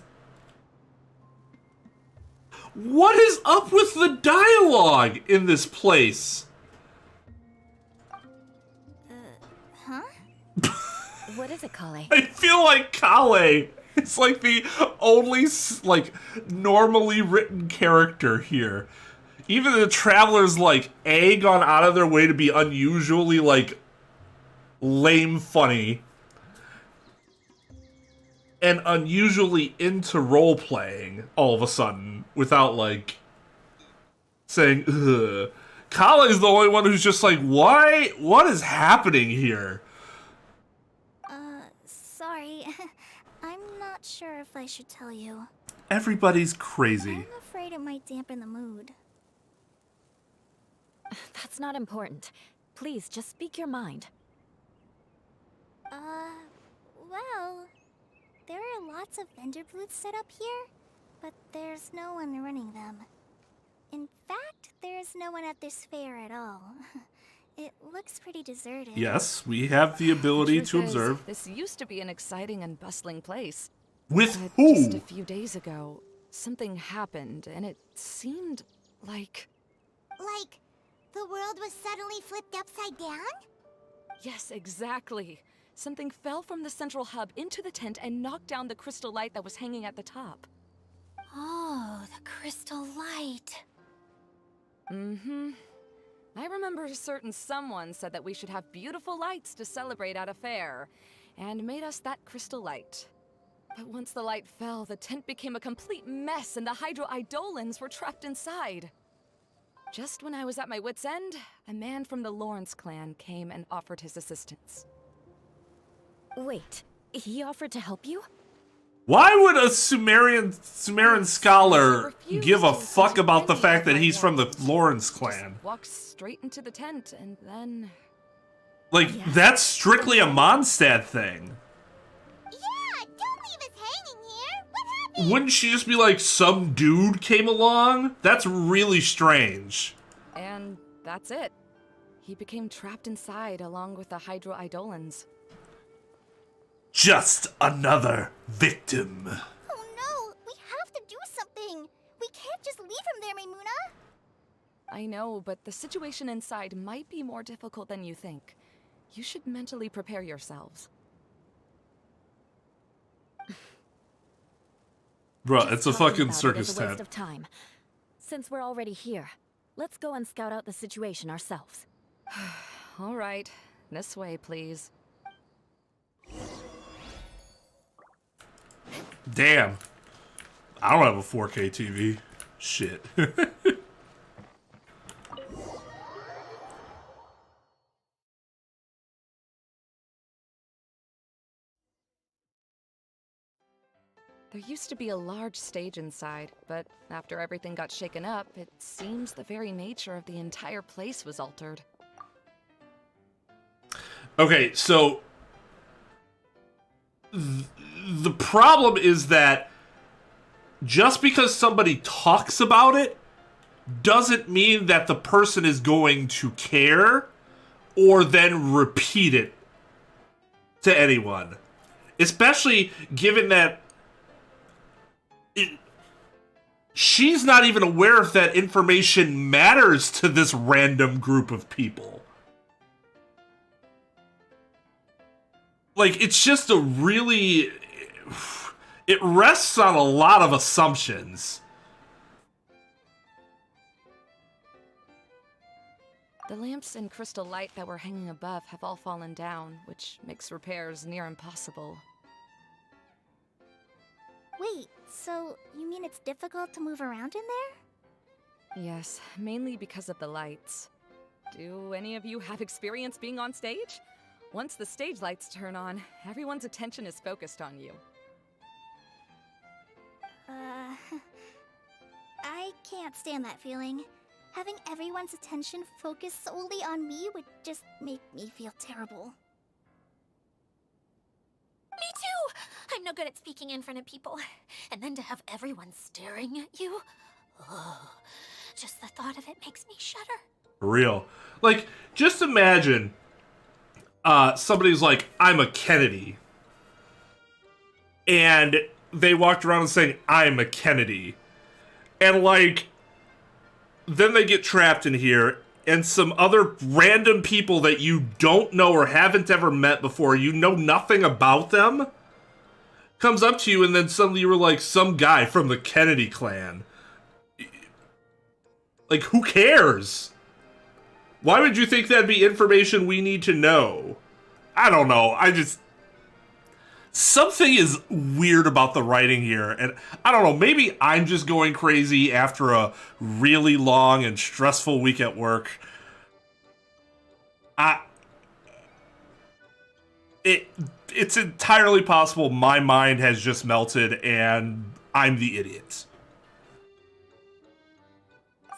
What is up with the dialogue in this place? Huh? What is it, Kale? I feel like Kale is like the only like normally written character here. Even the travelers like gone out of their way to be unusually like lame funny and unusually into role playing all of a sudden without like saying ugh. Kale is the only one who's just like, why? What is happening here? Sorry. I'm not sure if I should tell you. Everybody's crazy. I'm afraid it might dampen the mood. That's not important. Please, just speak your mind. Well, there are lots of vendor booths set up here, but there's no one running them. In fact, there's no one at this fair at all. It looks pretty deserted. Yes, we have the ability to observe. This used to be an exciting and bustling place. With But who? just a few days ago, something happened, and it seemed like... Like, the world was suddenly flipped upside down? Yes, exactly. Something fell from the central hub into the tent and knocked down the crystal light that was hanging at the top. Oh, the crystal light. Mm-hmm. I remember a certain someone said that we should have beautiful lights to celebrate at a fair, and made us that crystal light. But once the light fell, the tent became a complete mess and the Hydro-Eidolons were trapped inside. Just when I was at my wit's end, a man from the Lawrence clan came and offered his assistance. Wait, he offered to help you? Why would a Sumerian scholar He give a refused to fuck listen to about the any fact of that my he's from the warnings. Lawrence Just clan? walked straight into the tent and then... Like, Yeah. that's strictly a Mondstadt thing. Yeah, don't leave us hanging here. What happened? Wouldn't she just be like, some dude came along? That's really strange. And that's it. He became trapped inside along with the Hydro-Eidolons. Just another victim. Oh no! We have to do something! We can't just leave him there, Maimuna! I know, but the situation inside might be more difficult than you think. You should mentally prepare yourselves. Bruh, it's a Talking fucking about it circus is a waste tent. of time. Since we're already here, let's go and scout out the situation ourselves. All right, this way, please. Damn. I don't have a 4K TV. Shit. There used to be a large stage inside, but after everything got shaken up, it seems the very nature of the entire place was altered. Okay, so the problem is that just because somebody talks about it doesn't mean that the person is going to care or then repeat it to anyone. Especially given that she's not even aware if that information matters to this random group of people. Like, it's just a really... It rests on a lot of assumptions. The lamps and crystal light that were hanging above have all fallen down, which makes repairs near impossible. Wait, so you mean it's difficult to move around in there? Yes, mainly because of the lights. Do any of you have experience being on stage? Once the stage lights turn on, everyone's attention is focused on you. I can't stand that feeling. Having everyone's attention focused solely on me would just make me feel terrible. Me too! I'm no good at speaking in front of people. And then to have everyone staring at you? Oh, just the thought of it makes me shudder. For real. Like, just imagine somebody's like, I'm a Kennedy. and they walked around and saying, I'm a Kennedy. And, like, then they get trapped in here, and some other random people that you don't know or haven't ever met before, you know nothing about them, comes up to you, and then suddenly you were like, some guy from the Kennedy clan. Like, who cares? Why would you think that'd be information we need to know? I don't know. Something is weird about the writing here, and I don't know, maybe I'm just going crazy after a really long and stressful week at work. It's entirely possible my mind has just melted and I'm the idiot.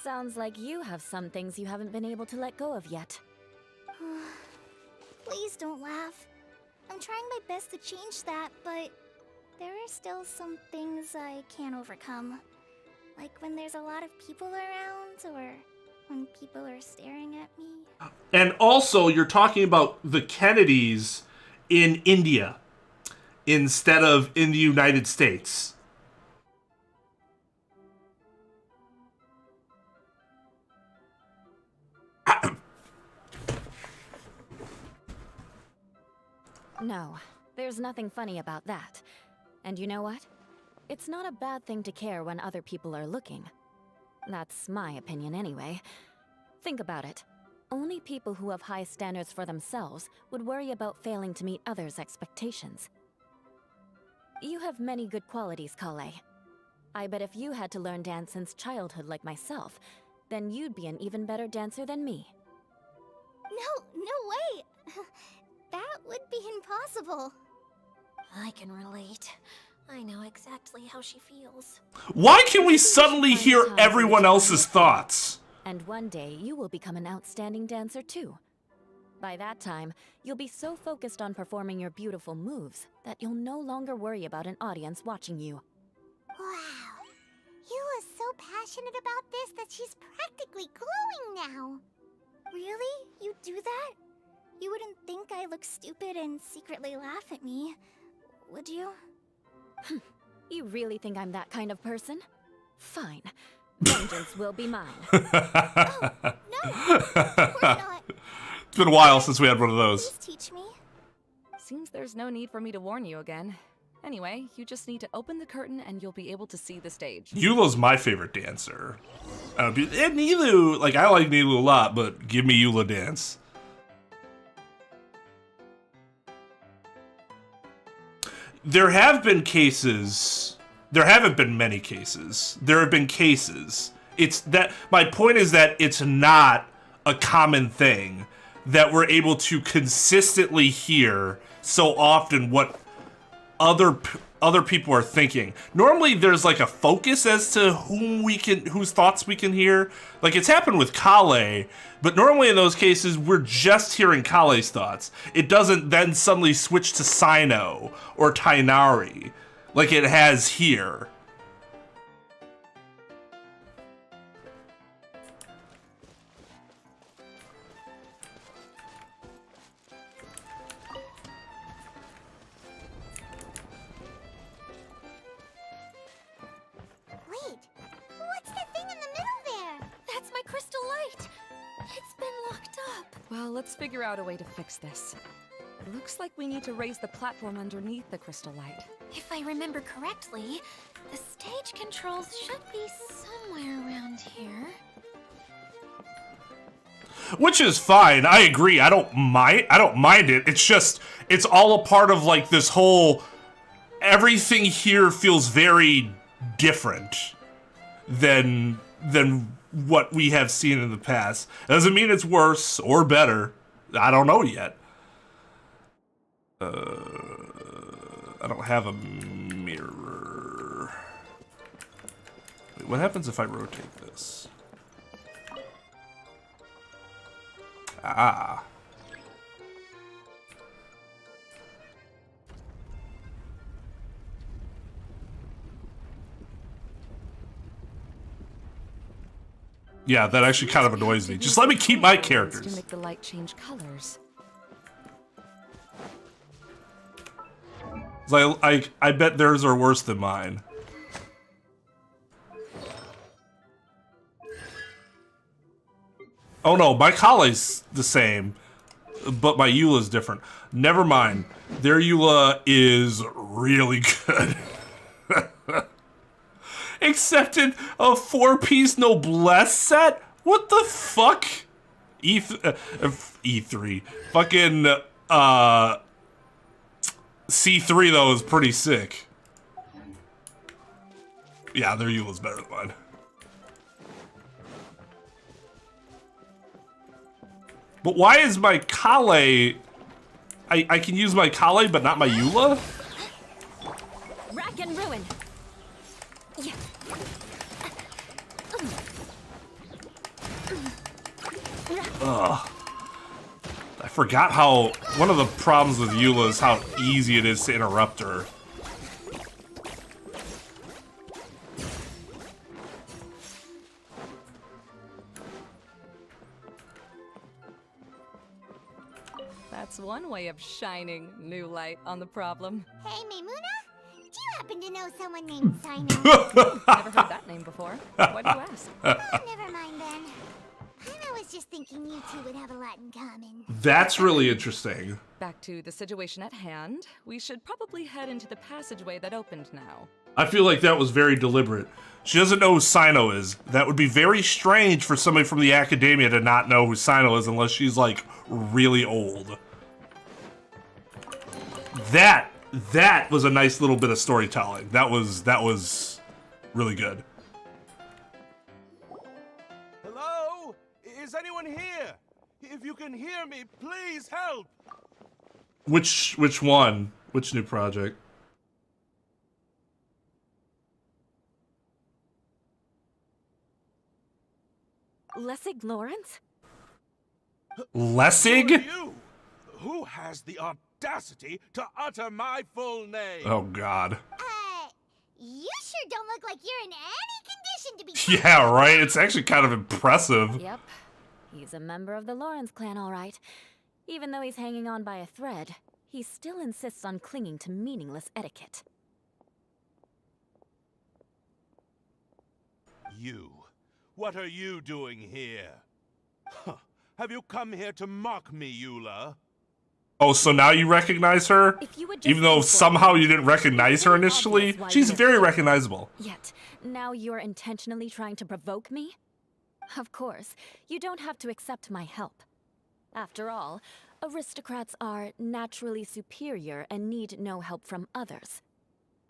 Sounds like you have some things you haven't been able to let go of yet. Please don't laugh. I'm trying my best to change that, but there are still some things I can't overcome. Like when there's a lot of people around, or when people are staring at me. And also, you're talking about the Kennedys in India instead of in the United States. No, there's nothing funny about that. And you know what? It's not a bad thing to care when other people are looking. That's my opinion anyway. Think about it. Only people who have high standards for themselves would worry about failing to meet others' expectations. You have many good qualities, Kale. I bet if you had to learn dance since childhood like myself, then you'd be an even better dancer than me. No way! That would be impossible. I can relate. I know exactly how she feels. Why can we suddenly hear everyone else's thoughts? And one day, you will become an outstanding dancer too. By that time, you'll be so focused on performing your beautiful moves that you'll no longer worry about an audience watching you. Wow. You are so passionate about this that she's practically glowing now. Really? You do that? You wouldn't think I look stupid and secretly laugh at me, would you? You really think I'm that kind of person? Fine. Vengeance will be mine. Oh, no! Of course not. It's been a while since we had one of those. Please teach me. Seems there's no need for me to warn you again. Anyway, you just need to open the curtain and you'll be able to see the stage. Eula's my favorite dancer. And Nilu, like, I like Nilu a lot, but give me Eula dance. There have been cases. There haven't been many cases. There have been cases. It's that my point is that it's not a common thing that we're able to consistently hear so often what other people are thinking. Normally there's like a focus as to whose thoughts we can hear. Like it's happened with Kale, but normally in those cases we're just hearing Kale's thoughts. It doesn't then suddenly switch to Sino or Tainari like it has here. Wait, what's the thing in the middle there? That's my crystal light. It's been locked up. Well, let's figure out a way to fix this. It looks like we need to raise the platform underneath the crystal light. If I remember correctly, the stage controls should be somewhere around here. Which is fine. I agree. I don't mind it. It's just it's all a part of like this whole everything here feels very different than what we have seen in the past. Doesn't mean it's worse or better. I don't know yet. I don't have a mirror. Wait, what happens if I rotate this? Ah. Yeah, that actually kind of annoys me. Just let me keep my characters. To make the light change colors. 'Cause I bet theirs are worse than mine. Oh no, my Kale's the same, but my Eula's different. Never mind. Their Eula is really good. Accepted a 4-piece noblesse set? What the fuck? E3. Fucking, C3 though is pretty sick. Yeah, their Eula's better than mine. But why is my Kale... I can use my Kale, but not my Eula? Rack and ruin. Yeah. Ugh. I forgot how... One of the problems with Eula is how easy it is to interrupt her. That's one way of shining new light on the problem. Hey, Maimuna? Do you happen to know someone named Sino? Never heard that name before. Why do you ask? Oh, never mind then. I was just thinking you two would have a lot in common. That's really interesting. Back to the situation at hand. We should probably head into the passageway that opened now. I feel like that was very deliberate. She doesn't know who Sino is. That would be very strange for somebody from the academia to not know who Sino is unless she's, like, really old. That was a nice little bit of storytelling. That was really good. Hello? Is anyone here? If you can hear me, please help. Which one? Which new project? Lessig Lawrence? Lessig? Who are you? Who has the audacity to utter my full name? Oh god. You sure don't look like you're in any condition to be. Yeah, right? It's actually kind of impressive. Yep. He's a member of the Lawrence clan, all right. Even though he's hanging on by a thread, he still insists on clinging to meaningless etiquette. You. What are you doing here? Huh. Have you come here to mock me, Eula? Oh, so now you recognize her? If you would just Even though inform somehow me, you didn't recognize her it's initially? obvious why She's you're very here. recognizable. Yet, now you're intentionally trying to provoke me? Of course, you don't have to accept my help. After all, aristocrats are naturally superior and need no help from others.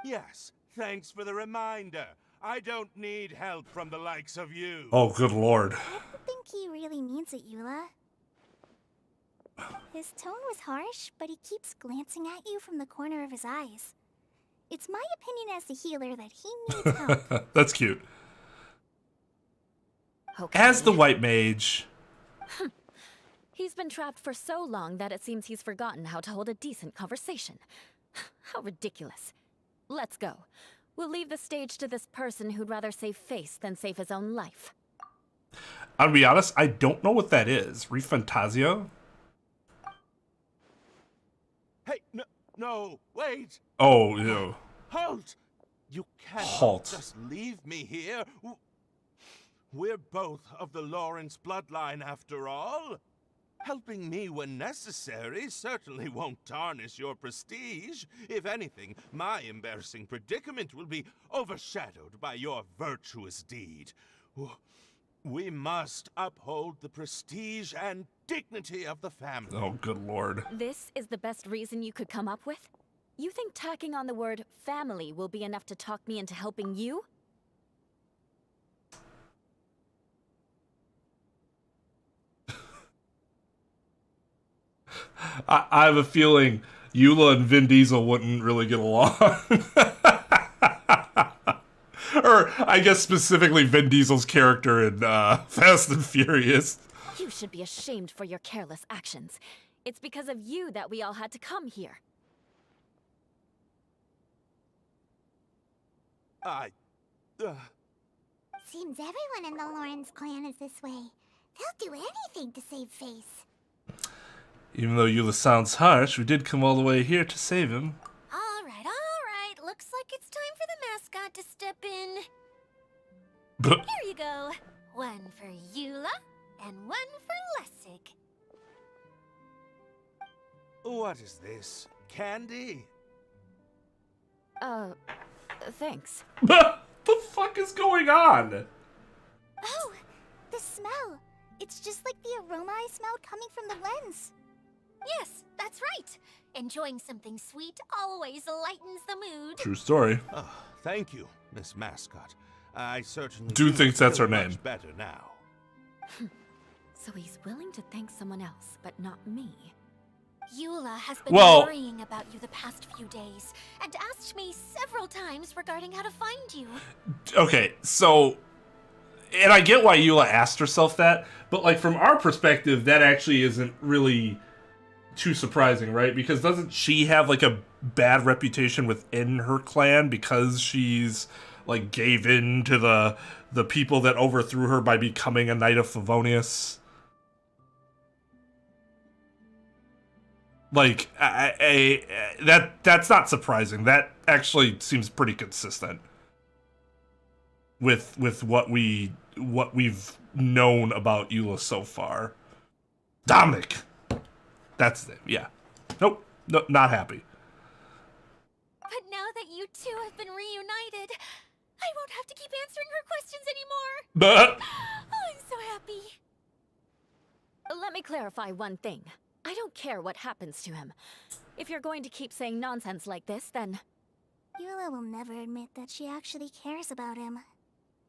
Yes, thanks for the reminder. I don't need help from the likes of you. Oh, good lord. I don't think he really means it, Eula. His tone was harsh, but he keeps glancing at you from the corner of his eyes. It's my opinion as the healer that he needs help. That's cute. Okay. As the white mage. He's been trapped for so long that it seems he's forgotten how to hold a decent conversation. How ridiculous. Let's go. We'll leave the stage to this person who'd rather save face than save his own life. I'll be honest, I don't know what that is. Refantasio? Hey, no, wait. Oh, no. Halt! You cannot Halt. just leave me here. We're both of the Lawrence bloodline after all. Helping me when necessary certainly won't tarnish your prestige. If anything, my embarrassing predicament will be overshadowed by your virtuous deed. We must uphold the prestige and dignity of the family. Oh, good lord. This is the best reason you could come up with? You think tacking on the word family will be enough to talk me into helping you? I have a feeling Eula and Vin Diesel wouldn't really get along. Or, I guess specifically Vin Diesel's character in Fast and Furious. You should be ashamed for your careless actions. It's because of you that we all had to come here. Seems everyone in the Lawrence clan is this way. They'll do anything to save face. Even though Eula sounds harsh, we did come all the way here to save him. All right, Here you go. One for Eula and one for Lessig. What is this? Candy? Thanks. The fuck is going on? Oh, the smell. It's just like the aroma I smelled coming from the lens. Yes, that's right. Enjoying something sweet always lightens the mood. True story. Oh, thank you, Miss Mascot. I certainly Do think that's feel her name. much better now. So he's willing to thank someone else, but not me. Eula has been Well- worrying about you the past few days and asked me several times regarding how to find you. Okay, so, and I get why Eula asked herself that, but like from our perspective, that actually isn't really too surprising, right? Because doesn't she have like a bad reputation within her clan because she's like gave in to the people that overthrew her by becoming a Knight of Favonius? Like, that's not surprising. That actually seems pretty consistent with what we've known about Eula so far. Dominic, that's it. Yeah. Nope. No, not happy. But now that you two have been reunited, I won't have to keep answering her questions anymore. Oh, I'm so happy. Let me clarify one thing. I don't care what happens to him. If you're going to keep saying nonsense like this, then... Eula will never admit that she actually cares about him.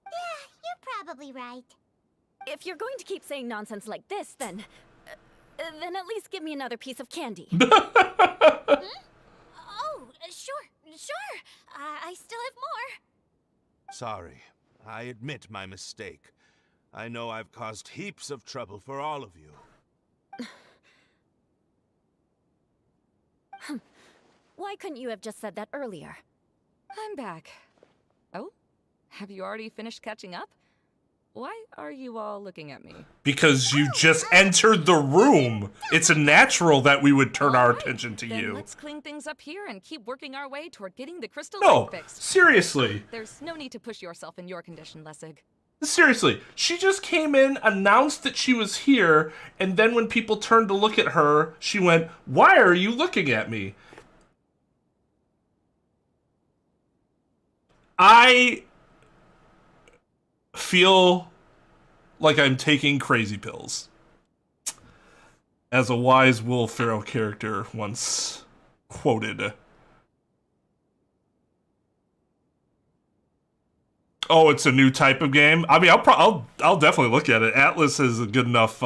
Yeah, you're probably right. If you're going to keep saying nonsense like this, then at least give me another piece of candy. Oh, sure. I still have more. Sorry, I admit my mistake. I know I've caused heaps of trouble for all of you. Why couldn't you have just said that earlier? I'm back. Oh? Have you already finished catching up? Why are you all looking at me? Because you just entered the room. It's natural that we would turn our attention to Then you. let's clean things up here and keep working our way toward getting the crystal No, light fixed. seriously. There's no need to push yourself in your condition, Lessig. Seriously, she just came in, announced that she was here, and then when people turned to look at her, she went, "Why are you looking at me?" I feel like I'm taking crazy pills. As a wise Will Ferrell character once quoted. Oh, it's a new type of game. I mean, I'll definitely look at it. Atlas is a good enough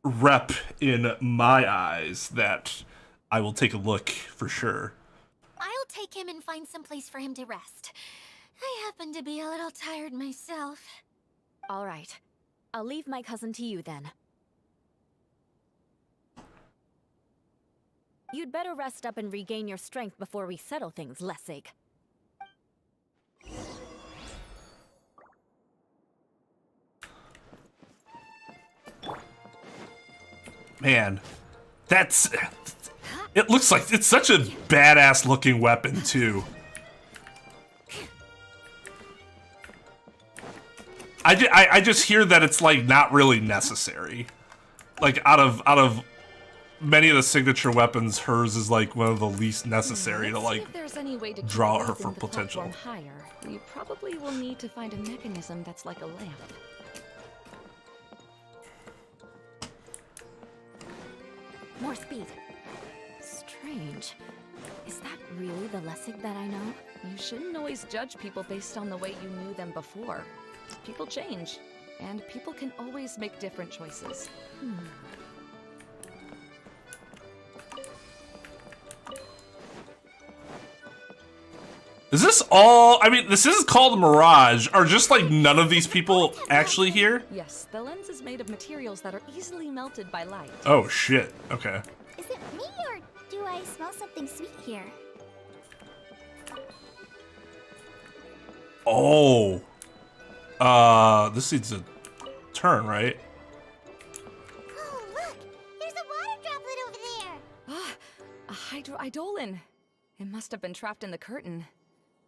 rep in my eyes that I will take a look for sure. I'll take him and find some place for him to rest. I happen to be a little tired myself. All right. I'll leave my cousin to you then. You'd better rest up and regain your strength before we settle things, Lessig. Man, that's... It looks like it's such a badass looking weapon too. I just hear that it's like not really necessary. Like out of many of the signature weapons, hers is like one of the least necessary to like if there's any way to draw keep her raising for the potential. platform higher. We probably will need to find a mechanism that's like a lamp. More speed. Strange. Is that really the Lessig that I know? You shouldn't always judge people based on the way you knew them before. People change, and people can always make different choices. Is this all... I mean, this is called Mirage. Are just like none of these people actually here? Yes, the lens is made of materials that are easily melted by light. Oh shit. Okay. Is it me or do I smell something sweet here? Oh. This needs a turn, right? Oh, look! There's a water droplet over there! Ah, a hydroidolin. It must have been trapped in the curtain.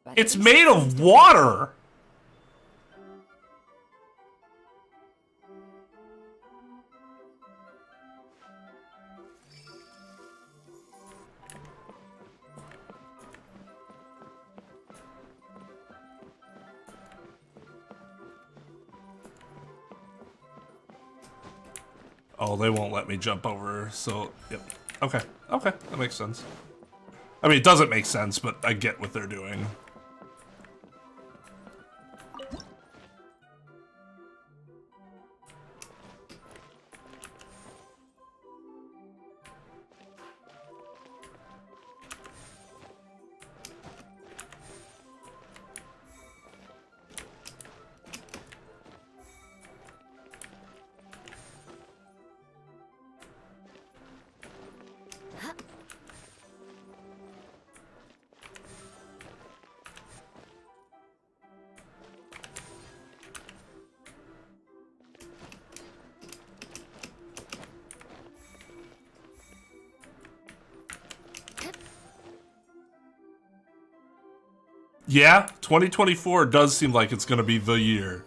But It's at least made of water. Oh, they won't let me jump over, so, yep. Okay, okay, that makes sense. I mean, it doesn't make sense, but I get what they're doing. Yeah, 2024 does seem like it's gonna be the year.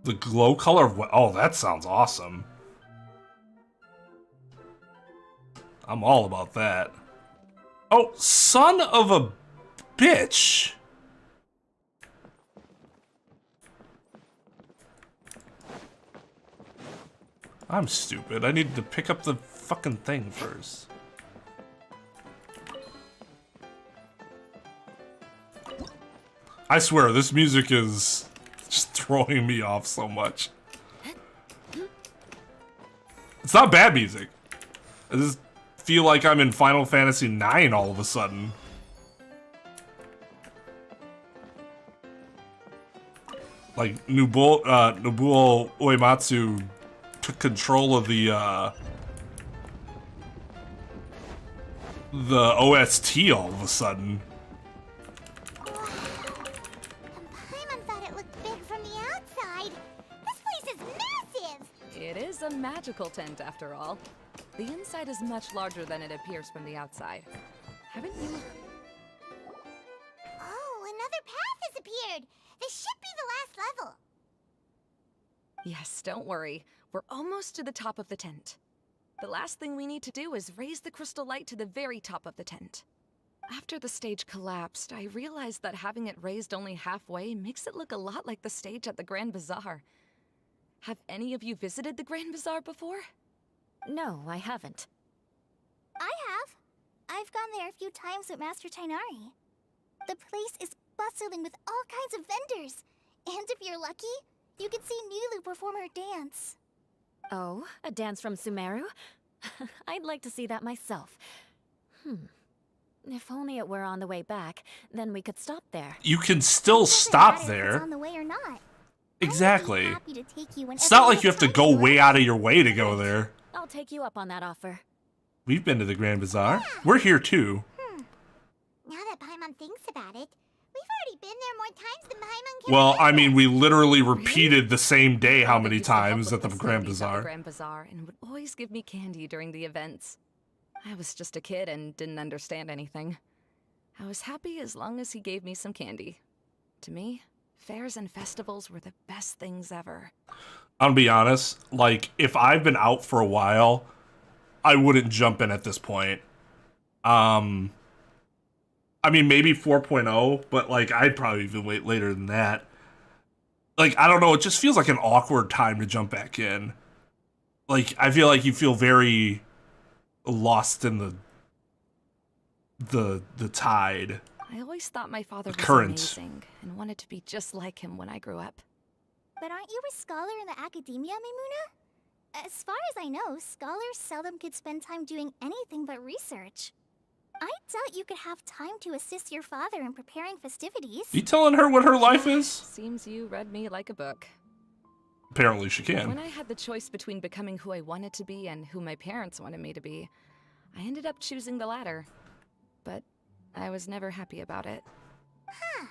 The glow color of what? Oh, that sounds awesome. I'm all about that. Oh, son of a bitch. I'm stupid. I needed to pick up the fucking thing first. I swear, this music is just throwing me off so much. It's not bad music. I just feel like I'm in Final Fantasy IX all of a sudden. Like, Nobuo Uematsu took control of the OST all of a sudden. A magical tent, after all. The inside is much larger than it appears from the outside. Haven't you? Oh, another path has appeared! This should be the last level! Yes, don't worry. We're almost to the top of the tent. The last thing we need to do is raise the crystal light to the very top of the tent. After the stage collapsed, I realized that having it raised only halfway makes it look a lot like the stage at the Grand Bazaar. Have any of you visited the Grand Bazaar before? No, I haven't. I have. I've gone there a few times with Master Tighnari. The place is bustling with all kinds of vendors. And if you're lucky, you can see Nulu perform her dance. Oh, a dance from Sumeru? I'd like to see that myself. If only it were on the way back, then we could stop there. You can still stop If there. it's on the way or not. Exactly. Happy to take you It's not like you have to go way out of your way to go there. I'll take you up on that offer. We've been to the Grand Bazaar. We're here too. Now that Paimon thinks about it, we've already been there more times than Paimon can Well, I remember. mean, we literally repeated the same day how many Used to help times with at the the Grand studies at the Bazaar. Grand Bazaar and would always give me candy during the events. I was just a kid and didn't understand anything. I was happy as long as he gave me some candy. To me, fairs and festivals were the best things ever. I'll be honest, like, if I've been out for a while, I wouldn't jump in at this point. I mean, maybe 4.0, but, like, I'd probably even wait later than that. Like, I don't know, it just feels like an awkward time to jump back in. Like, I feel like you feel very lost in the tide. I always thought my father was Current. amazing and wanted to be just like him when I grew up. But aren't you a scholar in the academia, Mimuna? As far as I know, scholars seldom could spend time doing anything but research. I doubt you could have time to assist your father in preparing festivities. You telling her what her life is? Seems you read me like a book. Apparently she When can. I had the choice between becoming who I wanted to be and who my parents wanted me to be, I ended up choosing the latter. But I was never happy about it. Huh.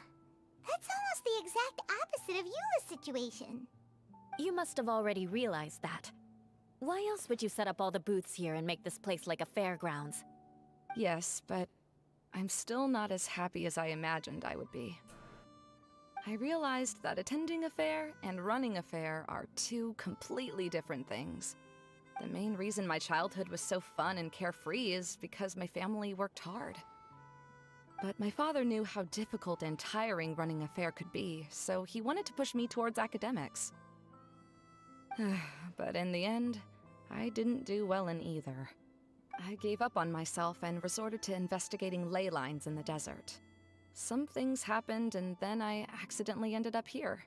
That's almost the exact opposite of Eula's situation. You must have already realized that. Why else would you set up all the booths here and make this place like a fairgrounds? Yes, but I'm still not as happy as I imagined I would be. I realized that attending a fair and running a fair are two completely different things. The main reason my childhood was so fun and carefree is because my family worked hard. But my father knew how difficult and tiring running a fair could be, so he wanted to push me towards academics. But in the end, I didn't do well in either. I gave up on myself and resorted to investigating ley lines in the desert. Some things happened, and then I accidentally ended up here.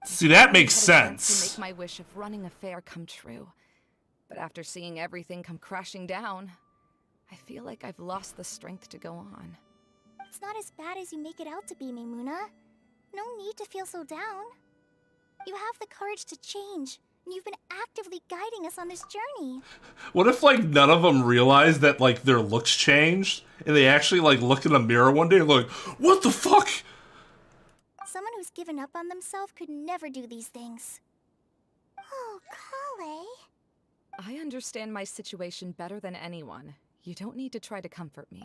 See, that makes I had a chance sense. to make my wish of running a fair come true. But after seeing everything come crashing down, I feel like I've lost the strength to go on. It's not as bad as you make it out to be, Maimuna. No need to feel so down. You have the courage to change, and you've been actively guiding us on this journey. What if, like, none of them realize that, like, their looks changed, and they actually, like, look in the mirror one day and like, what the fuck? Someone who's given up on themselves could never do these things. Oh, Kale. I understand my situation better than anyone. You don't need to try to comfort me.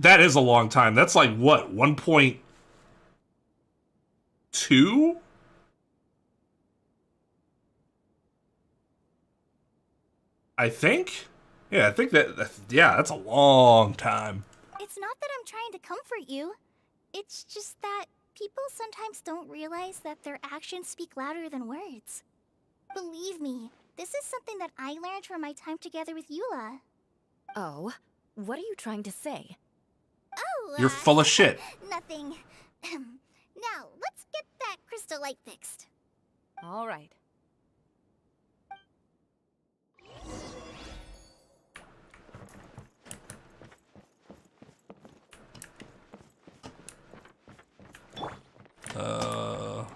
That is a long time. That's like, what, 1.2? I think? Yeah, I think yeah, that's a long time. It's not that I'm trying to comfort you. It's just that people sometimes don't realize that their actions speak louder than words. Believe me, this is something that I learned from my time together with Eula. Oh, what are you trying to say? Oh, You're full of shit. Nothing. Now, let's get that crystal light fixed. All right. Oh,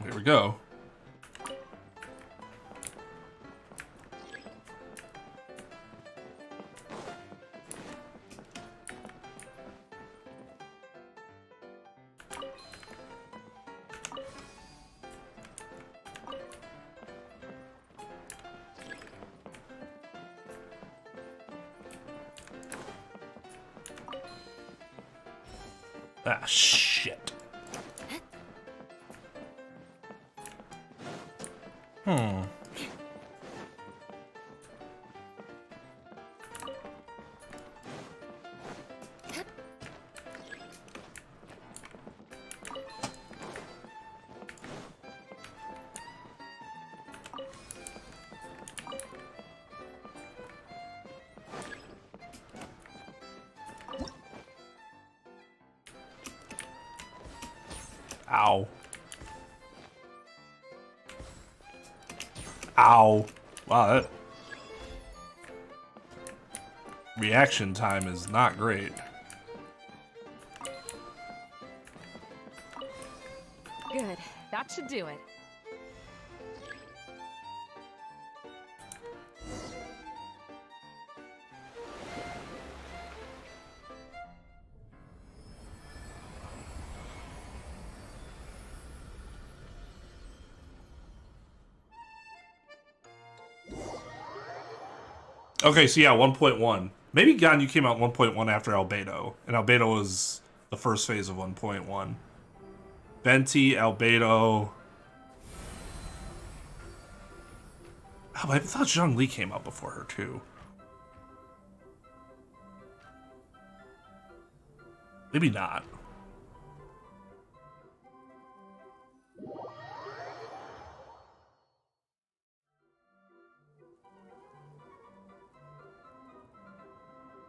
here we go. Ah, shit. Ow. Ow. Wow, that reaction time is not great. Good. That should do it. Okay, so yeah, 1.1. Maybe Gan, you came out 1.1 after Albedo, and Albedo was the first phase of 1.1. Venti, Albedo. Oh, I thought Zhongli came out before her too. Maybe not.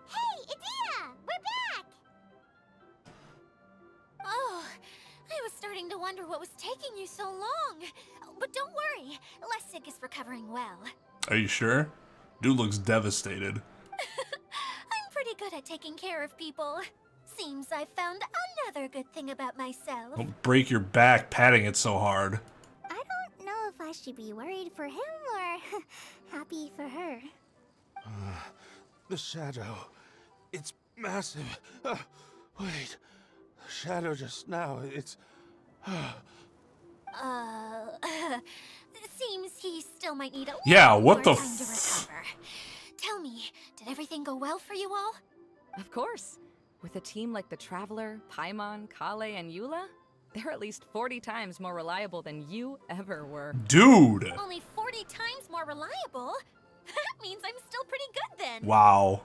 Hey, Idea! We're back! Oh, I was starting to wonder what was taking you so long. But don't worry, Lessig is recovering well. Are you sure? Dude looks devastated. I'm pretty good at taking care of people. Seems I found another good thing about myself. Don't break your back patting it so hard. I don't know if I should be worried for him or happy for her. The shadow. It's massive. Wait. The shadow just now. It's... Seems he still might need a Yeah, little what more the time to recover. Tell me, did everything go well for you all? Of course. With a team like the Traveler, Paimon, Kale, and Eula, they're at least 40 times more reliable than you ever were. Dude! Only 40 times more reliable? That means I'm still pretty good then. Wow.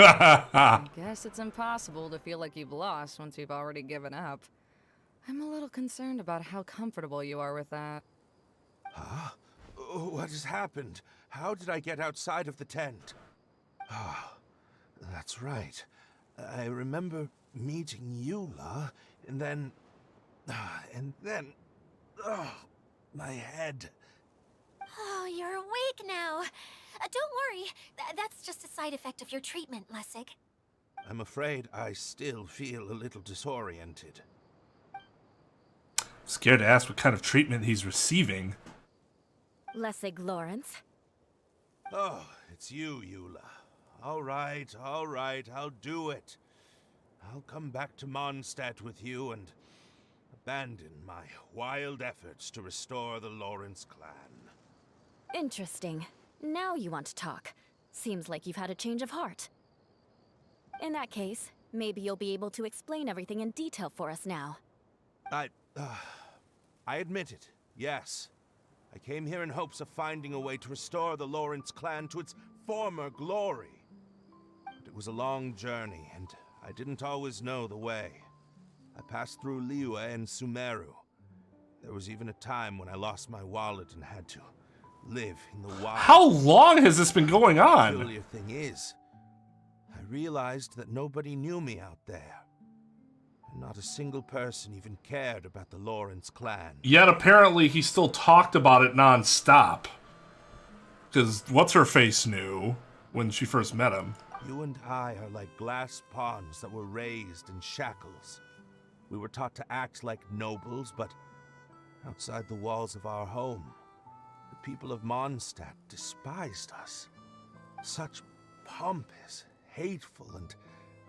I guess it's impossible to feel like you've lost once you've already given up. I'm a little concerned about how comfortable you are with that. Huh? What has happened? How did I get outside of the tent? Ah, that's right. I remember meeting Eula, and then... my head. Oh, you're awake now. Don't worry. That's just a side effect of your treatment, Lessig. I'm afraid I still feel a little disoriented. Scared to ask what kind of treatment he's receiving. Lessig Lawrence. Oh, it's you, Eula. All right, I'll do it. I'll come back to Mondstadt with you and abandon my wild efforts to restore the Lawrence clan. Interesting. Now you want to talk. Seems like you've had a change of heart. In that case, maybe you'll be able to explain everything in detail for us now. I admit it, yes. I came here in hopes of finding a way to restore the Lawrence clan to its former glory. But it was a long journey, and I didn't always know the way. I passed through Liyue and Sumeru. There was even a time when I lost my wallet and had to live in the wild. How long has this been going The on? peculiar thing is, I realized that nobody knew me out there. And not a single person even cared about the Lawrence clan. Yet apparently he still talked about it non-stop. Because what's-her-face knew when she first met him. You and I are like glass pawns that were raised in shackles. We were taught to act like nobles, but outside the walls of our home, the people of Mondstadt despised us. Such pompous, hateful, and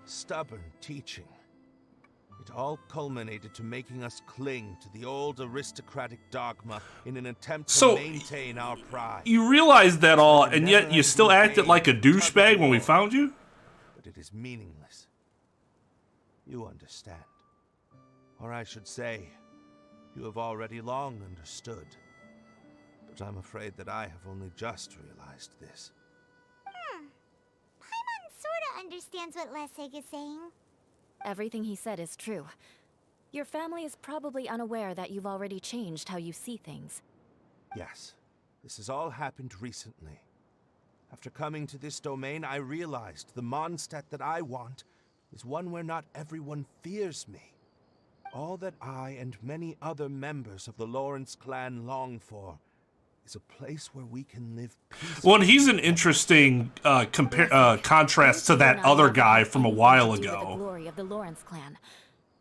stubborn teaching. It all culminated to making us cling to the old aristocratic dogma in an attempt to maintain our pride. You realized that all, and yet you still acted like a douchebag when we found you? But it is meaningless. You understand. Or I should say, you have already long understood. But I'm afraid that I have only just realized this. Paimon sorta understands what Lessig is saying. Everything he said is true. Your family is probably unaware that you've already changed how you see things. Yes, this has all happened recently. After coming to this domain, I realized the Mondstadt that I want is one where not everyone fears me. All that I and many other members of the Lawrence clan long for is a place where we can live peacefully. Well, and he's an interesting contrast to that other guy from a while ago. The glory of the Lawrence clan.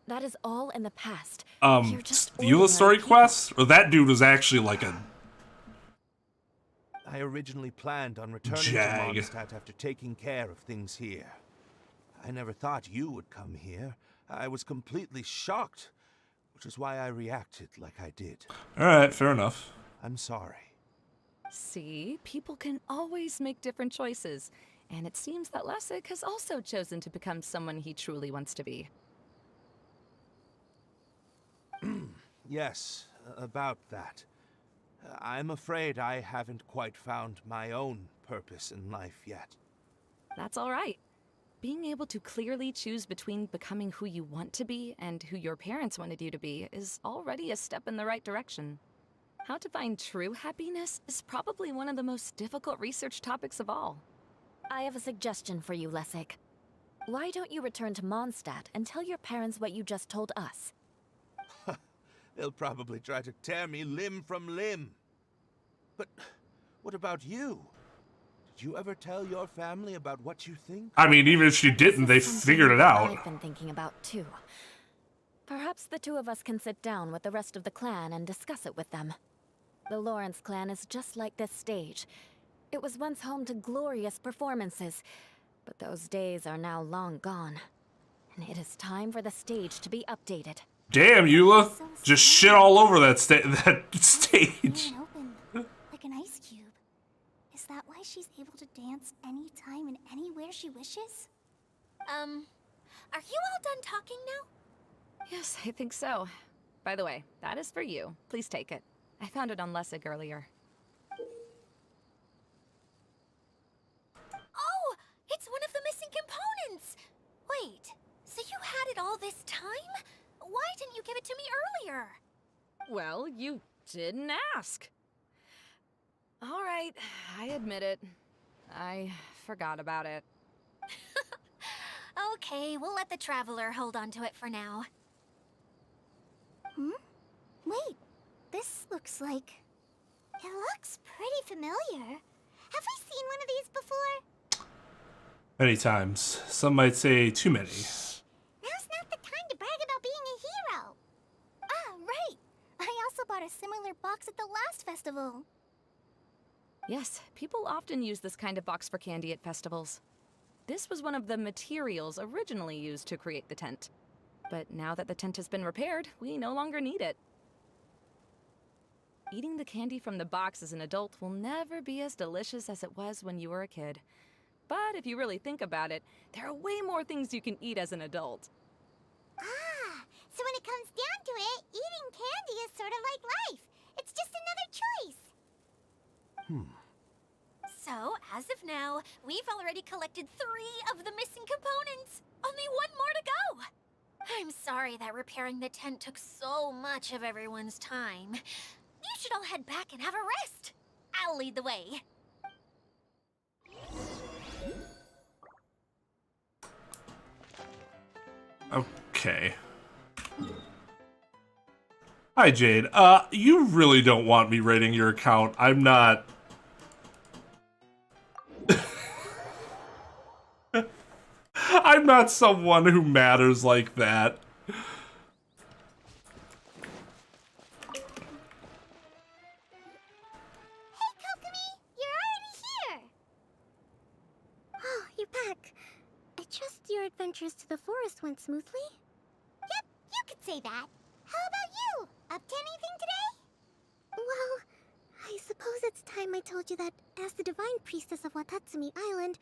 That is all in the past. Eula's story quest? Or that dude was actually like a... I originally planned on returning to Mondstadt after taking care of things here. I never thought you would come here. I was completely shocked, which is why I reacted like I did. Alright, fair enough. I'm sorry. See, people can always make different choices, and it seems that Lessig has also chosen to become someone he truly wants to be. Yes, about that. I'm afraid I haven't quite found my own purpose in life yet. That's all right. Being able to clearly choose between becoming who you want to be and who your parents wanted you to be is already a step in the right direction. How to find true happiness is probably one of the most difficult research topics of all. I have a suggestion for you, Lessig. Why don't you return to Mondstadt and tell your parents what you just told us? They'll probably try to tear me limb from limb. But what about you? Did you ever tell your family about what you think? I mean, even if she didn't, they figured it out. I've been thinking about too. Perhaps the two of us can sit down with the rest of the clan and discuss it with them. The Lawrence clan is just like this stage. It was once home to glorious performances, but those days are now long gone. And it is time for the stage to be updated. Damn, Eula. Just shit all over that stage. Open, like an ice cube. Is that why she's able to dance anytime and anywhere she wishes? Are you all done talking now? Yes, I think so. By the way, that is for you. Please take it. I found it on Lessig earlier. Oh, it's one of the missing components! all this time? Why didn't you give it to me earlier? Well, you didn't ask. All right, I admit it. I forgot about it. Okay, we'll let the Traveler hold on to it for now. Wait, this looks like... It looks pretty familiar. Have we seen one of these before? Many times. Some might say too many. Now's not the time to brag about being a hero. Ah, right! I also bought a similar box at the last festival. Yes, people often use this kind of box for candy at festivals. This was one of the materials originally used to create the tent. But now that the tent has been repaired, we no longer need it. Eating the candy from the box as an adult will never be as delicious as it was when you were a kid. But if you really think about it, there are way more things you can eat as an adult. Ah, so when it comes down to it, eating candy is sort of like life. It's just another choice. So, as of now, we've already collected 3 of the missing components. Only 1 more to go. I'm sorry that repairing the tent took so much of everyone's time. You should all head back and have a rest. I'll lead the way. Okay. Hi, Jade. You really don't want me raiding your account. I'm not... I'm not someone who matters like that. Hey, Kokomi! You're already here! Oh, you're back. I trust your adventures to the forest went smoothly? Yep, you could say that. How about you? Up to anything today? Well, I suppose it's time I told you that as the divine priestess of Watatsumi Island,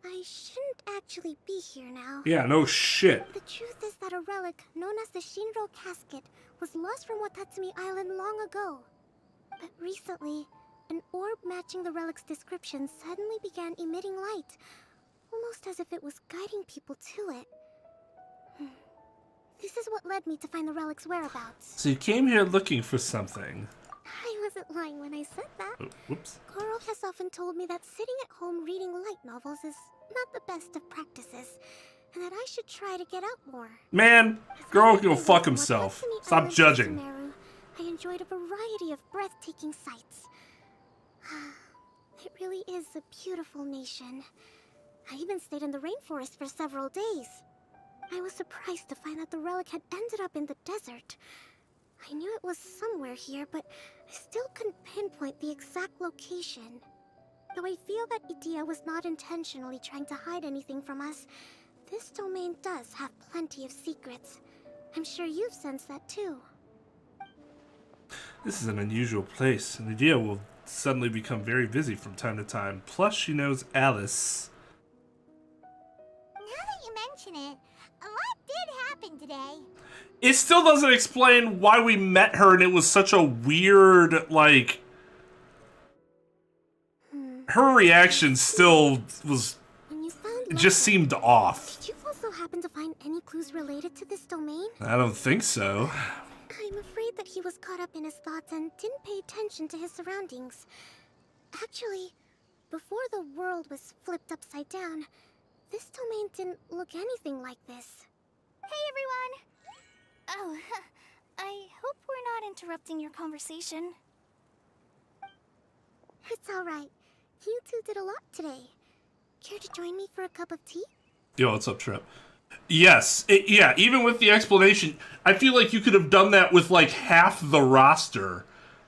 I shouldn't actually be here now. Yeah, no shit. The truth is that a relic known as the Shinro Casket was lost from Watatsumi Island long ago. But recently, an orb matching the relic's description suddenly began emitting light, almost as if it was guiding people to it. This is what led me to find the relic's whereabouts. So you came here looking for something. I wasn't lying when I said that. Whoops. Goro has often told me that sitting at home reading light novels is not the best of practices, and that I should try to get out more. Man, girl can go fuck himself. Stop judging. Sumeru, I enjoyed a variety of breathtaking sights. It really is a beautiful nation. I even stayed in the rainforest for several days. I was surprised to find that the relic had ended up in the desert. I knew it was somewhere here, but I still couldn't pinpoint the exact location. Though I feel that Idia was not intentionally trying to hide anything from us, this domain does have plenty of secrets. I'm sure you've sensed that too. This is an unusual place, and Idia will suddenly become very busy from time to time. Plus, she knows Alice. Now that you mention it, a lot did happen today. It still doesn't explain why we met her and it was such a weird, like... Her reaction still was... When you found It just seemed off. did you also happen to find any clues related to this domain? I don't think so. I'm afraid that he was caught up in his thoughts and didn't pay attention to his surroundings. Actually, before the world was flipped upside down, this domain didn't look anything like this. Hey, everyone! Oh, I hope we're not interrupting your conversation. It's alright. You two did a lot today. Care to join me for a cup of tea? Yo, what's up, Trep? Yes, yeah, even with the explanation, I feel like you could have done that with like half the roster,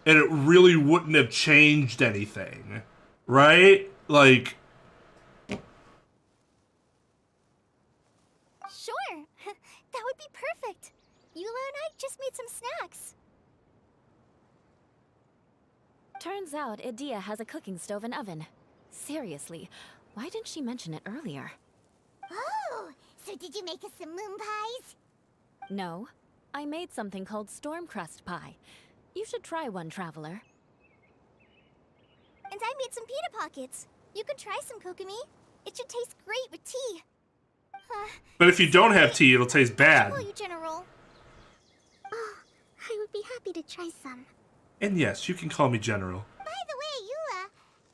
and it really wouldn't have changed anything, right? Like... Sure! That would be perfect! Eula and I just made some snacks. Turns out Idia has a cooking stove and oven. Seriously, why didn't she mention it earlier? Oh, so did you make us some moon pies? No, I made something called storm crust pie. You should try one, Traveler. And I made some pita pockets. You could try some, Kokomi. It should taste great with tea. But if you don't have tea, it'll taste bad. Call you General. Oh, I would be happy to try some. And yes, you can call me General. By the way, you,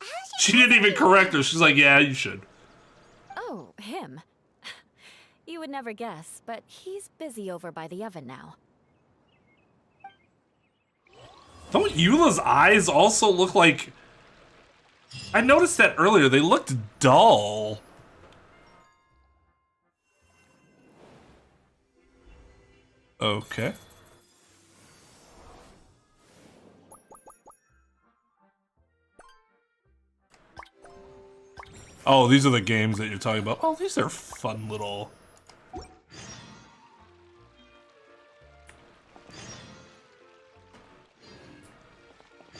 how's She didn't even correct her. She's like, yeah, you should. Oh, him. You would never guess, but he's busy over by the oven now. Don't Eula's eyes also look like... I noticed that earlier. They looked dull. Okay. Oh, these are the games that you're talking about. Oh, these are fun little...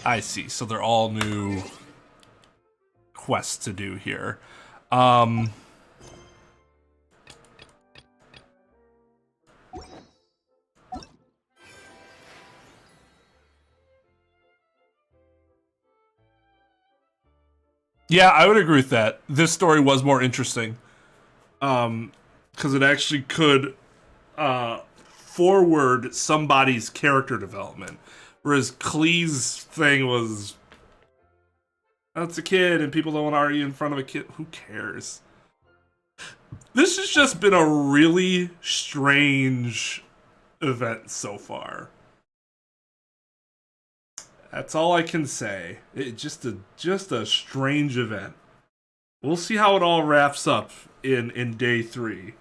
I see. So they're all new quests to do here. Yeah, I would agree with that. This story was more interesting. Because it actually could forward somebody's character development. Whereas Klee's thing was, that's a kid and people don't want to argue in front of a kid. Who cares? This has just been a really strange event so far. That's all I can say. Just a strange event. We'll see how it all wraps up in day 3.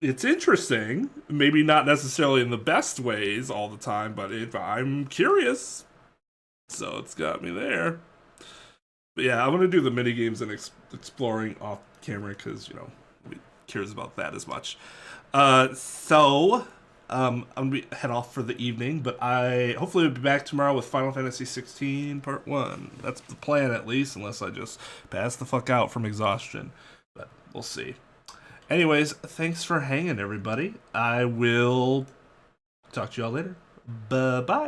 It's interesting. Maybe not necessarily in the best ways all the time, but I'm curious. So it's got me there. But yeah, I'm going to do the minigames and exploring off camera because, you know, nobody cares about that as much. I'm going to head off for the evening, but I hopefully will be back tomorrow with Final Fantasy 16 Part 1. That's the plan, at least, unless I just pass the fuck out from exhaustion. But we'll see. Anyways, thanks for hanging, everybody. I will talk to y'all later. Bye-bye.